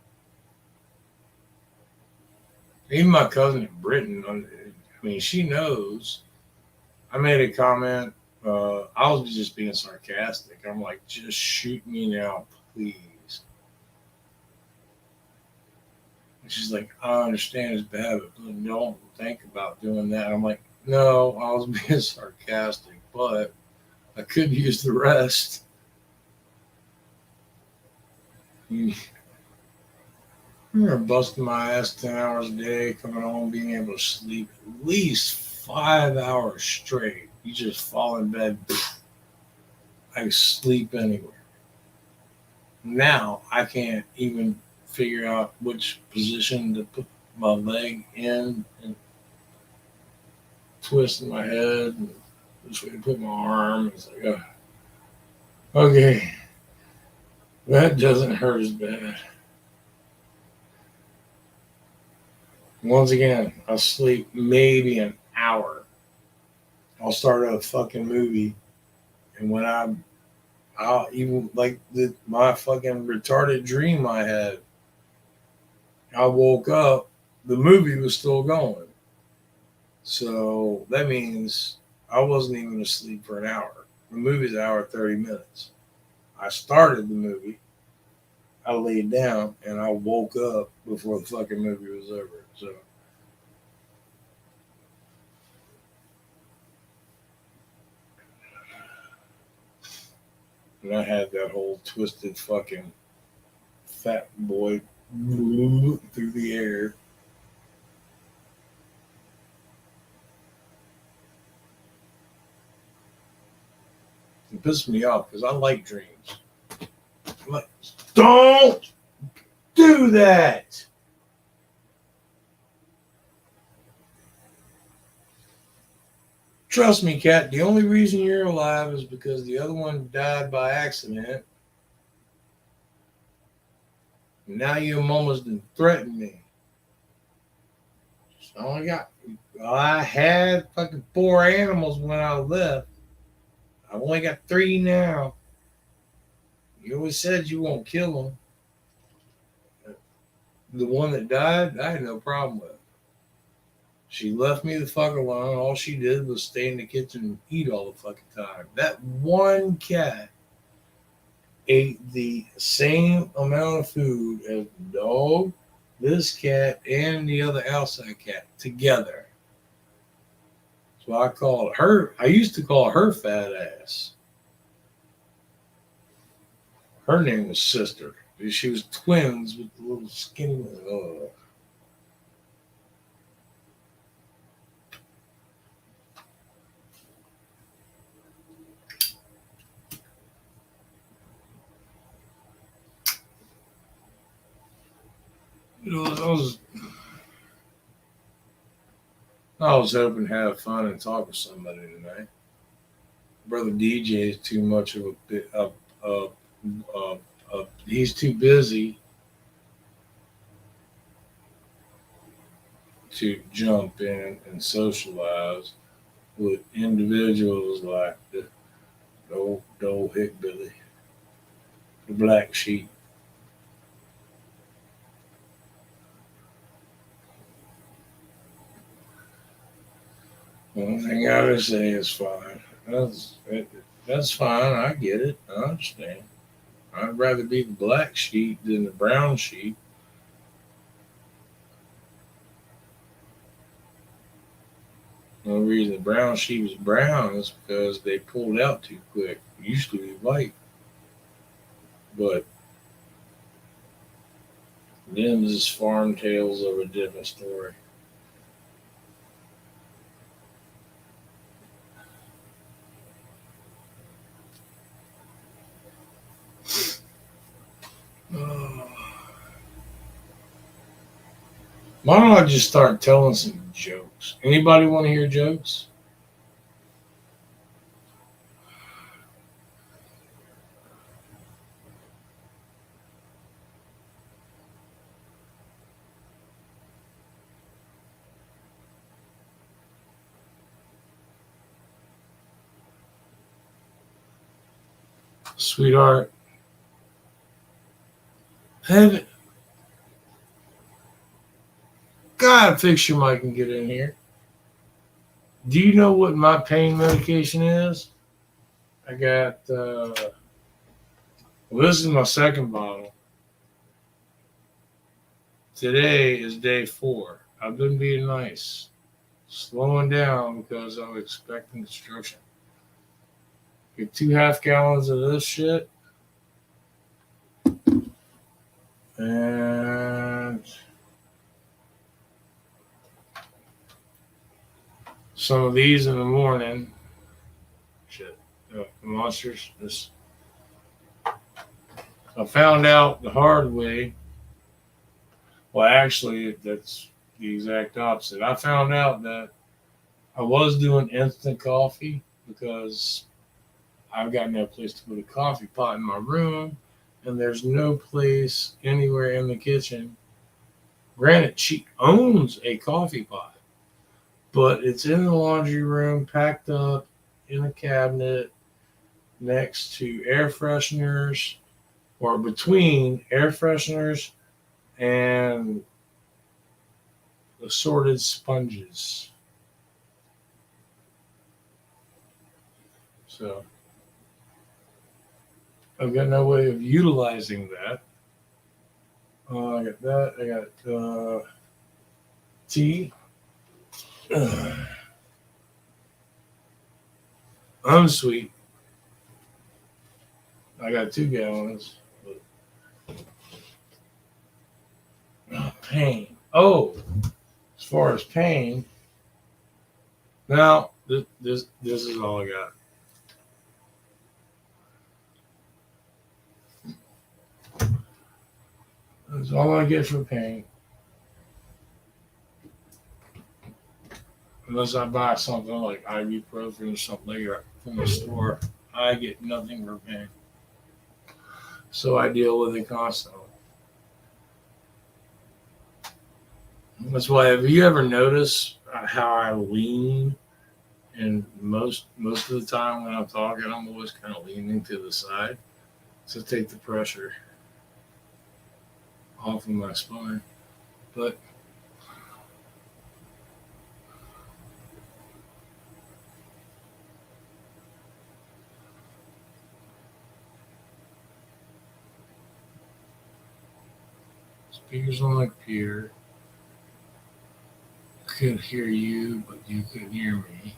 Even my cousin in Britain, I mean, she knows. I made a comment. I was just being sarcastic. I'm like, just shoot me now, please. And she's like, I understand it's bad, but don't think about doing that. I'm like, no, I was being sarcastic, but I could use the rest. You're busting my ass 10 hours a day, coming home, being able to sleep at least 5 hours straight. You just fall in bed. I sleep anywhere. Now I can't even figure out which position to put my leg in and twisting my head and which way to put my arm. It's like, okay, that doesn't hurt as bad. Once again, I'll sleep maybe an hour. I'll start a fucking movie, and when I'll even like my fucking retarded dream I had. I woke up, the movie was still going. So that means I wasn't even asleep for an hour. The movie's an hour 30 minutes. I started the movie, I laid down, and I woke up before the fucking movie was over. So and I had that whole twisted fucking fat boy through the air. It pisses me off because I like dreams. I'm like, don't do that. Trust me, Kat, the only reason you're alive is because the other one died by accident. Now your mama's done threatened me. So I had fucking 4 animals when I left. I've only got 3 now. You always said you won't kill them. The one that died, I had no problem with. She left me the fuck alone. All she did was stay in the kitchen and eat all the fucking time. That one cat ate the same amount of food as the dog, this cat, and the other outside cat together. So I called her, I used to call her fat ass. Her name was Sister. She was twins with the little skinny one. I was hoping to have fun and talk with somebody tonight. Brother DJ is too much of he's too busy to jump in and socialize with individuals like the old Hickbilly, the black sheep. One thing I would say is fine. That's fine. I get it. I understand. I'd rather be the black sheep than the brown sheep. The only reason the brown sheep is brown is because they pulled out too quick. It used to be white, but them is farm tales of a different story. Why don't I just start telling some jokes? Anybody want to hear jokes? Sweetheart, have God fix your mic and get in here. Do you know what my pain medication is? I got, well, this is my second bottle. Today is day 4. I've been being nice, slowing down because I'm expecting destruction. Get 2 half gallons of this shit, and some of these in the morning. Shit, monsters. This I found out the hard way. Well, actually, that's the exact opposite. I found out that I was doing instant coffee because I've got no place to put a coffee pot in my room, and there's no place anywhere in the kitchen. Granted, she owns a coffee pot, but it's in the laundry room, packed up in a cabinet next to air fresheners, or between air fresheners and assorted sponges. So I've got no way of utilizing that. I got that. I got tea. Unsweet. I got 2 gallons. Pain. Oh, as far as pain, now this is all I got. That's all I get for pain. Unless I buy something like ibuprofen or something like that from the store, I get nothing for pain. So I deal with it constantly. That's why, have you ever noticed how I lean? And most of the time when I'm talking, I'm always kind of leaning to the side to take the pressure off of my spine. But speakers on my computer could hear you, but you couldn't hear me.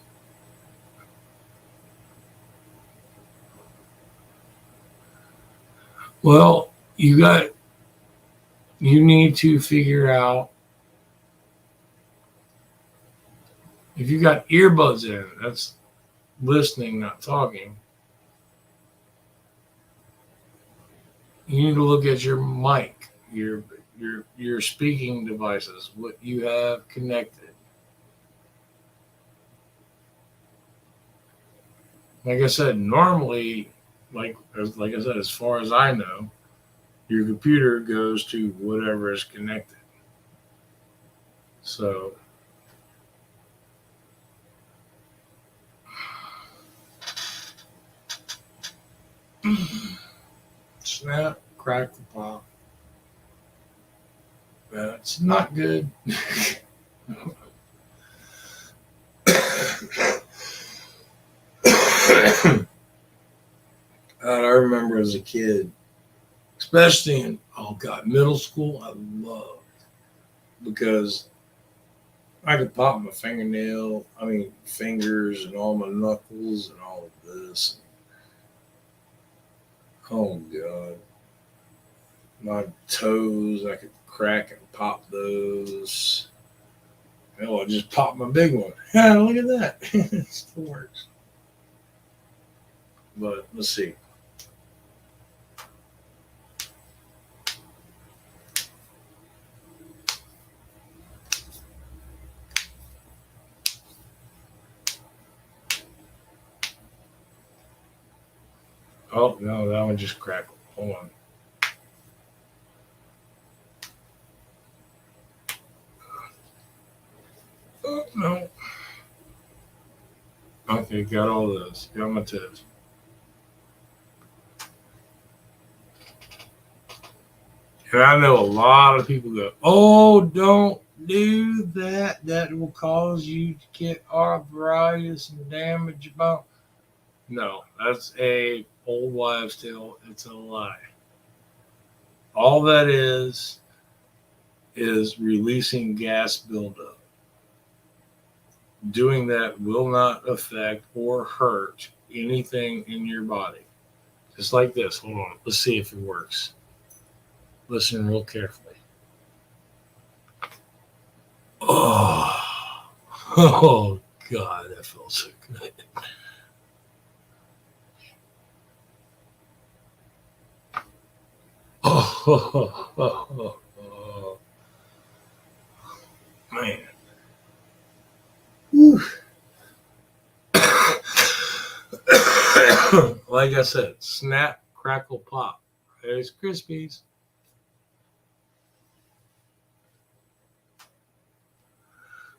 Well, you need to figure out if you got earbuds in, that's listening, not talking. You need to look at your mic, your speaking devices, what you have connected. Like I said, normally, like I said, as far as I know, your computer goes to whatever is connected. So snap, crack the pop. That's not good. I remember as a kid, especially in middle school, I loved because I could pop my fingers and all my knuckles and all of this. Oh God, my toes, I could crack and pop those. Hell, I just popped my big one. Yeah, look at that. It still works. But let's see. Oh no, that one just crackled. Hold on. Oh no. Okay, got all those. Got my toes. And I know a lot of people go, "Oh, don't do that. That will cause you to get arthritis and damage your bone." No, that's a old wives' tale. It's a lie. All that is releasing gas buildup. Doing that will not affect or hurt anything in your body. Just like this. Hold on. Let's see if it works. Listen real carefully. Oh, oh God, that felt so good. Oh, man. Like I said, snap, crackle, pop. There's Krispies.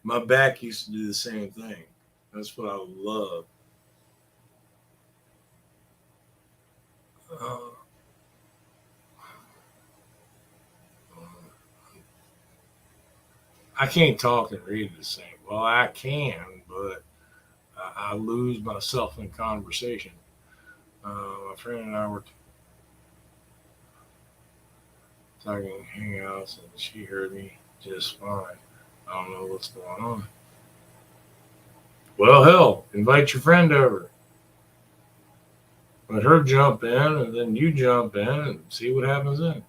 My back used to do the same thing. That's what I love. Uh, I can't talk and read the same. Well, I can, but I lose myself in conversation. My friend and I were talking hangouts, and she heard me just fine. I don't know what's going on. Well, hell, invite your friend over. Let her jump in, and then you jump in and see what happens then.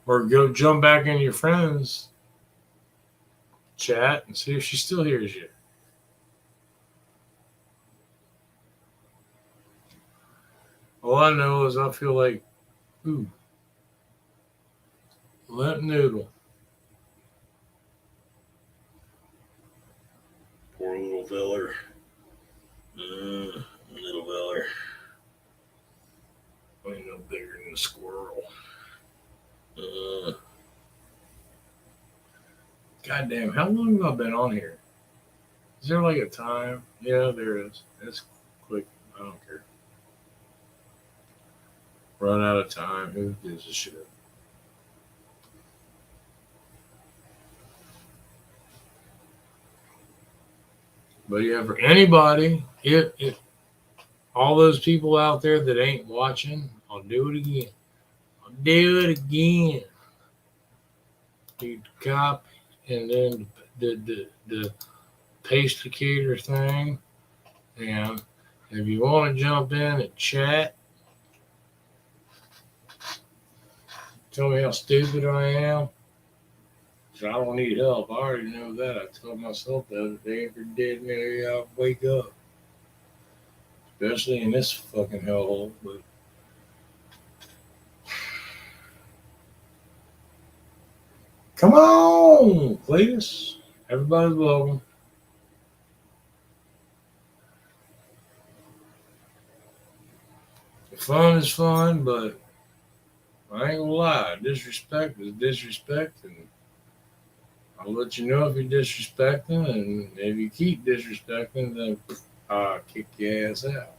Or go jump back in your friend's chat and see if she still hears you. All I know is I feel like, ooh, limp noodle. Poor little feller. Little feller. Ain't no bigger than a squirrel. Goddamn, how long have I been on here? Is there like a time? Yeah, there is. It's quick. I don't care. Run out of time. Who gives a shit? But yeah, for anybody, if all those people out there that ain't watching, I'll do it again. I'll do it again. You copy and then the pasticator thing. And if you want to jump in and chat, tell me how stupid I am. So I don't need help. I already know that. I told myself the other day, every day I'll wake up. Especially in this fucking hellhole. But come on, Cletus. Everybody's welcome. Fun is fun, but I ain't gonna lie. Disrespect is disrespect, and I'll let you know if you're disrespecting, and if you keep disrespecting, then I'll kick your ass out.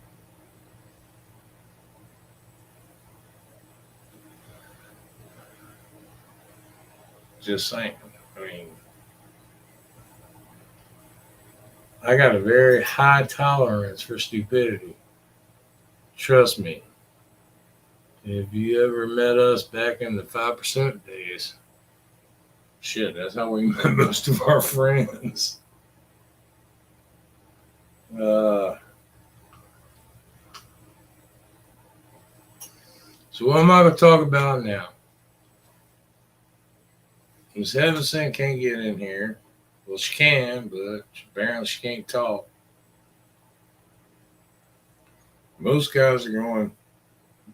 Just saying. I mean, I got a very high tolerance for stupidity. Trust me. If you ever met us back in the 5% days, shit, that's how we met most of our friends. So what am I going to talk about now? Miss Evanston can't get in here. Well, she can, but apparently she can't talk. Most guys are going,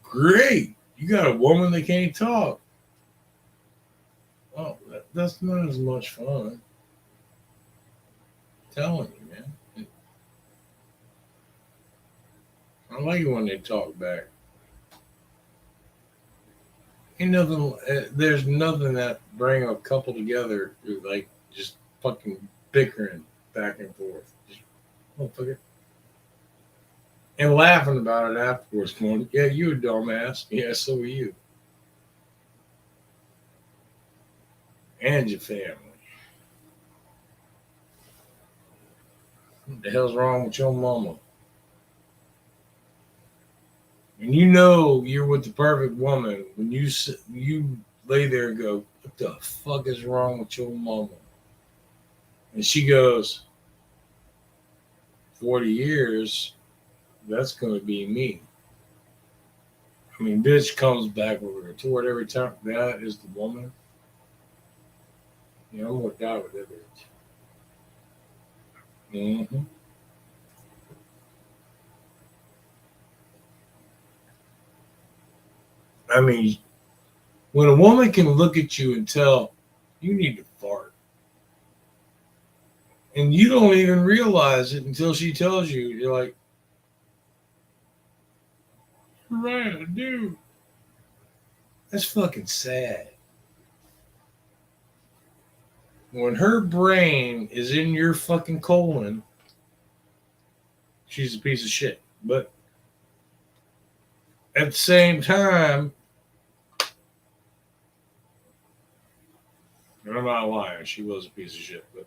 great, you got a woman that can't talk. Oh, that's not as much fun. I'm telling you, man. I like it when they talk back. Ain't nothing. There's nothing that bring a couple together like just fucking bickering back and forth. Just, motherfucker. And laughing about it afterwards. Going, yeah, you a dumbass. Yeah, so are you. And your family. What the hell's wrong with your mama? And you know you're with the perfect woman when you lay there and go, what the fuck is wrong with your mama? And she goes, 40 years, that's going to be me. I mean, bitch comes back with a retort every time. That is the woman. Yeah, I'm going to die with that bitch. Mm-hmm. I mean, when a woman can look at you and tell you need to fart, and you don't even realize it until she tells you, you're like, you're right, I do. That's fucking sad. When her brain is in your fucking colon, she's a piece of shit. But at the same time, and I'm not lying, she was a piece of shit, but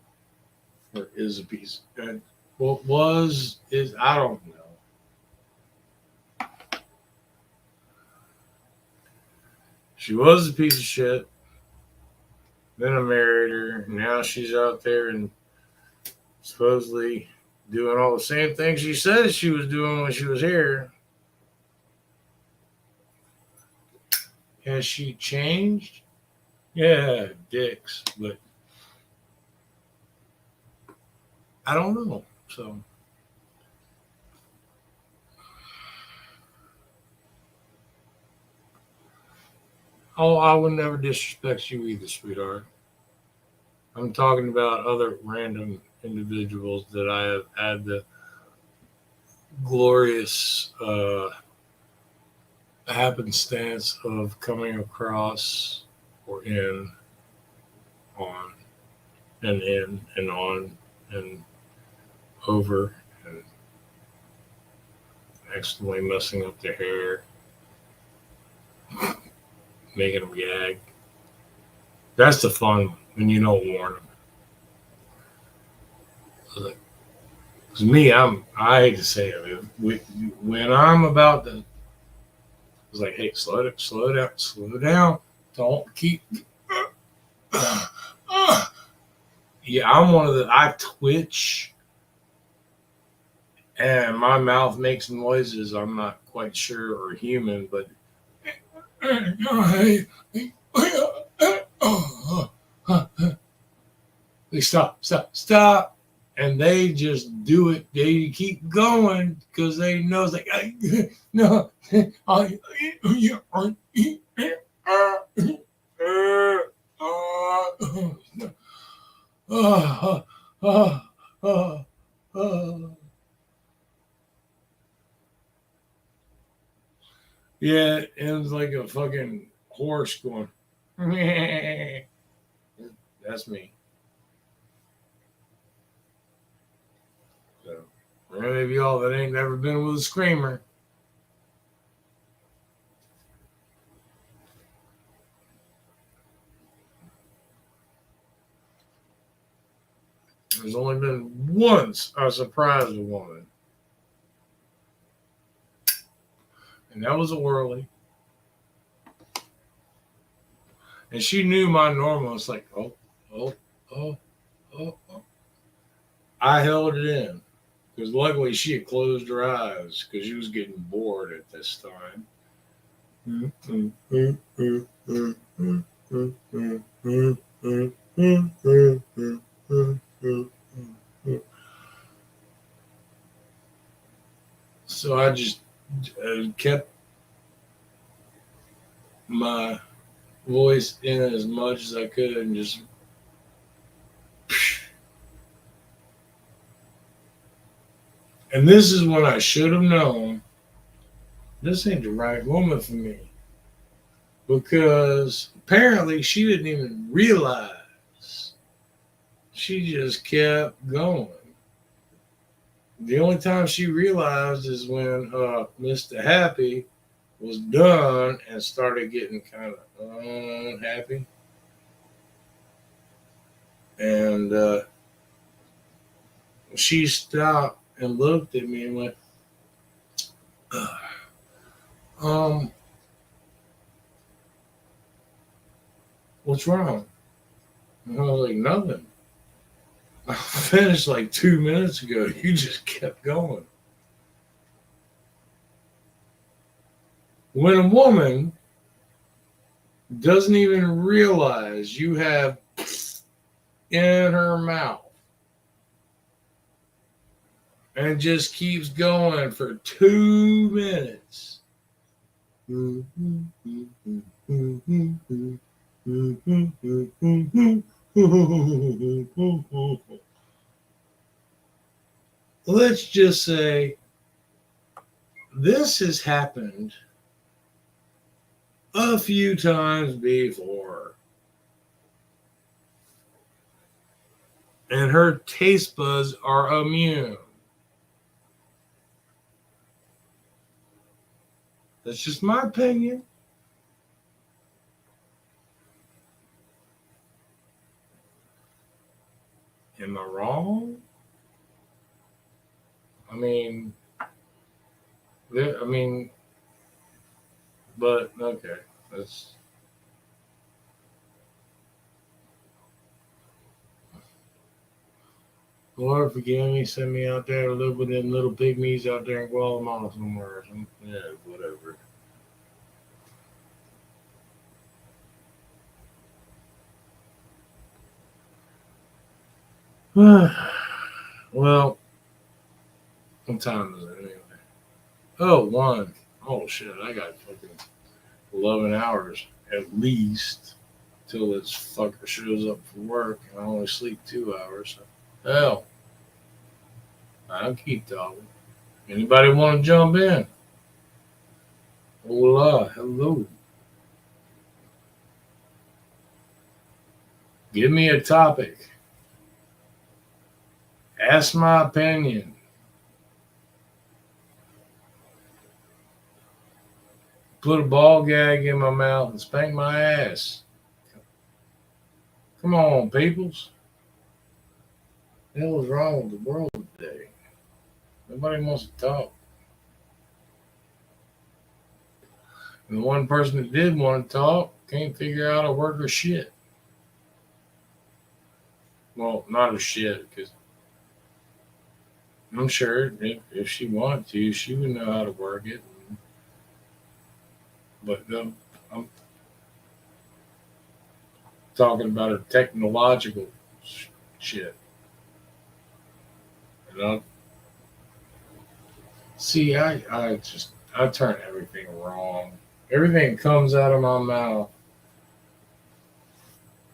or is a piece. And what was is I don't know. She was a piece of shit. Then I married her. Now she's out there and supposedly doing all the same things she said she was doing when she was here. Has she changed? Yeah, dicks, but I don't know. So, oh, I would never disrespect you either, sweetheart. I'm talking about other random individuals that I have had the glorious happenstance of coming across or on, and in, and on, and over, and accidentally messing up their hair, making them gag. That's the fun when you don't warn them. Because me, I hate to say it, when I'm about to, it's like, hey, slow down, don't keep. Yeah, I'm one of the. I twitch, and my mouth makes noises. I'm not quite sure are human, but they stop, and they just do it. They keep going because they know it's like, no, yeah, it ends like a fucking horse going. That's me. So, for any of y'all that ain't never been with a screamer, There's only been once I surprised a woman. And that was a whirly. And she knew my normal. It's like, oh, oh, oh, oh, oh. I held it in. Because luckily she had closed her eyes because she was getting bored at this time. So I just kept my voice in as much as I could and just. And this is when I should have known this ain't the right woman for me. Because apparently she didn't even realize. She just kept going. The only time she realized is when Mr. Happy was done and started getting kind of unhappy. And she stopped and looked at me and went, what's wrong? And I was like, nothing. I finished like 2 minutes ago. You just kept going. When a woman doesn't even realize you have in her mouth and just keeps going for 2 minutes. Let's just say this has happened a few times before. And her taste buds are immune. That's just my opinion. Am I wrong? I mean, but okay. That's. Lord forgive me, send me out there to live with them little pygmies out there in Guatemala somewhere. Yeah, whatever. Well, what time is it anyway? Oh, 1. Oh, shit. I got fucking 11 hours at least till this fucker shows up for work. And I only sleep 2 hours. So. Hell, I'll keep talking. Anybody want to jump in? Hola, hello. Give me a topic. Ask my opinion. Put a ball gag in my mouth and spank my ass. Come on, peoples. What the hell is wrong with the world today? Nobody wants to talk. And the one person that did want to talk can't figure out how to work her shit. Well, not her shit, because I'm sure if she wanted to, she would know how to work it. But I'm talking about her technological shit. You know? See, I turn everything wrong. Everything comes out of my mouth.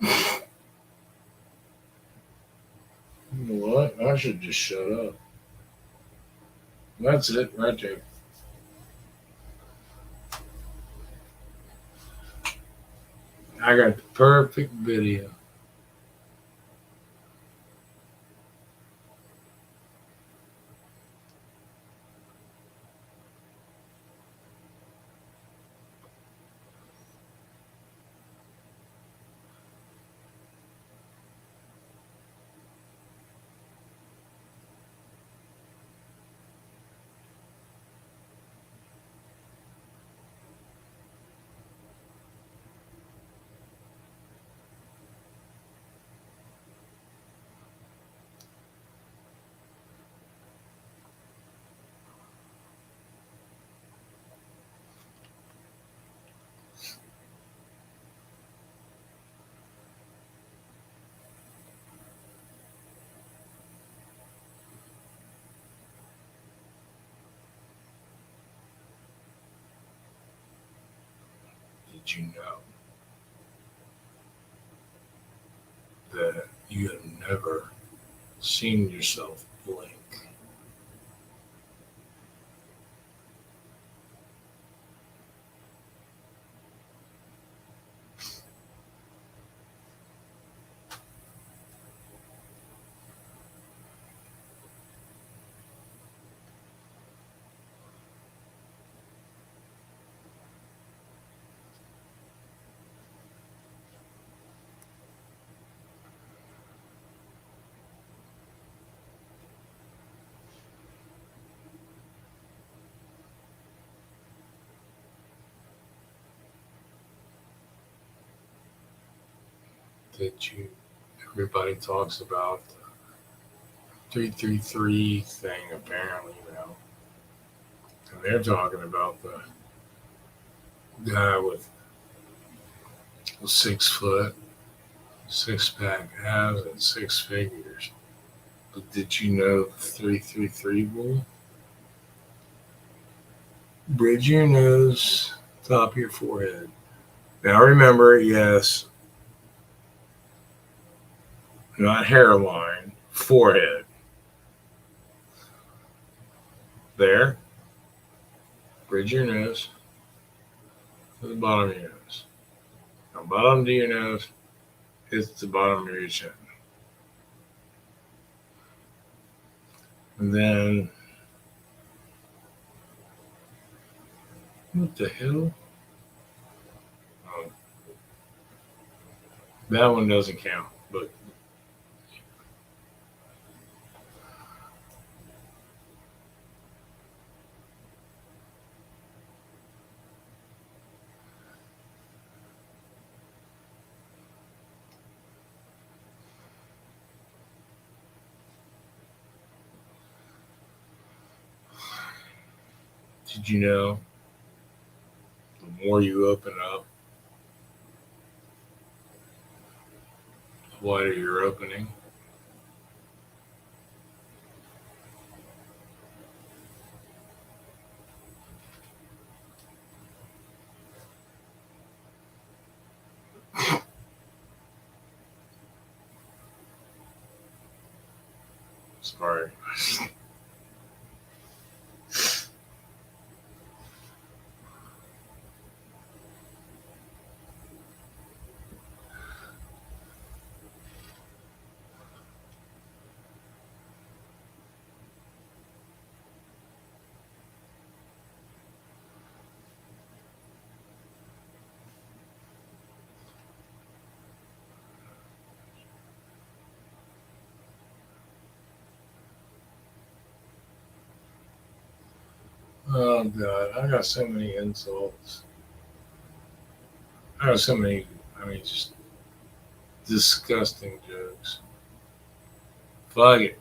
You know what? I should just shut up. That's it right there. I got the perfect video. did you know that you have never seen yourself blink? That you, everybody talks about the 333 thing apparently now. And they're talking about the guy with a 6 foot, 6 pack abs, and 6 figures. But did you know the 333 rule? Bridge your nose, top of your forehead. Now remember, yes, not hairline, forehead. There. Bridge your nose to the bottom of your nose. Now, bottom of your nose is the bottom of your chin. And then, what the hell? Oh, that one doesn't count, but did you know the more you open up, the wider your opening? Sorry. Oh, God. I got so many insults. I got so many, just disgusting jokes. Fuck it.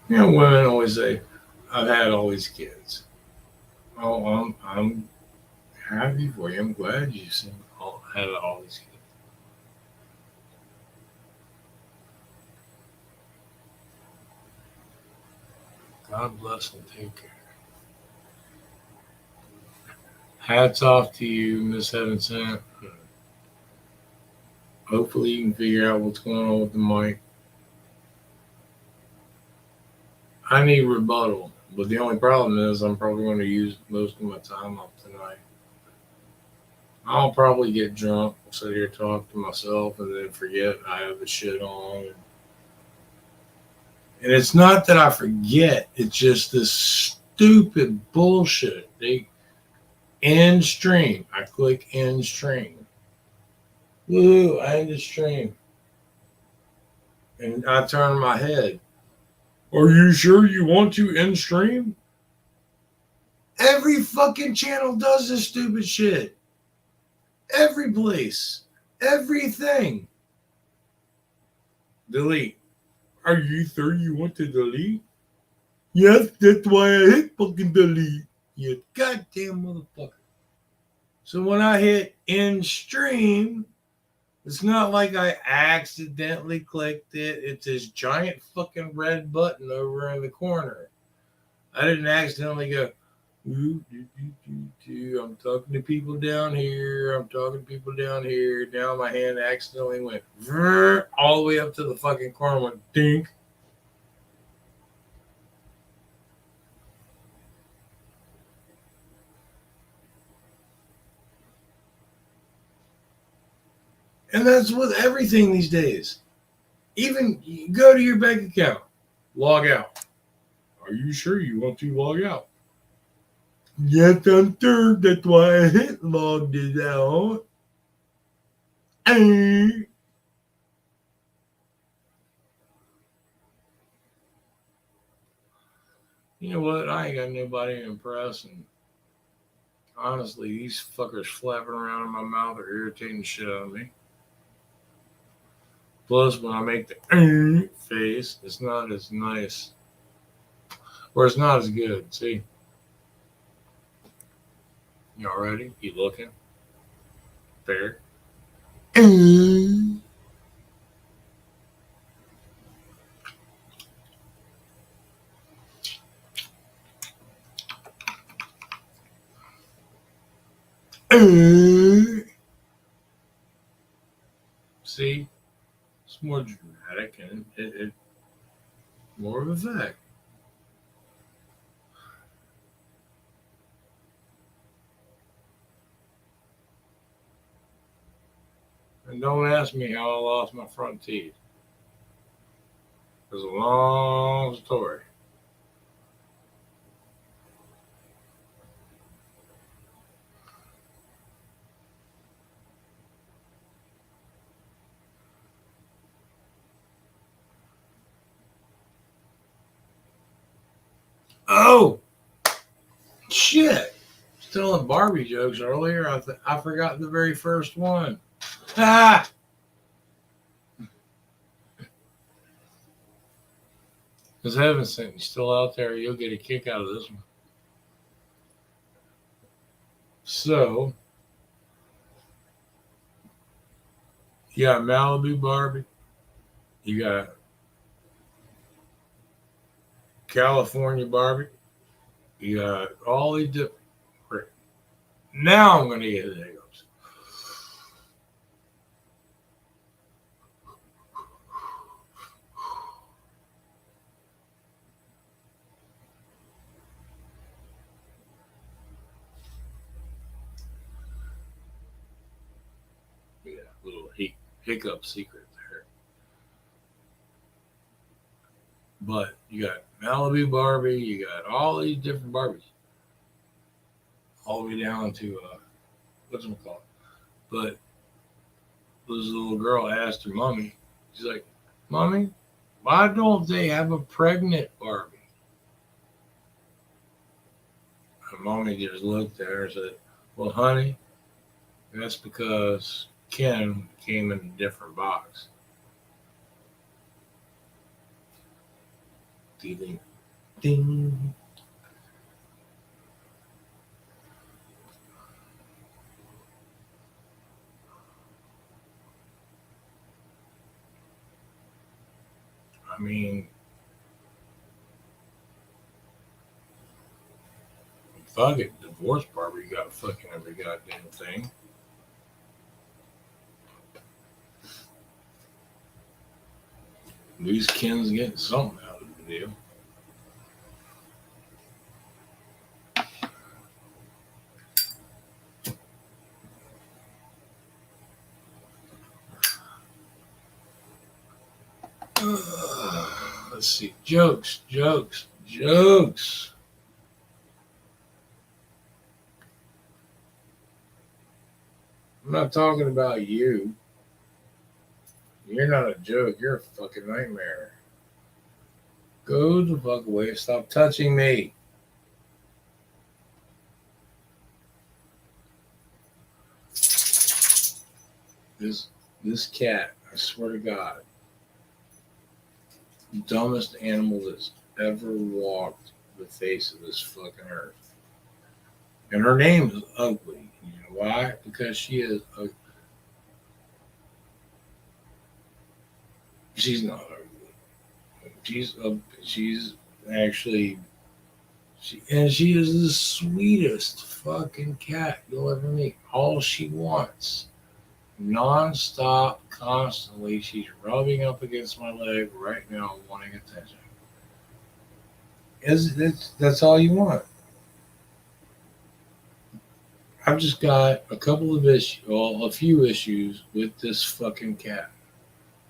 You know, women always say, I've had all these kids. Oh, I'm happy for you. I'm glad you had all these kids. God bless and take care. Hats off to you, Miss Heaven Sent. Hopefully you can figure out what's going on with the mic. I need rebuttal, but the only problem is I'm probably going to use most of my time up tonight. I'll probably get drunk, sit here talk to myself, and then forget I have the shit on. And it's not that I forget; it's just this stupid bullshit. They end stream. I click end stream. Woo! I end the stream, and I turn my head. Are you sure you want to end stream? Every fucking channel does this stupid shit. Every place. Everything. Delete. Are you sure you want to delete? Yes, that's why I hit fucking delete. You goddamn motherfucker. So when I hit end stream, it's not like I accidentally clicked it. It's this giant fucking red button over in the corner. I didn't accidentally go, I'm talking to people down here. I'm talking to people down here. Now my hand accidentally went all the way up to the fucking corner and went dink. And that's with everything these days. Even you go to your bank account, log out. Are you sure you want to log out? Yes, I'm sure. That's why I hit logged it out. You know what? I ain't got nobody to impress, and honestly, these fuckers flapping around in my mouth are irritating the shit out of me. Plus, when I make the face, it's not as nice, or it's not as good. See, y'all ready? You looking? Fair. See, it's more dramatic and it more of effect. And don't ask me how I lost my front teeth. It's a long story. Oh shit! Telling Barbie jokes earlier. I forgot the very first one. Ah! Because heaven's sent you still out there, you'll get a kick out of this one. So, you got Malibu Barbie, you got California Barbie, you got all these different. Now I'm going to get the hiccups. Yeah, little hiccup secret there. But you got Malibu Barbie, you got all these different Barbies, all the way down to what's it called? But this little girl asked her mommy, she's like, "Mommy, why don't they have a pregnant Barbie?" Her mommy just looked at her and said, "Well, honey, that's because Ken came in a different box." Ding, ding. I mean, if I get divorced, Barbie got fucking every goddamn thing. At least Ken's getting something out of the deal. Let's see. Jokes, jokes, jokes. I'm not talking about you. You're not a joke. You're a fucking nightmare. Go the fuck away. Stop touching me. This this cat, I swear to God, dumbest animal that's ever walked the face of this fucking earth. And her name is ugly. You know why? Because she is ugly. She's not ugly. She's actually She is the sweetest fucking cat you'll ever meet. All she wants, non-stop, constantly, she's rubbing up against my leg right now, wanting attention. That's all you want. I've just got a couple of issues, well, a few issues with this fucking cat.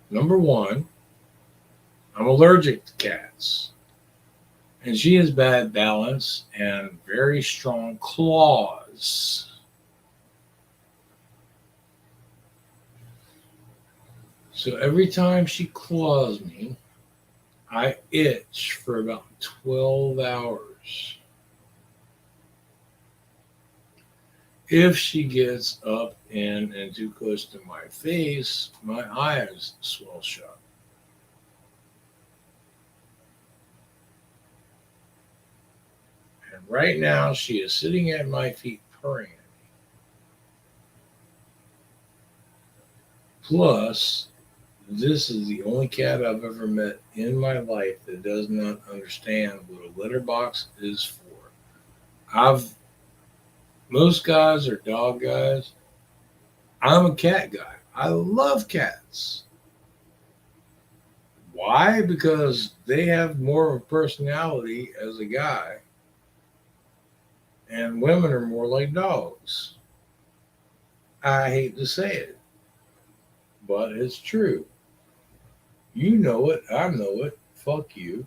Number one, I'm allergic to cats. And she has bad balance and very strong claws. So every time she claws me, I itch for about 12 hours. If she gets up in and too close to my face, my eyes swell shut. And right now, she is sitting at my feet purring at me. Plus, this is the only cat I've ever met in my life that does not understand what a litter box is for. I've Most guys are dog guys. I'm a cat guy. I love cats. Why? Because they have more of a personality as a guy, and women are more like dogs. I hate to say it, but it's true. You know it. I know it. Fuck you.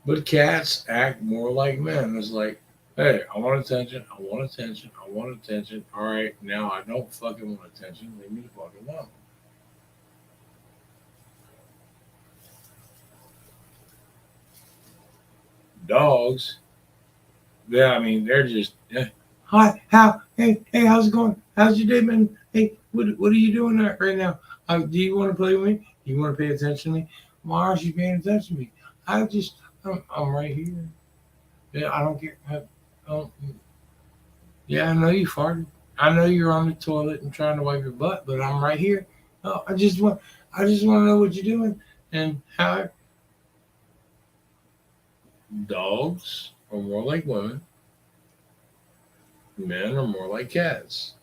But cats act more like men. It's like, hey, I want attention. I want attention. I want attention. All right, now I don't fucking want attention. Leave me the fuck alone. Dogs, yeah, I mean, they're just, yeah. Hi, hey, how's it going? How's your day been? Hey, what are you doing right now? Do you want to play with me? Do you want to pay attention to me? Why aren't you paying attention to me? I'm right here. Yeah, I don't care. Oh, yeah, I know you farted. I know you're on the toilet and trying to wipe your butt, but I'm right here. Oh, I just want to know what you're doing and how. Dogs are more like women. Men are more like cats.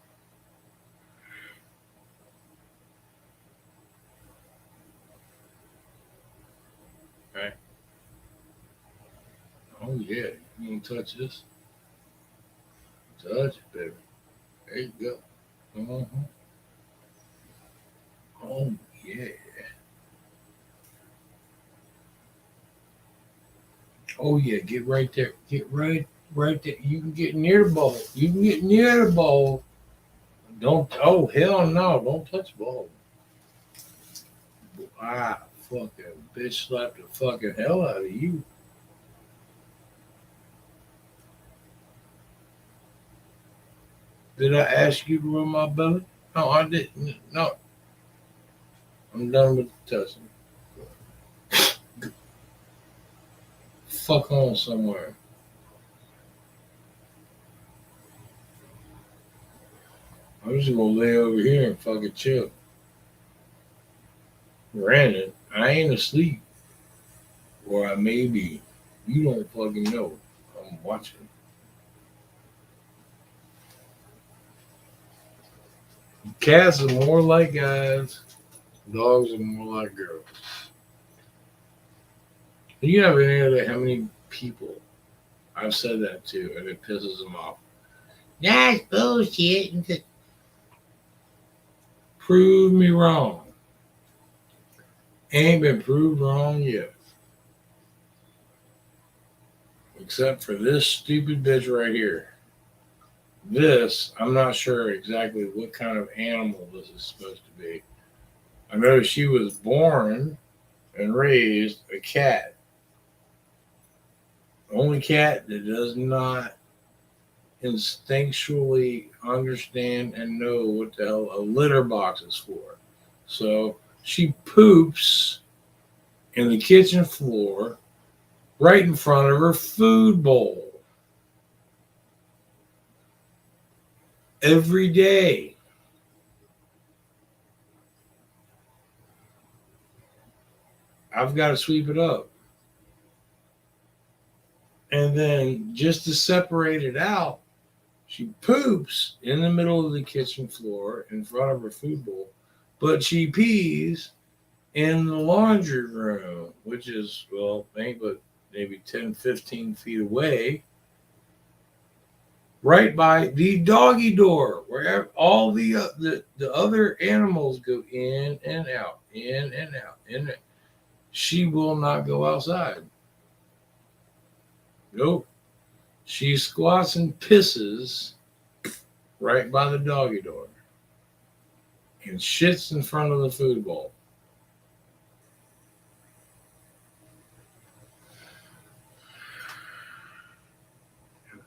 Right? Oh yeah, you want to touch this? Touch it, baby. There you go. Uh-huh. Oh yeah. Oh yeah. Get right there. Get right there. You can get near the ball. You can get near the ball. Don't. Oh hell no! Don't touch the ball. Ah, fucking bitch slapped the fucking hell out of you. Did I ask you to rub my belly? No, I didn't. No, I'm done with the touching. Fuck on somewhere. I'm just gonna lay over here and fucking chill. Granted, I ain't asleep, or I may be. You don't fucking know. I'm watching. Cats are more like guys. Dogs are more like girls. And you have any idea how many people I've said that to, and it pisses them off. That's bullshit. Prove me wrong. Ain't been proved wrong yet. Except for this stupid bitch right here. This, I'm not sure exactly what kind of animal this is supposed to be. I know she was born and raised a cat. The only cat that does not instinctually understand and know what the hell a litter box is for. So she poops in the kitchen floor right in front of her food bowl every day. I've got to sweep it up. And then just to separate it out, she poops in the middle of the kitchen floor in front of her food bowl, but she pees in the laundry room, which is, well, ain't but maybe 10, 15 feet away, right by the doggy door, where all the other animals go in and out, in and out, in and out. She will not go outside. Nope. She squats and pisses right by the doggy door and shits in front of the food bowl.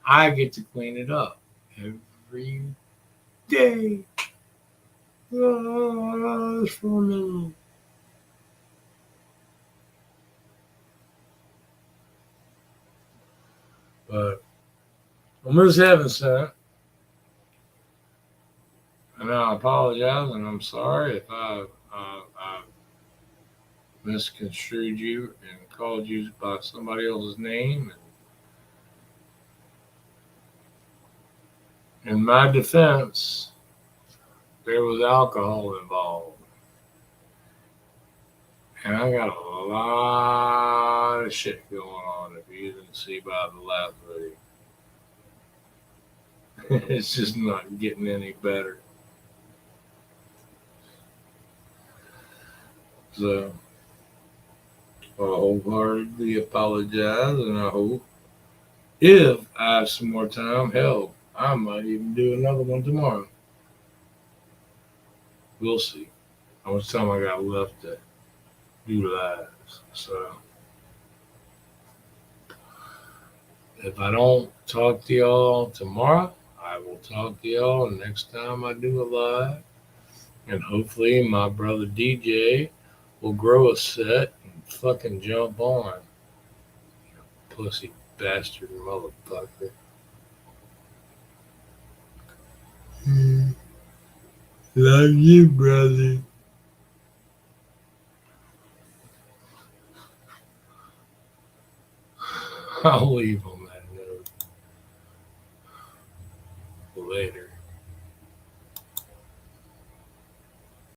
I get to clean it up every day. Oh, it's formidable. But I'm just having sent, and I apologize, and I'm sorry if I misconstrued you and called you by somebody else's name. In my defense, there was alcohol involved. And I got a lot of shit going on if you didn't see by the last video. It's just not getting any better. So I wholeheartedly apologize, and I hope if I have some more time, hell, I might even do another one tomorrow. We'll see how much time I got left to do lives. So if I don't talk to y'all tomorrow, I will talk to y'all next time I do a live. And hopefully my brother DJ will grow a set and fucking jump on. You pussy bastard motherfucker. Love you, brother. I'll leave him.